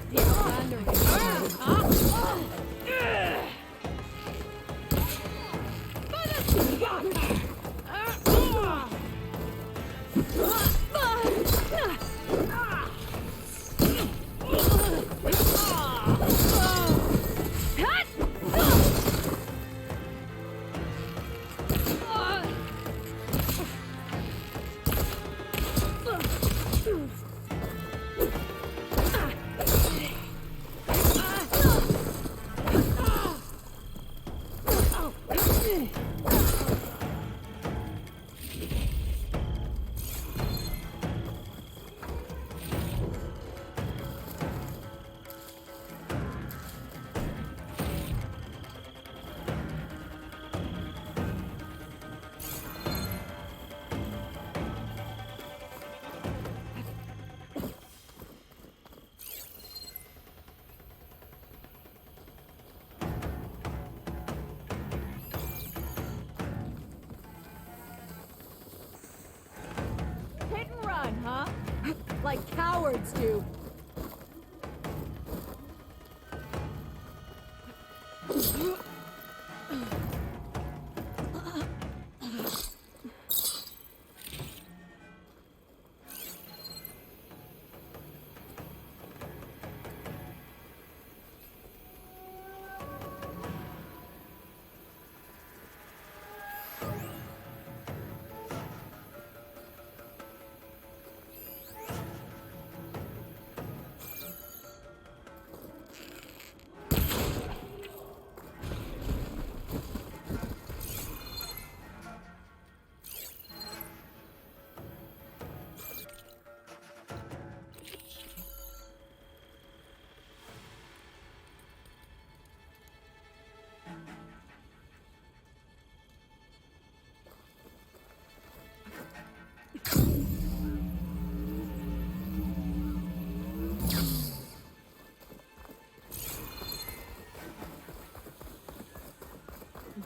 like cowards do.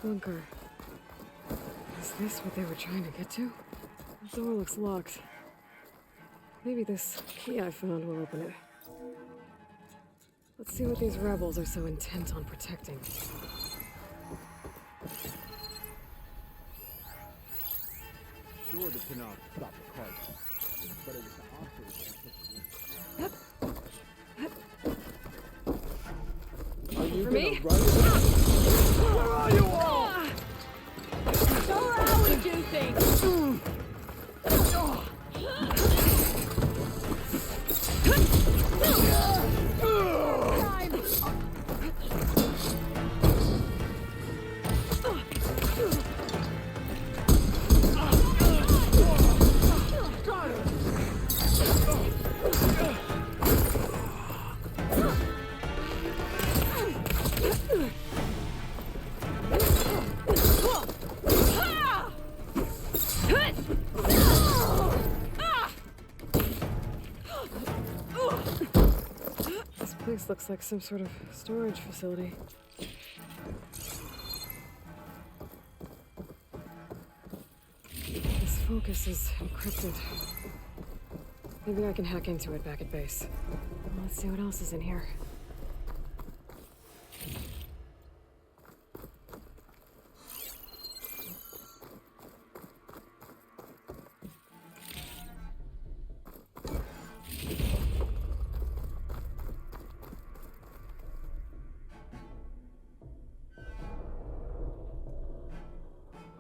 Bunker. Is this what they were trying to get to? The door looks locked. Maybe this key I found will open it. Let's see what these rebels are so intent on protecting. Sure, the Tanakh stopped the cart, but it was the operators. Are you For gonna me? run? Where are you all? So how we do things. This place looks like some sort of storage facility. This focus is encrypted. Maybe I can hack into it back at base. Let's see what else is in here.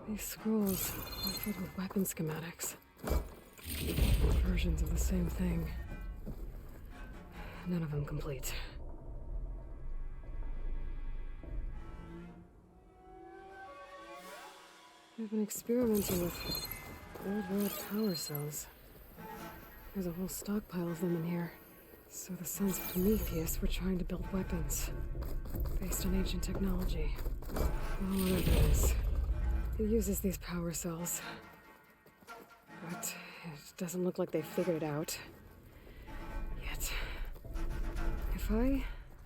These scrolls are filled with weapon schematics. Versions of the same thing. None of them complete. They've been experimenting with old world power cells. There's a whole stockpile of them in here. So the sons of Prometheus were trying to build weapons based on ancient technology. Well, whatever it is. It uses these power cells. But it doesn't look like they've figured it out. Yet. If I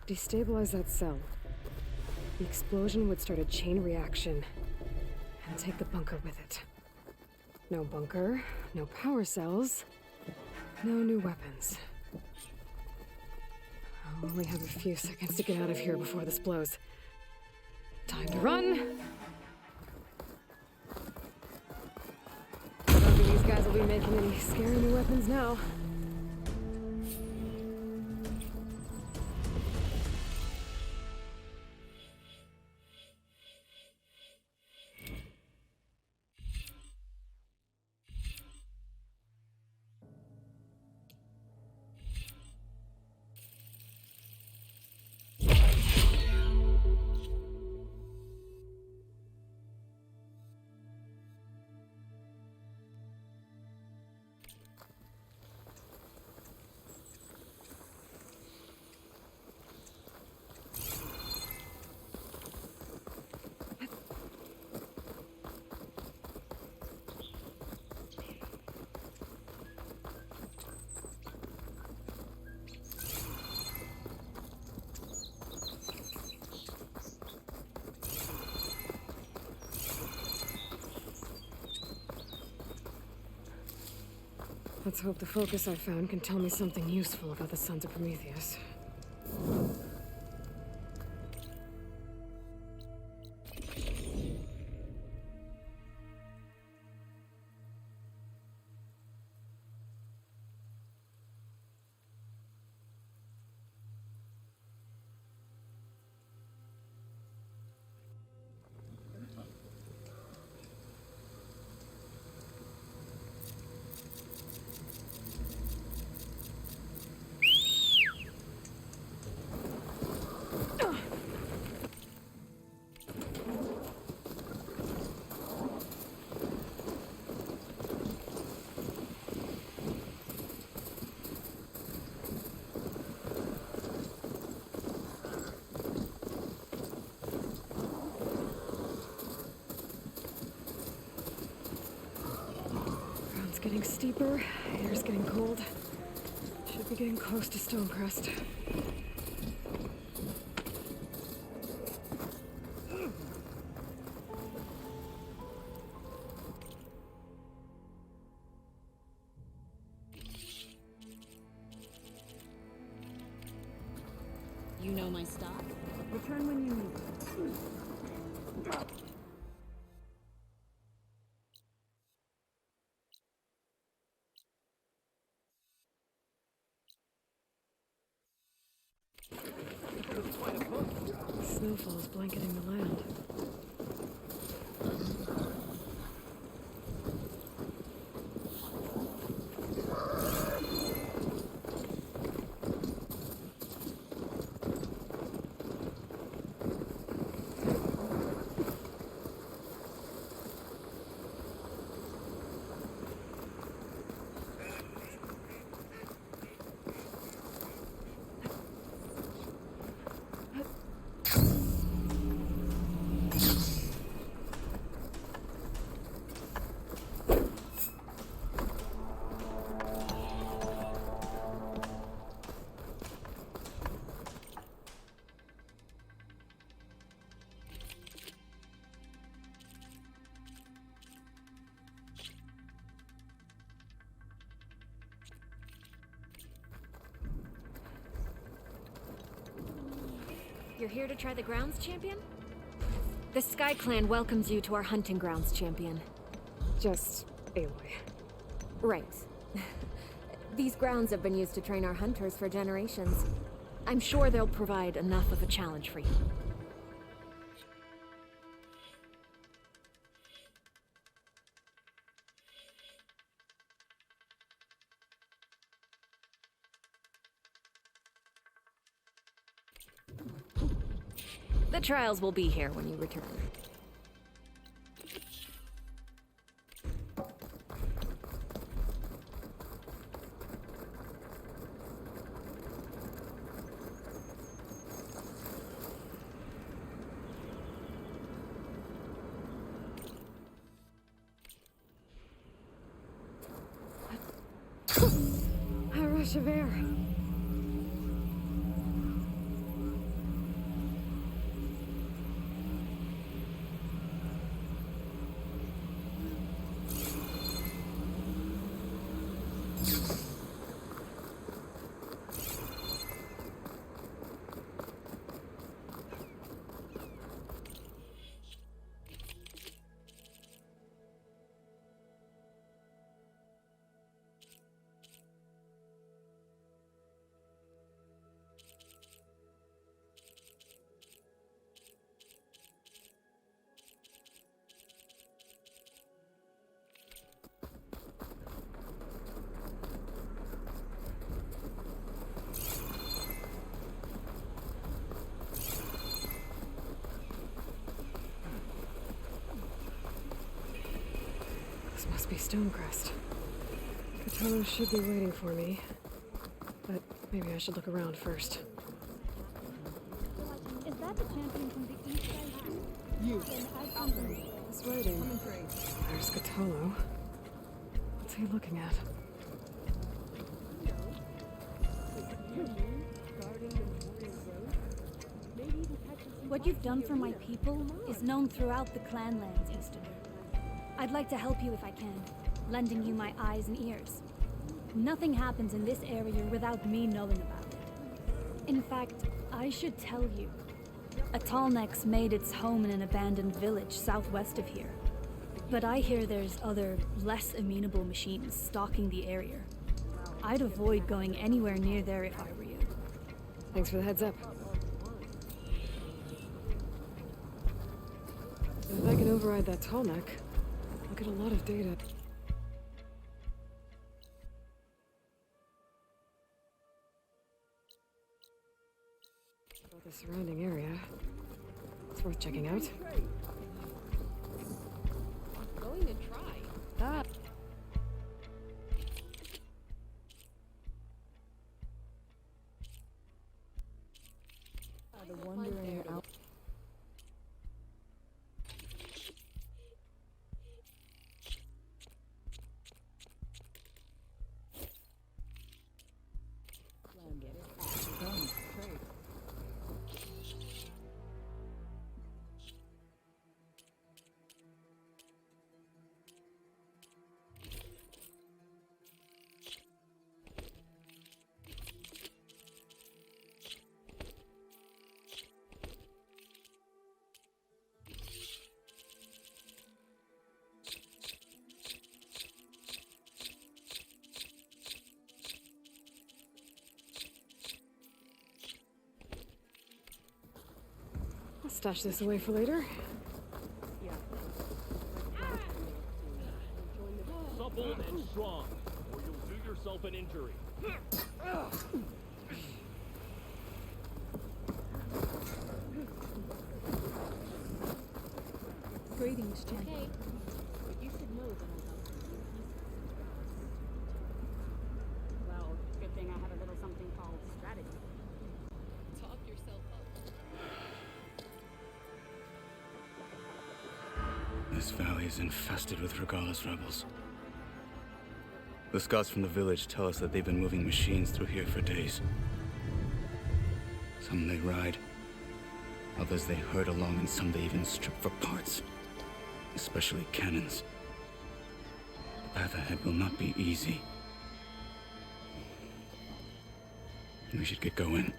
destabilize that cell, the explosion would start a chain reaction and take the bunker with it. No bunker, no power cells, no new weapons. I'll only have a few seconds to get out of here before this blows. Time to run! These guys will be making any scary new weapons now. Let's hope the focus I found can tell me something useful about the Sons of Prometheus. Getting steeper, air's getting cold. Should be getting close to Stonecrest. You know my stock. Return when you need it. Snowfall's blanketing the land. You're here to try the grounds, champion? The Sky Clan welcomes you to our hunting grounds, champion. Just Aloy. Right. These grounds have been used to train our hunters for generations. I'm sure they'll provide enough of a challenge for you. The trials will be here when you return. A rush of air. This must be Stonecrest. Katana should be waiting for me. But maybe I should look around first. Is that the champion from the east side? You. He's waiting. There's Katana. What's he looking at? What you've done for my people is known throughout the clanlands, Easterner. I'd like to help you if I can, lending you my eyes and ears. Nothing happens in this area without me knowing about it. In fact, I should tell you. A Tallneck's made its home in an abandoned village southwest of here. But I hear there's other, less amenable machines stalking the area. I'd avoid going anywhere near there if I were you. Thanks for the heads up. If I can override that Tallneck, I'll get a lot of data. About the surrounding area. It's worth checking out. Going to try. Ah. The wandering out. I'll stash this away for later. Supple and strong, or you'll do yourself an injury. Greetings, champ. Okay. But you should know that I help. Well, good thing I have a little something called strategy. Talk yourself up. This valley is infested with Regala's rebels. The scouts from the village tell us that they've been moving machines through here for days. Some they ride, others they herd along, and some they even strip for parts. Especially cannons. The path ahead will not be easy. We should get going.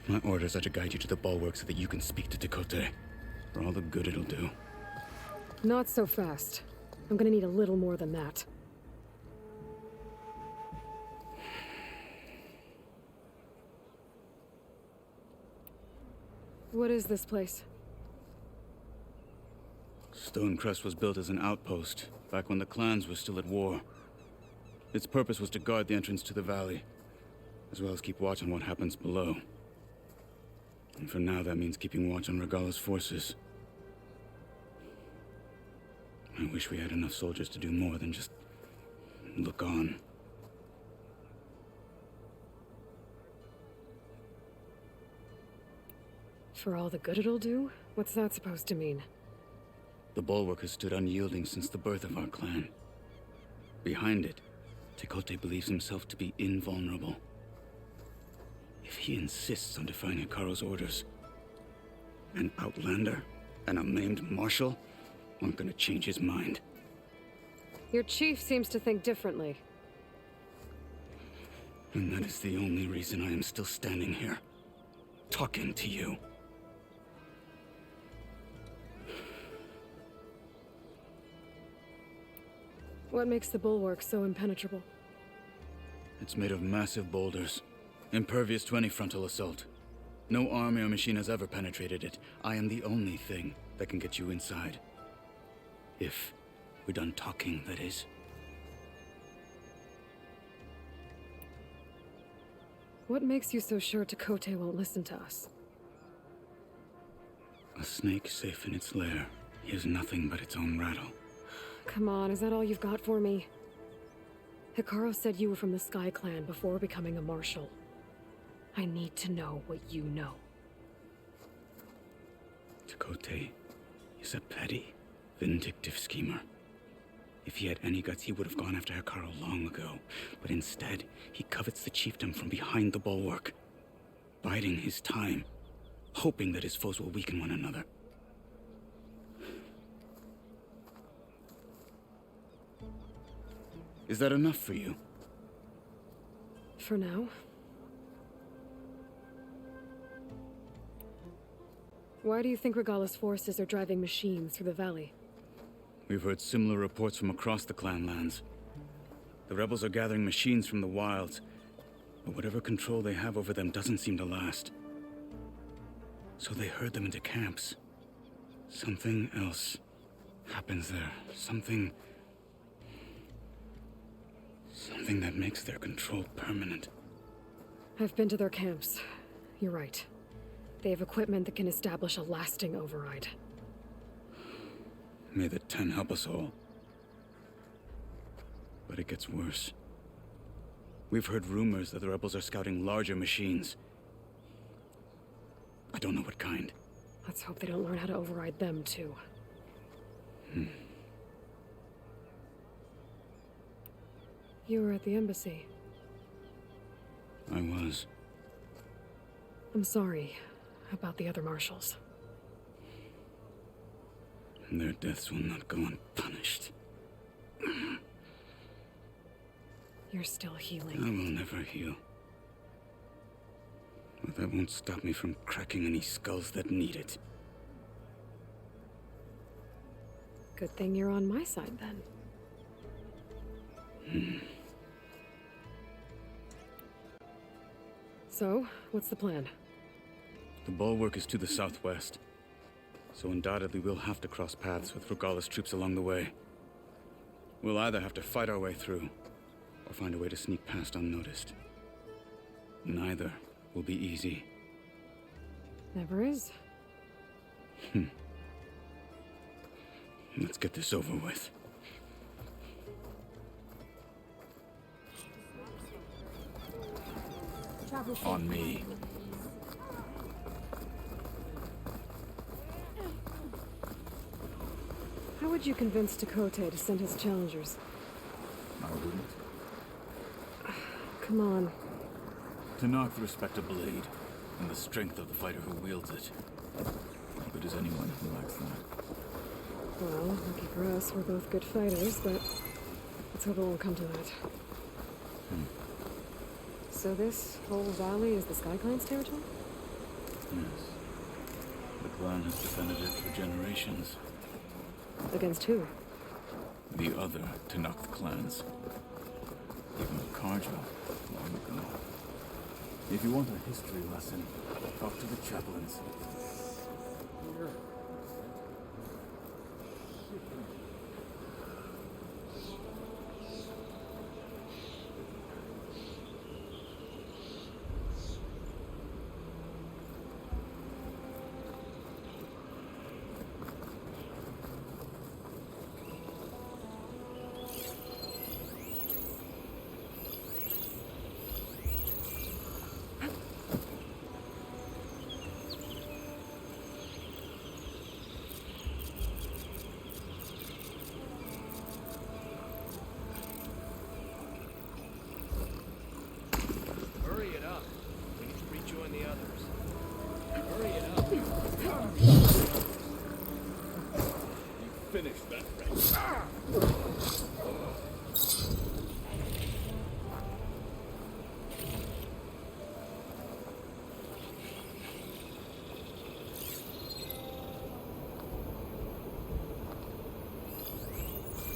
My orders are to guide you to the bulwark so that you can speak to Tekote. For all the good it'll do. Not so fast. I'm gonna need a little more than that. What is this place? Stonecrest was built as an outpost, back when the clans were still at war. Its purpose was to guard the entrance to the valley, as well as keep watch on what happens below. And for now, that means keeping watch on Regala's forces. I wish we had enough soldiers to do more than just look on. For all the good it'll do? What's that supposed to mean? The bulwark has stood unyielding since the birth of our clan. Behind it, Tekote believes himself to be invulnerable. If he insists on defying Hikaru's orders, an outlander and a maimed marshal aren't gonna change his mind. Your chief seems to think differently. And that is the only reason I am still standing here, talking to you. What makes the bulwark so impenetrable? It's made of massive boulders, impervious to any frontal assault. No army or machine has ever penetrated it. I am the only thing that can get you inside. If we're done talking, that is. What makes you so sure Tekote won't listen to us? A snake safe in its lair hears nothing but its own rattle. Come on, is that all you've got for me? Hikaru said you were from the Sky Clan before becoming a marshal. I need to know what you know. Tekote is a petty, vindictive schemer. If he had any guts, he would have gone after Hikaru long ago. But instead, he covets the chiefdom from behind the bulwark, biding his time, hoping that his foes will weaken one another. Is that enough for you? For now. Why do you think Regala's forces are driving machines through the valley? We've heard similar reports from across the clan lands. The rebels are gathering machines from the wilds, but whatever control they have over them doesn't seem to last. So they herd them into camps. Something else happens there. Something that makes their control permanent. I've been to their camps. You're right. They have equipment that can establish a lasting override. May the Ten help us all. But it gets worse. We've heard rumors that the rebels are scouting larger machines. I don't know what kind. Let's hope they don't learn how to override them, too. You were at the embassy. I was. I'm sorry about the other marshals. Their deaths will not go unpunished. You're still healing. I will never heal. But that won't stop me from cracking any skulls that need it. Good thing you're on my side, then. So, what's the plan? The bulwark is to the southwest, so undoubtedly we'll have to cross paths with Regala's troops along the way. We'll either have to fight our way through, or find a way to sneak past unnoticed. Neither will be easy. Never is. Let's get this over with. On me. How would you convince Tekote to send his challengers? I wouldn't. Come on. Tenakth respect a blade, and the strength of the fighter who wields it. How good is anyone who lacks that? Well, lucky for us, we're both good fighters, but let's hope it won't come to that. So this whole valley is the Sky Clan's territory? Yes. The clan has defended it for generations. Against who? The other Tenakth clans. Even Karja, long ago. If you want a history lesson, talk to the chaplains. Hurry it up. We need to rejoin the others. Hurry it up. You finished that race.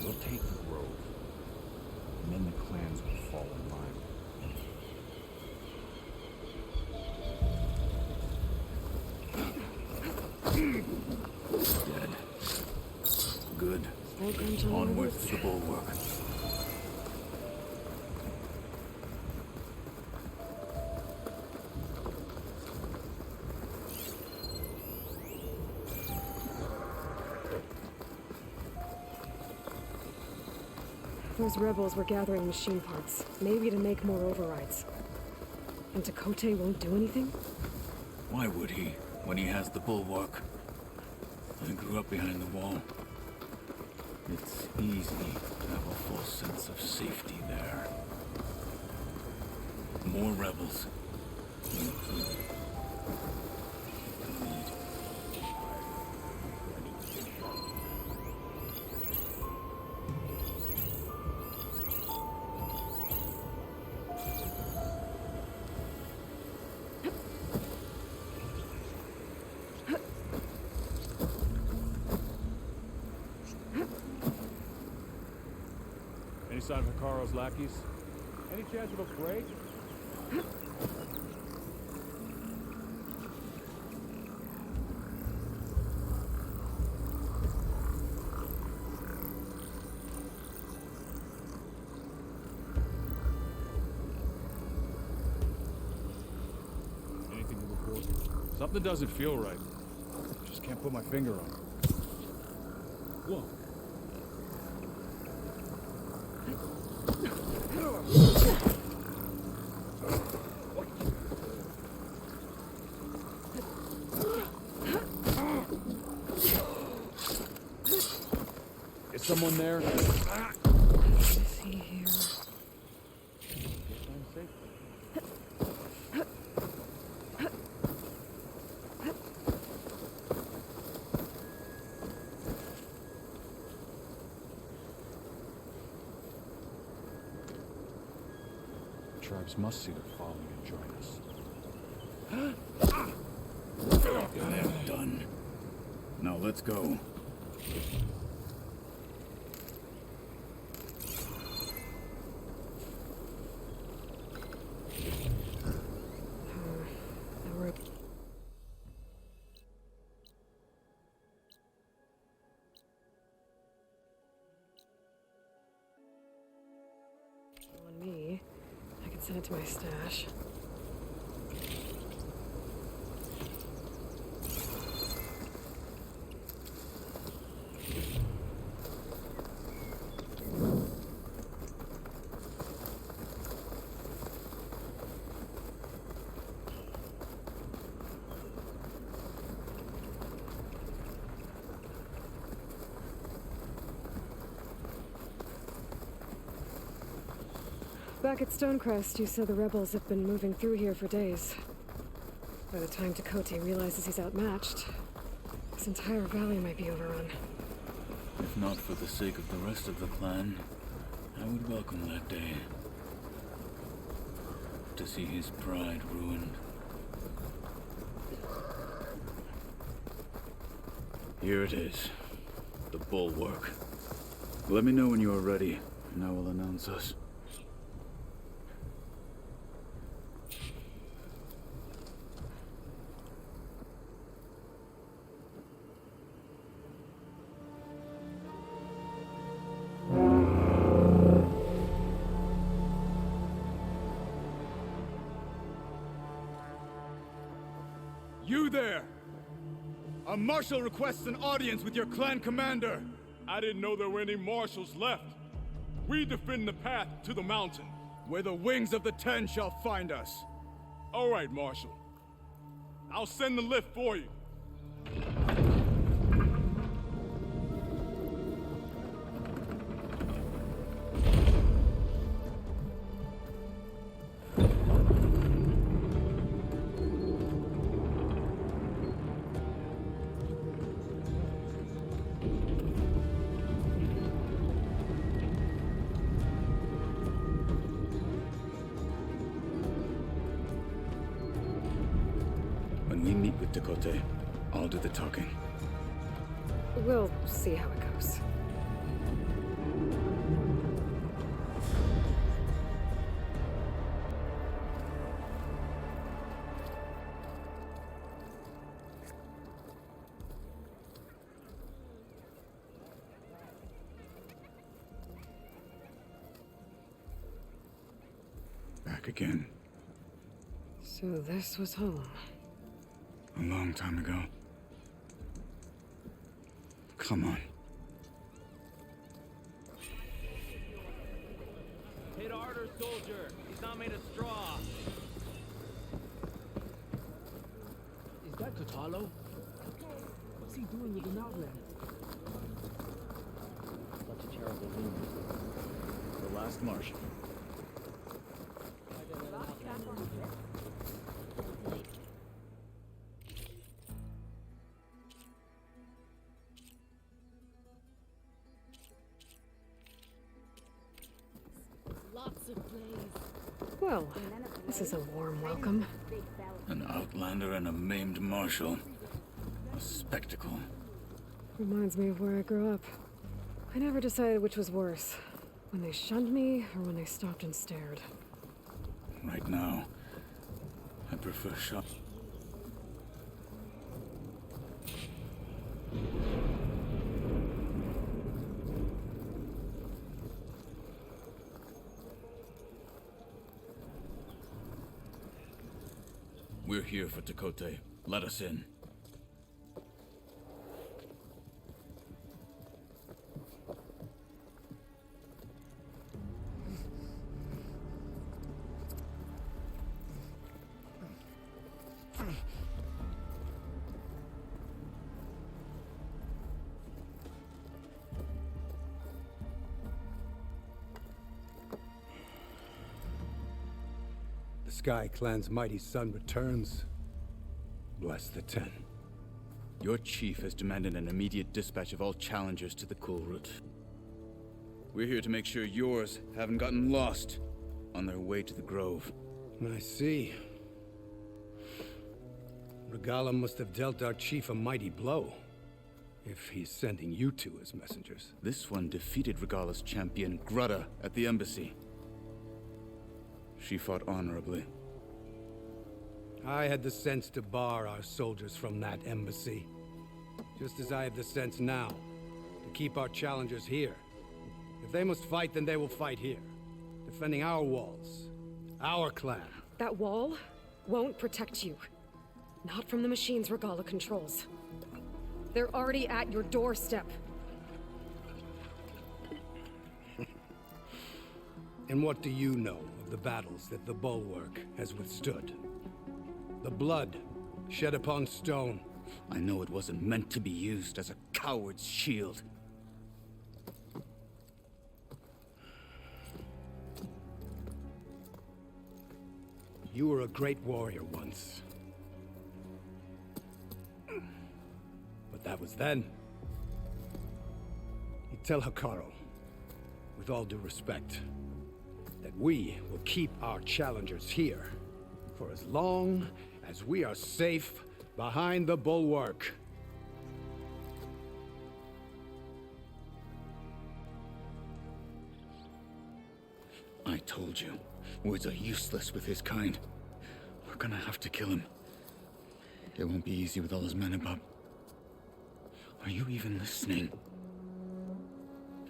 We'll take the grove, and then the clans will fall in line. Dead. Good. Onward to the bulwark. Those rebels were gathering machine parts, maybe to make more overrides. And Tekote won't do anything? Why would he, when he has the bulwark? I grew up behind the wall. It's easy to have a full sense of safety there. More rebels. Included. sign of Hikaru's lackeys? Any chance of a break? Anything to report? Something doesn't feel right. Just can't put my finger on it. Whoa. Is someone there? Let's see here. Tribes must see their folly and join us. They're done. Now let's go. On me, I can send it to my stash. Back at Stonecrest, you said the rebels have been moving through here for days. By the time Tekote realizes he's outmatched, this entire valley might be overrun. If not for the sake of the rest of the clan, I would welcome that day. To see his pride ruined. Here it is. The bulwark. Let me know when you are ready, and I will announce us. You there! A marshal requests an audience with your clan commander. I didn't know there were any marshals left. We defend the path to the mountain. Where the wings of the Ten shall find us. All right, Marshal. I'll send the lift for you. When we meet with Tekote, I'll do the talking. We'll see how it goes. Back again. So this was home. A long time ago. Come on. Hit harder, soldier. He's not made of straw. Is that Katalo? What's he doing with an outland? Such a terrible news. The last Martian. Well, this is a warm welcome. An outlander and a maimed marshal. A spectacle. Reminds me of where I grew up. I never decided which was worse. When they shunned me, or when they stopped and stared. Right now, I prefer shop. We're here for Tekote. Let us in. The Sky Clan's mighty son returns. Bless the Ten. Your chief has demanded an immediate dispatch of all challengers to the Kulrut. We're here to make sure yours haven't gotten lost on their way to the Grove. I see. Regala must have dealt our chief a mighty blow, if he's sending you two as messengers. This one defeated Regala's champion, Grudda, at the embassy. She fought honorably. I had the sense to bar our soldiers from that embassy. Just as I have the sense now, to keep our challengers here. If they must fight, then they will fight here. Defending our walls. Our clan. That wall won't protect you. Not from the machines Regala controls. They're already at your doorstep. And what do you know of the battles that the Bulwark has withstood? The blood shed upon stone. I know it wasn't meant to be used as a coward's shield. You were a great warrior once. But that was then. You tell Hikaru, with all due respect, that we will keep our challengers here for as long as we are safe behind the Bulwark. I told you, words are useless with his kind. We're gonna have to kill him. It won't be easy with all his men about. Are you even listening?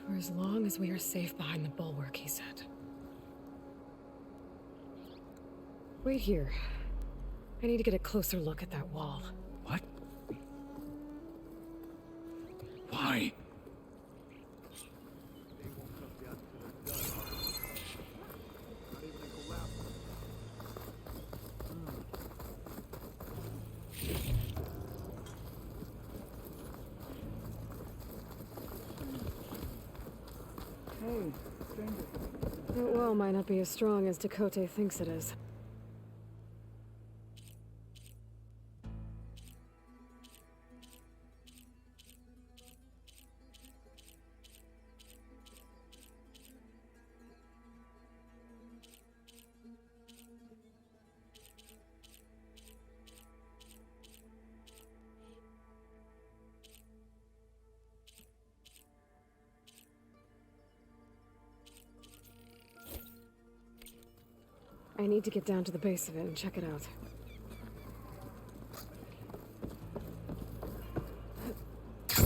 For as long as we are safe behind the Bulwark, he said. Wait here. I need to get a closer look at that wall. What? Why? Hey, stranger. That wall might not be as strong as Tekote thinks it is. I need to get down to the base of it and check it out.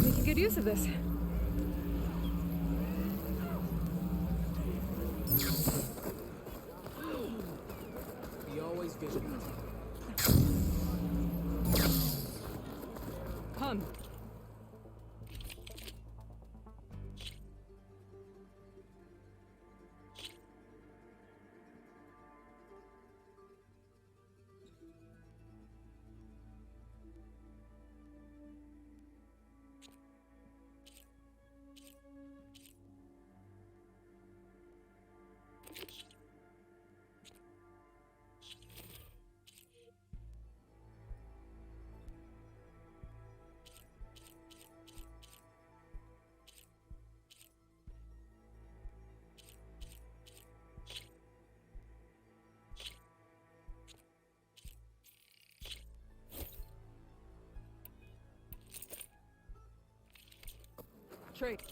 Making good use of this. He always vigilant. Come. Trade.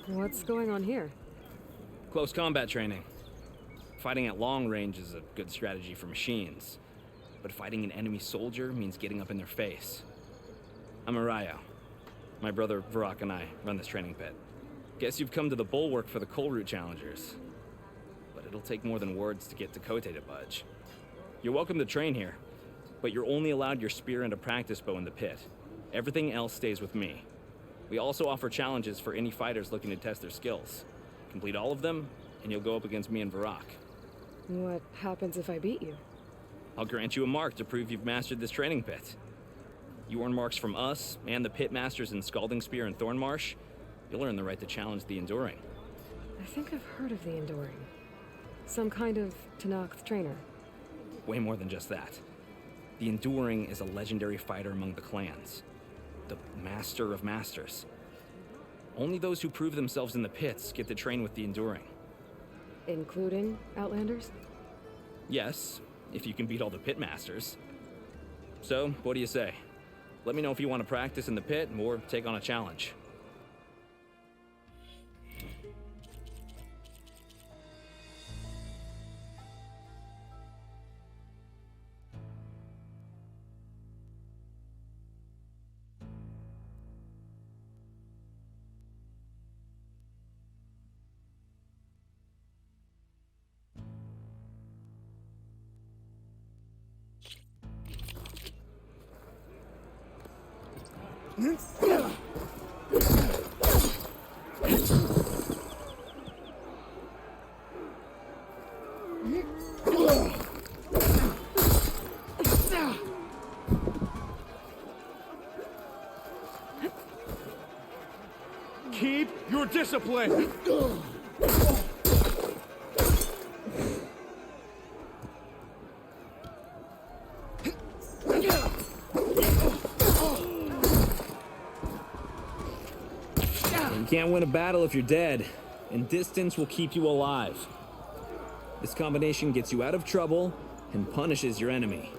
What's going on here? Close combat training. Fighting at long range is a good strategy for machines, but fighting an enemy soldier means getting up in their face. I'm Arayo. My brother Varl and I run this training pit. Guess you've come to the bulwark for the coal route challengers. But it'll take more than words to get Tekote to budge. You're welcome to train here, but you're only allowed your spear and a practice bow in the pit. Everything else stays with me. We also offer challenges for any fighters looking to test their skills. Complete all of them, and you'll go up against me and Varl. What happens if I beat you? I'll grant you a mark to prove you've mastered this training pit. You earn marks from us and the pit masters in Scalding Spear and Thornmarsh. You'll earn the right to challenge the Enduring. I think I've heard of the Enduring. Some kind of Tenakth trainer. Way more than just that. The Enduring is a legendary fighter among the clans. The Master of Masters. Only those who prove themselves in the pits get to train with the Enduring. Including Outlanders? Yes, if you can beat all the pit masters. So, what do you say? Let me know if you want to practice in the pit or take on a challenge. Keep your discipline! You can't win a battle if you're dead, and distance will keep you alive. This combination gets you out of trouble and punishes your enemy.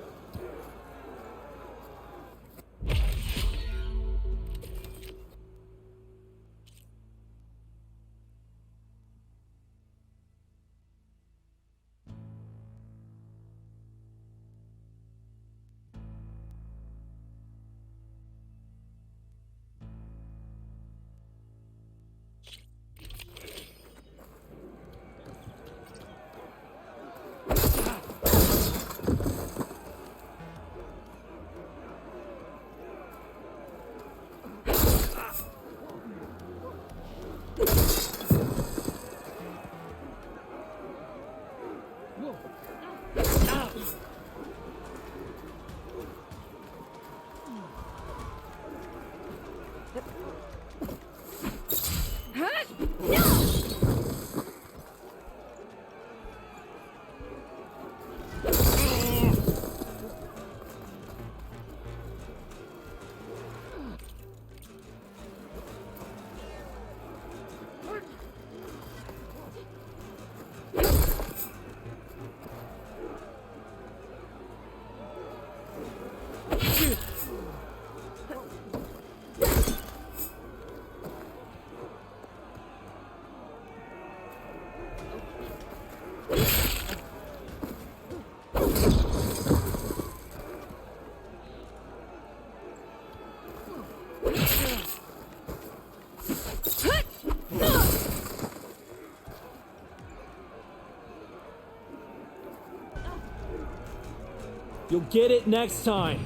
You'll get it next time.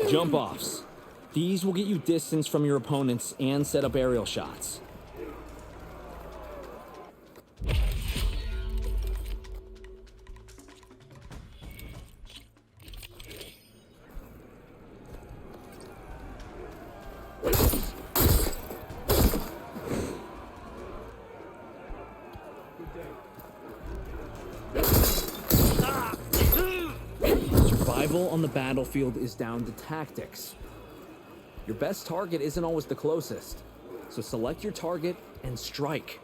Jump-offs. These will get you distance from your opponents and set up aerial shots. Survival on the battlefield is down to tactics. Your best target isn't always the closest, so select your target and strike.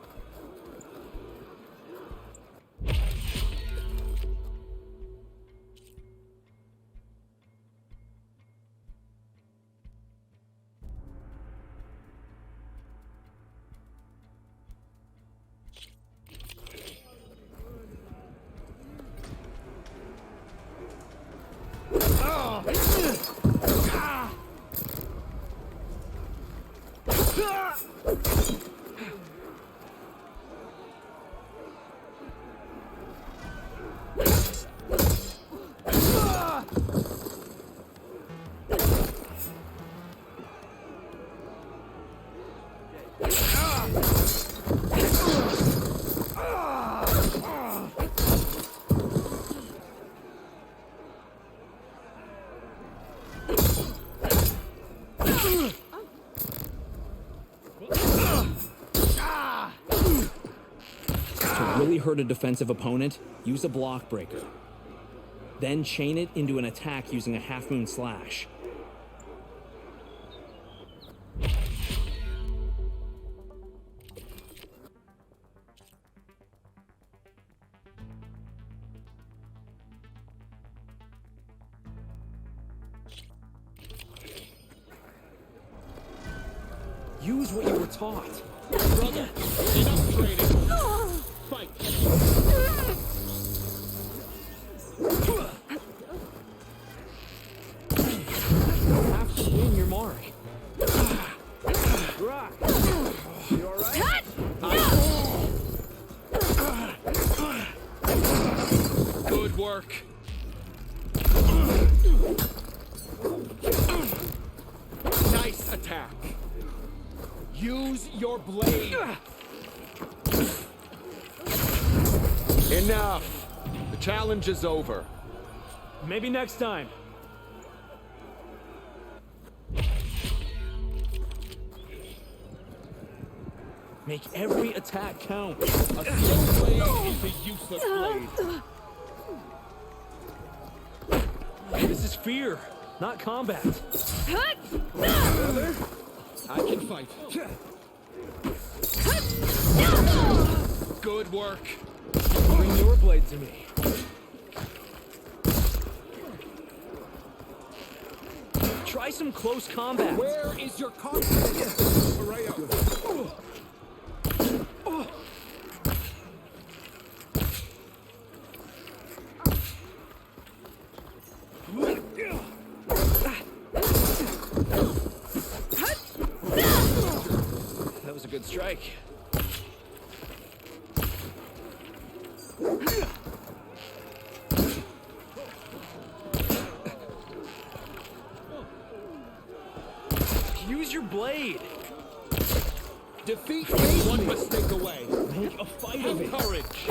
Hurt a defensive opponent, use a block breaker. Then chain it into an attack using a half-moon slash. Use what you were taught. Brother, enough trading. Fight. Have to win your mark. Rock. You alright? Good work. Nice attack. Use your blade. Enough. The challenge is over. Maybe next time. Make every attack count. A slow blade is a useless blade. This is fear, not combat. Brother, I can fight. Good work. Bring your blade to me. Try some close combat. Where is your confidence? Hooray up. That was a good strike. Use your blade. Defeat is one mistake away. Make a fight of it. Courage.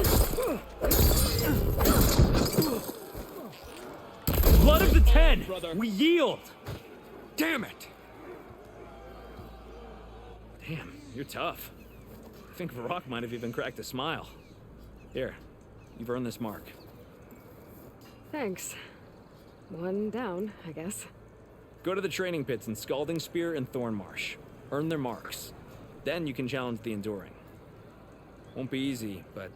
Blood of the Ten. We yield. Damn it. Damn, you're tough. I think Varl might have even cracked a smile. Here, you've earned this mark. Thanks. One down, I guess. Go to the training pits in Scalding Spear and Thornmarsh. Earn their marks. Then you can challenge the Enduring. Won't be easy, but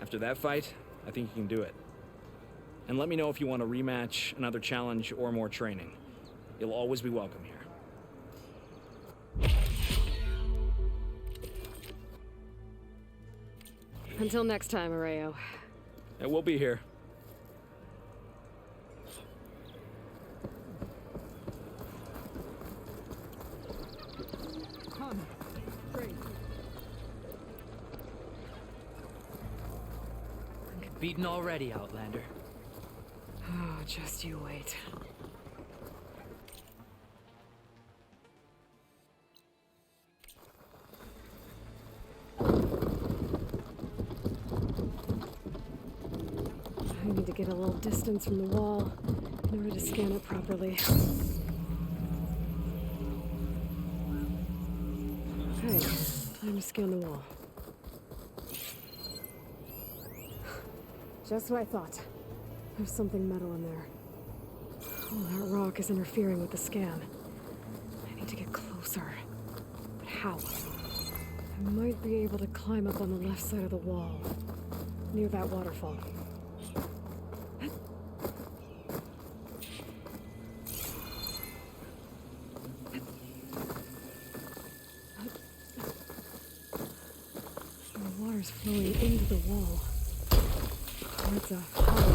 after that fight, I think you can do it. And let me know if you want a rematch, another challenge, or more training. You'll always be welcome here. Until next time, Areo. I will be here. Beaten already, Outlander. Oh, just you wait. get a little distance from the wall in order to scan it properly. Okay, time to scan the wall. Just what I thought. There's something metal in there. Oh, that rock is interfering with the scan. I need to get closer. But how? I might be able to climb up on the left side of the wall, near that waterfall. The water's flowing into the wall. It's a hollow.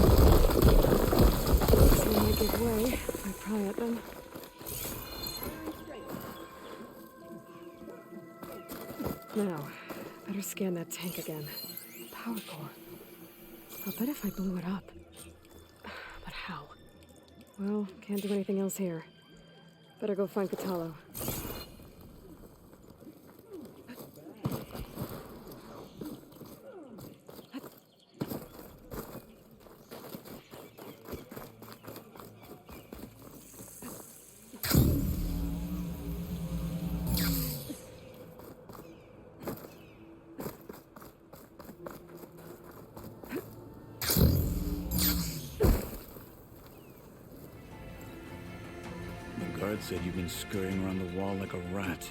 So they might give way if I pry at them. Now, better scan that tank again. Power core. I'll bet if I blew it up. But how? Well, can't do anything else here. Better go find Katalo. Said you've been scurrying around the wall like a rat.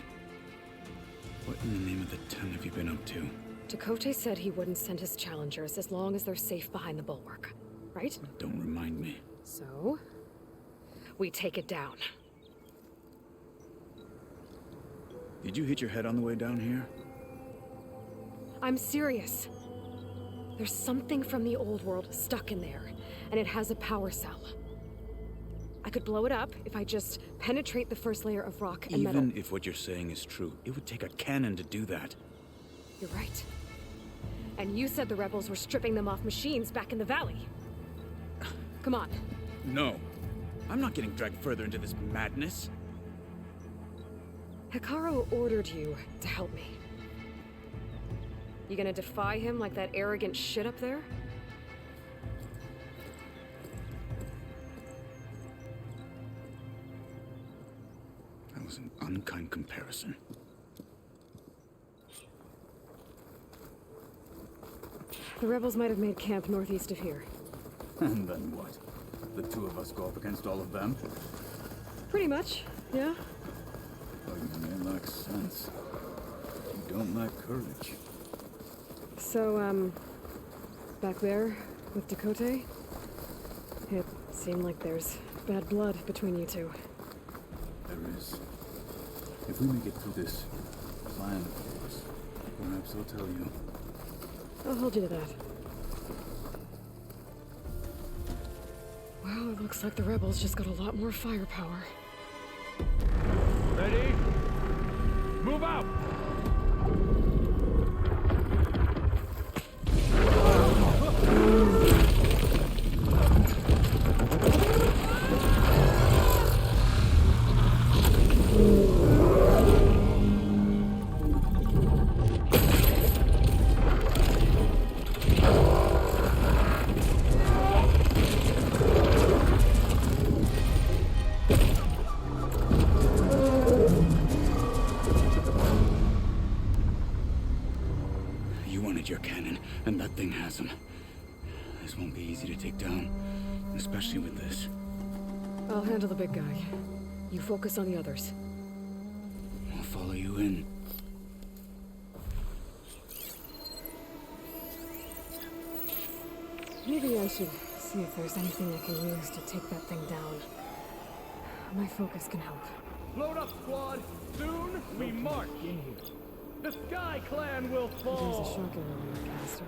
What in the name of the ten have you been up to? Chakotay said he wouldn't send his challengers as long as they're safe behind the bulwark, right? Don't remind me. So, we take it down. Did you hit your head on the way down here? I'm serious. There's something from the old world stuck in there, and it has a power cell. I could blow it up if I just penetrate the first layer of rock and metal. Even if what you're saying is true, it would take a cannon to do that. You're right. And you said the rebels were stripping them off machines back in the valley. Come on. No. I'm not getting dragged further into this madness. Hekarro ordered you to help me. You gonna defy him like that arrogant shit up there? That was an unkind comparison. The rebels might have made camp northeast of here. And then what? The two of us go up against all of them? Pretty much, yeah. Oh, you may lack sense. You don't lack courage. So, back there with Chakotay, it seemed like there's bad blood between you two. There is. If we make it through this plan of yours, perhaps I'll tell you. I'll hold you to that. Well, it looks like the rebels just got a lot more firepower. Ready? Move out! Your cannon, and that thing has him. This won't be easy to take down, especially with this. I'll handle the big guy. You focus on the others. I'll follow you in. Maybe I should see if there's anything I can use to take that thing down. My focus can help. Load up, squad! Soon we march! In here. The Sky Clan will fall! There's a shotgun over your caster.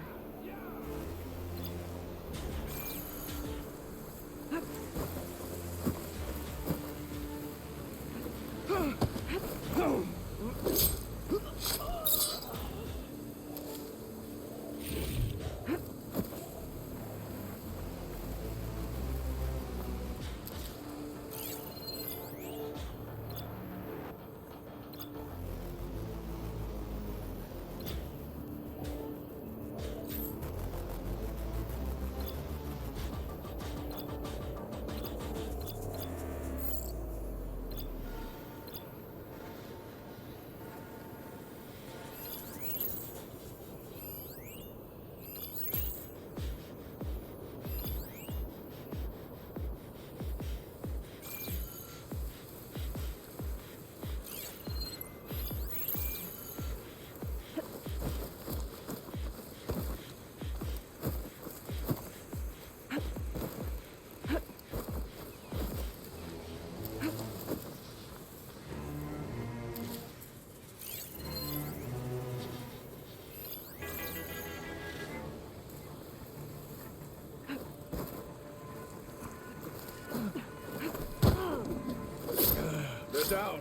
down.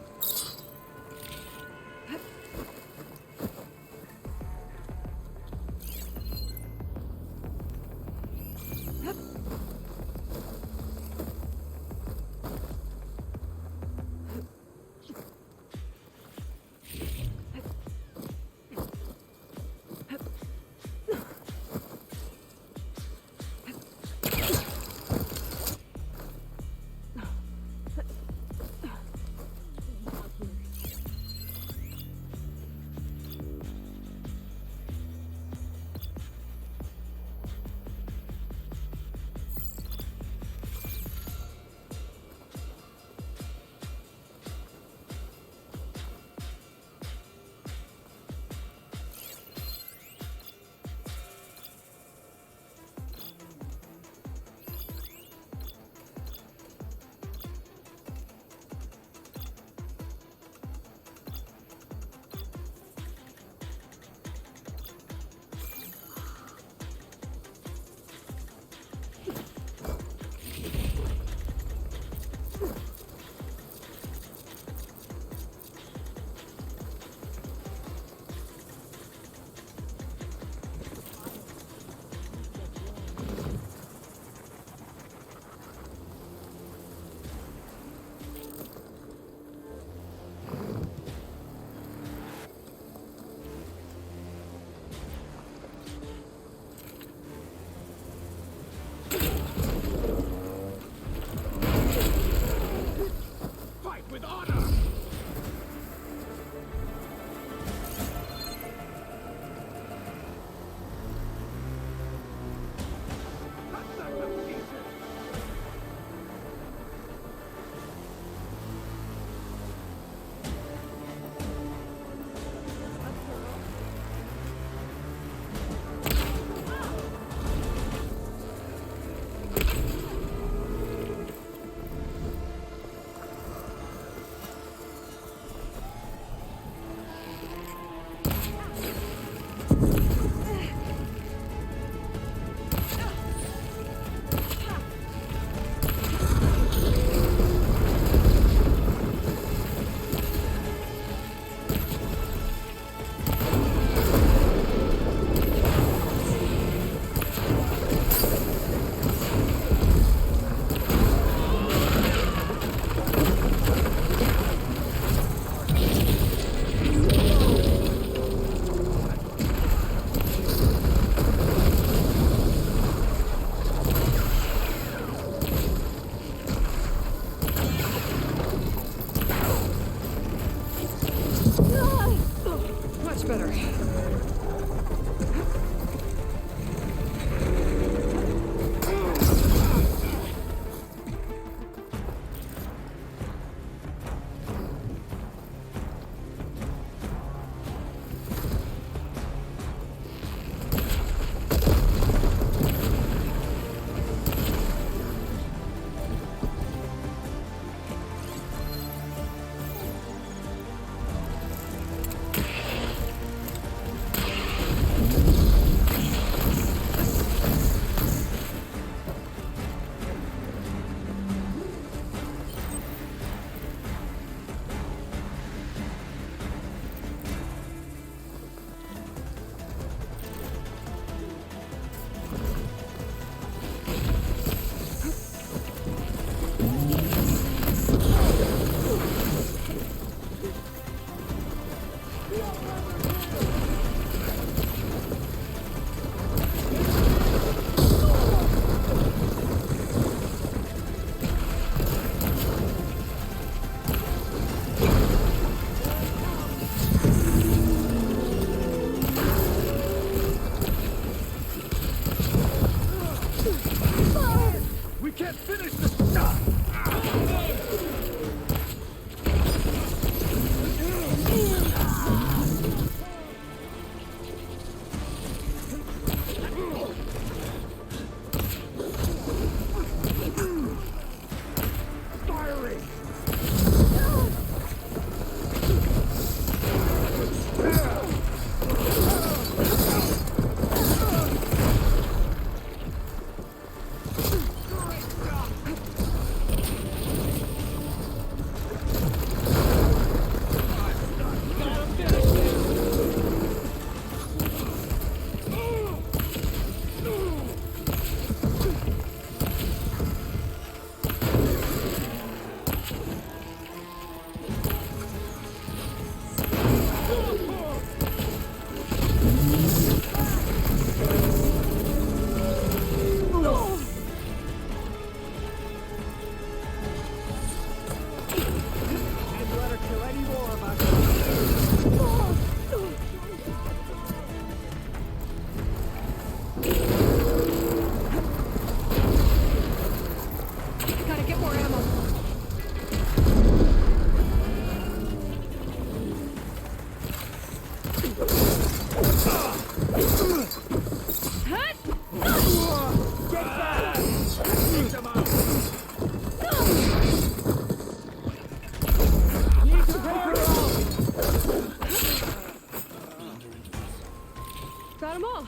them all.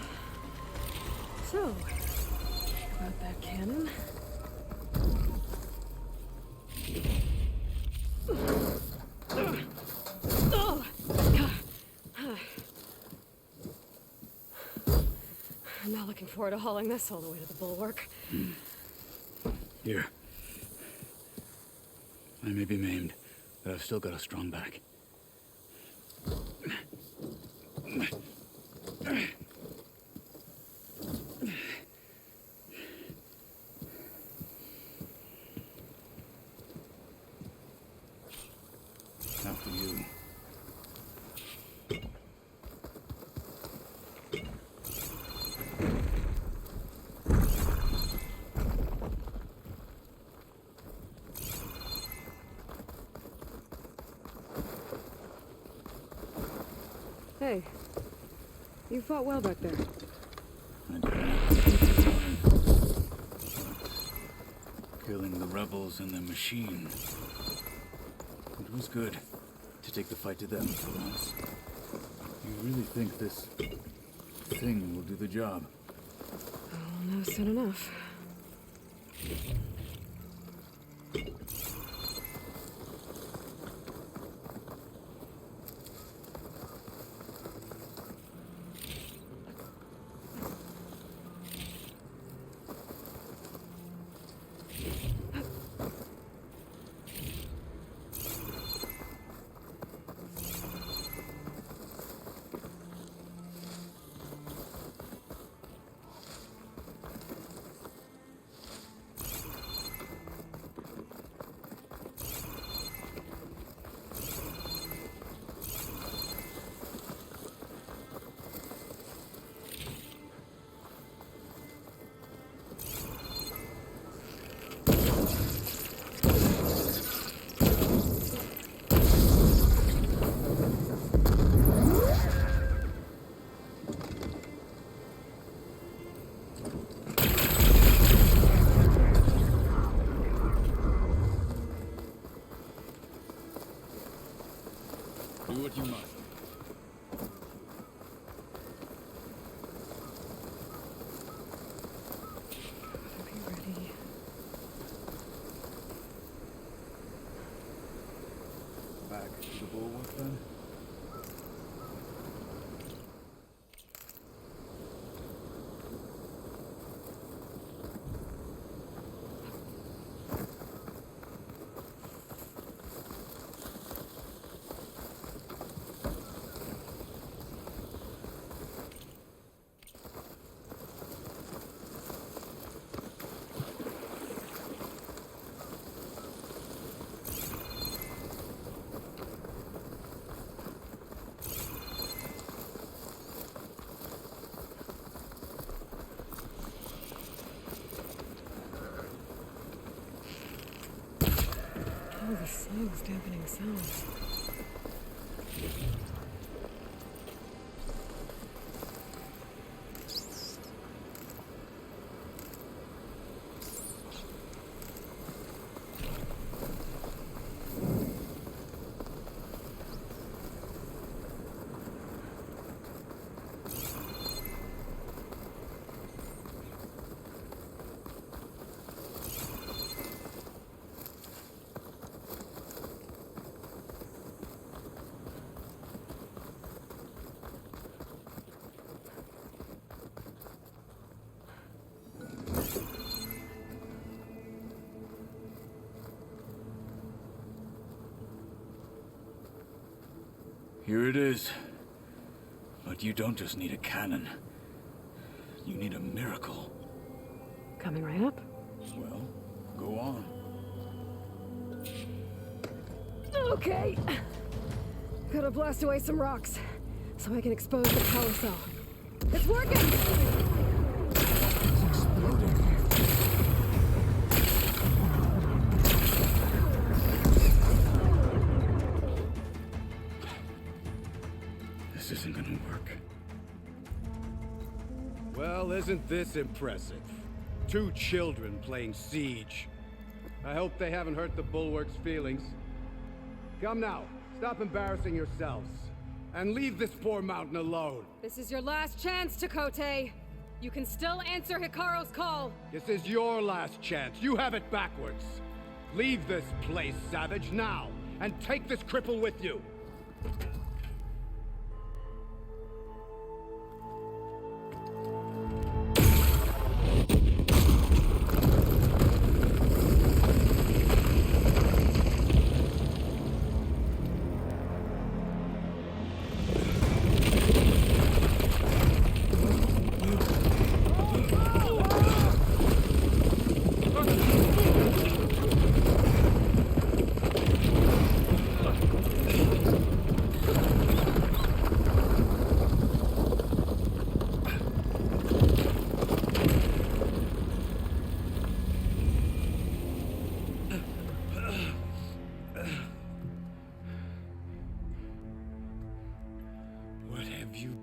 So, about that cannon. I'm not looking forward to hauling this all the way to the bulwark. Here. I may be maimed, but I've still got a strong back. After you. Hey, you fought well back there. Killing the rebels and the machine. It was good to take the fight to them for once. You really think this thing will do the job? I'll know soon enough. Do what you must. Back to the bulwark then? Oh, the snow's dampening sounds. Here it is. But you don't just need a cannon. You need a miracle. Coming right up. Well, go on. Okay. Gotta blast away some rocks so I can expose the power cell. It's working! It's exploding. This isn't gonna work. Well, isn't this impressive? 2 children playing siege. I hope they haven't hurt the Bulwark's feelings. Come now, stop embarrassing yourselves. And leave this poor mountain alone. This is your last chance, Chakotay. You can still answer Hikaru's call. This is your last chance. You have it backwards. Leave this place, Savage, now, and take this cripple with you.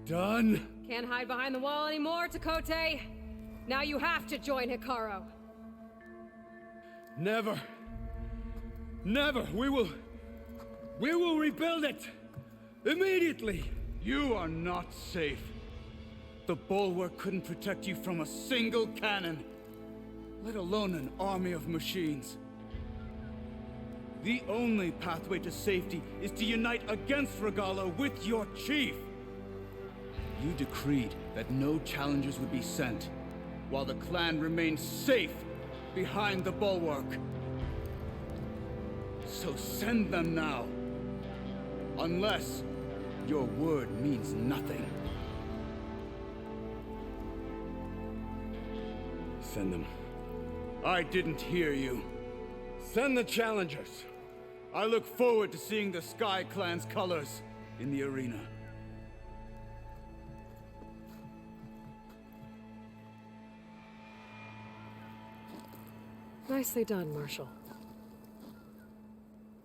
Done? Can't hide behind the wall anymore, Chakotay. Now you have to join Hikaru. Never. Never. We will rebuild it. Immediately. You are not safe. The bulwark couldn't protect you from a single cannon, let alone an army of machines. The only pathway to safety is to unite against Regala with your chief. You decreed that no challengers would be sent, while the clan remained safe behind the bulwark. So send them now. Unless your word means nothing. Send them. I didn't hear you. Send the challengers. I look forward to seeing the Sky Clan's colors in the arena. Nicely done, Marshal.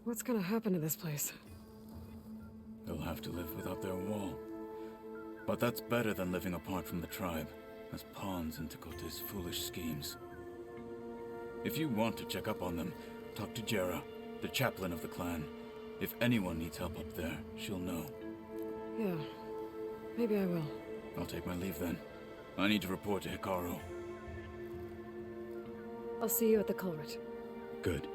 What's gonna happen to this place? They'll have to live without their wall. But that's better than living apart from the tribe, as pawns in Chakotay's foolish schemes. If you want to check up on them, talk to Jera, the chaplain of the clan. If anyone needs help up there, she'll know. Yeah, maybe I will. I'll take my leave then. I need to report to Hikaru. I'll see you at the culvert. Good.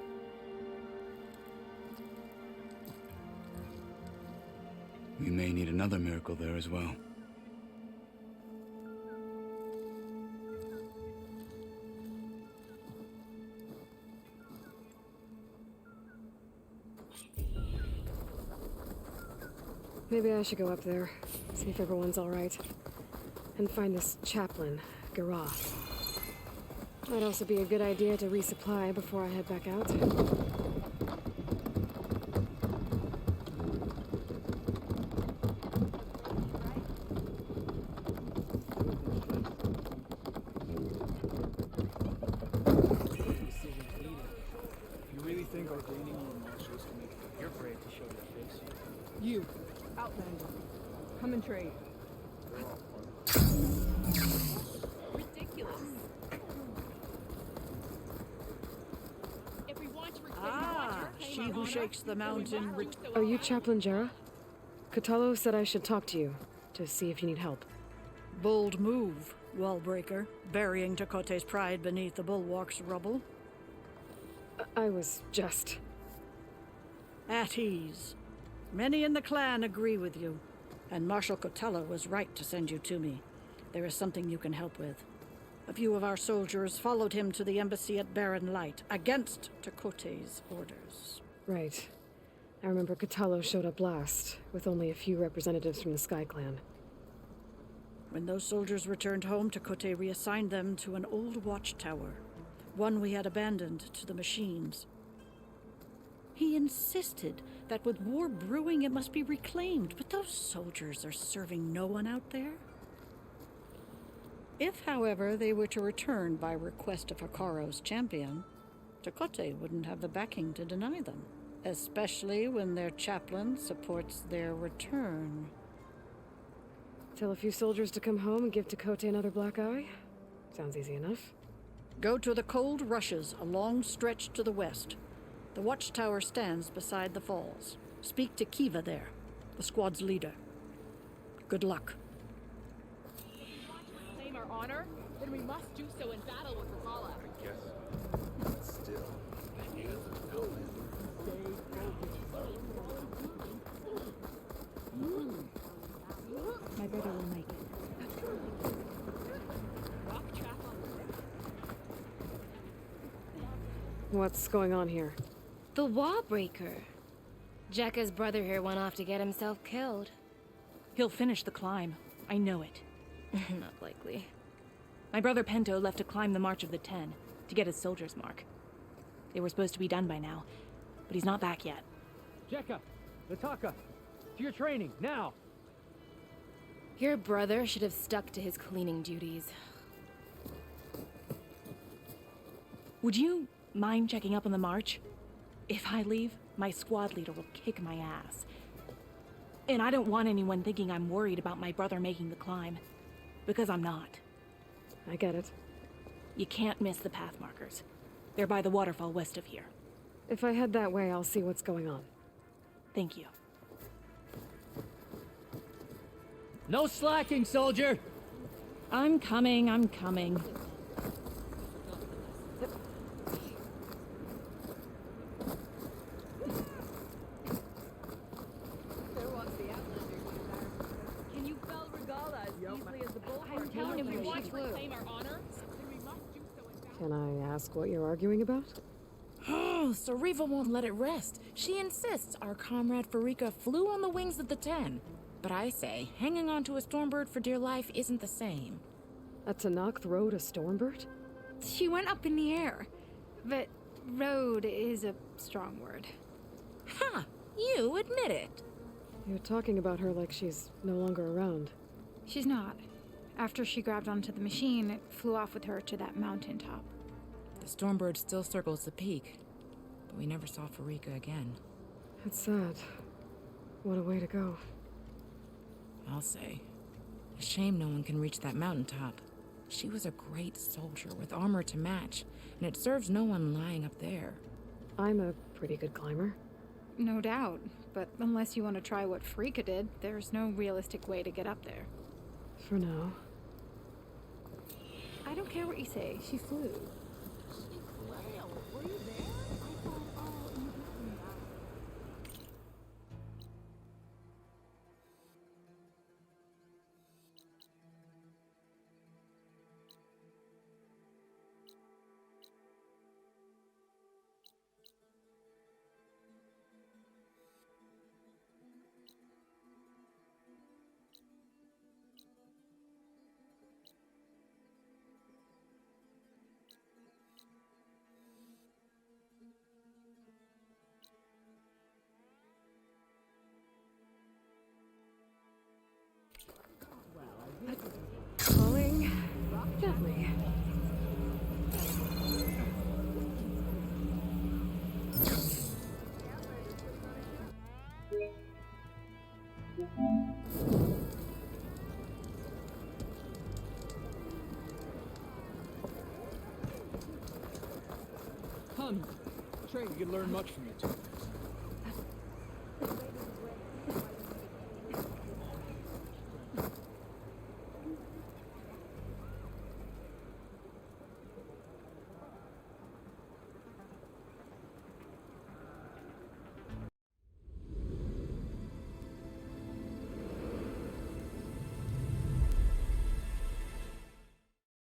We may need another miracle there as well. Maybe I should go up there, see if everyone's all right, and find this chaplain, Garah. Might also be a good idea to resupply before I head back out. You really think ordaining more marshals can make it? You're afraid to show your face. You, Outlander, come and trade. Ridiculous. She who shakes the mountain. Are you Chaplain Jera? Katalo said I should talk to you, to see if you need help. Bold move, Wallbreaker, burying Chakotay's pride beneath the bulwark's rubble. I was just... At ease. Many in the clan agree with you, and Marshal Katalo was right to send you to me. There is something you can help with. A few of our soldiers followed him to the embassy at Barren Light, against Chakotay's orders. Right. I remember Katalo showed up last, with only a few representatives from the Sky Clan. When those soldiers returned home, Chakotay reassigned them to an old watchtower, one we had abandoned to the machines. He insisted that with war brewing it must be reclaimed, but those soldiers are serving no one out there. If, however, they were to return by request of Hikaru's champion, Chakotay wouldn't have the backing to deny them, especially when their chaplain supports their return. Tell a few soldiers to come home and give Chakotay another black eye? Sounds easy enough. Go to the cold rushes, a long stretch to the west. The watchtower stands beside the falls. Speak to Kiva there, the squad's leader. Good luck. Claim our honor? Then we must do so in battle with Varl. I guess. But still. My brother will make it. Rock trap on What's going on here? The wall breaker. Jekka's brother here went off to get himself killed. He'll finish the climb. I know it. Not likely. My brother Pento left to climb the March of the Ten, to get his soldier's mark. They were supposed to be done by now, but he's not back yet. Jekka! Lataka! To your training, now! Your brother should have stuck to his cleaning duties. Would you mind checking up on the march? If I leave, my squad leader will kick my ass. And I don't want anyone thinking I'm worried about my brother making the climb. Because I'm not. I get it. You can't miss the path markers. They're by the waterfall west of here. If I head that way, I'll see what's going on. Thank you. No slacking, soldier! I'm coming, I'm coming. Can you fell Regala as easily as the bull? I'm telling you, she flew. Claim our honor? Then we must do so in battle. Can I ask what you're arguing about? Oh, Sariva won't let it rest. She insists our comrade Farika flew on the wings of the Ten. But I say, hanging on to a Stormbird for dear life isn't the same. A Tanakh rode a Stormbird? She went up in the air. But rode is a strong word. Ha! You admit it. You're talking about her like she's no longer around. She's not. After she grabbed onto the machine, it flew off with her to that mountaintop. The Stormbird still circles the peak, but we never saw Farika again. It's sad. What a way to go. I'll say. A shame no one can reach that mountaintop. She was a great soldier with armor to match, and it serves no one lying up there. I'm a pretty good climber. No doubt, but unless you want to try what Farika did, there's no realistic way to get up there. For now. I don't care what you say, she flew. Were you there? I thought, oh, you didn't. Falling gently. Hun, Trey, you can learn much from you two.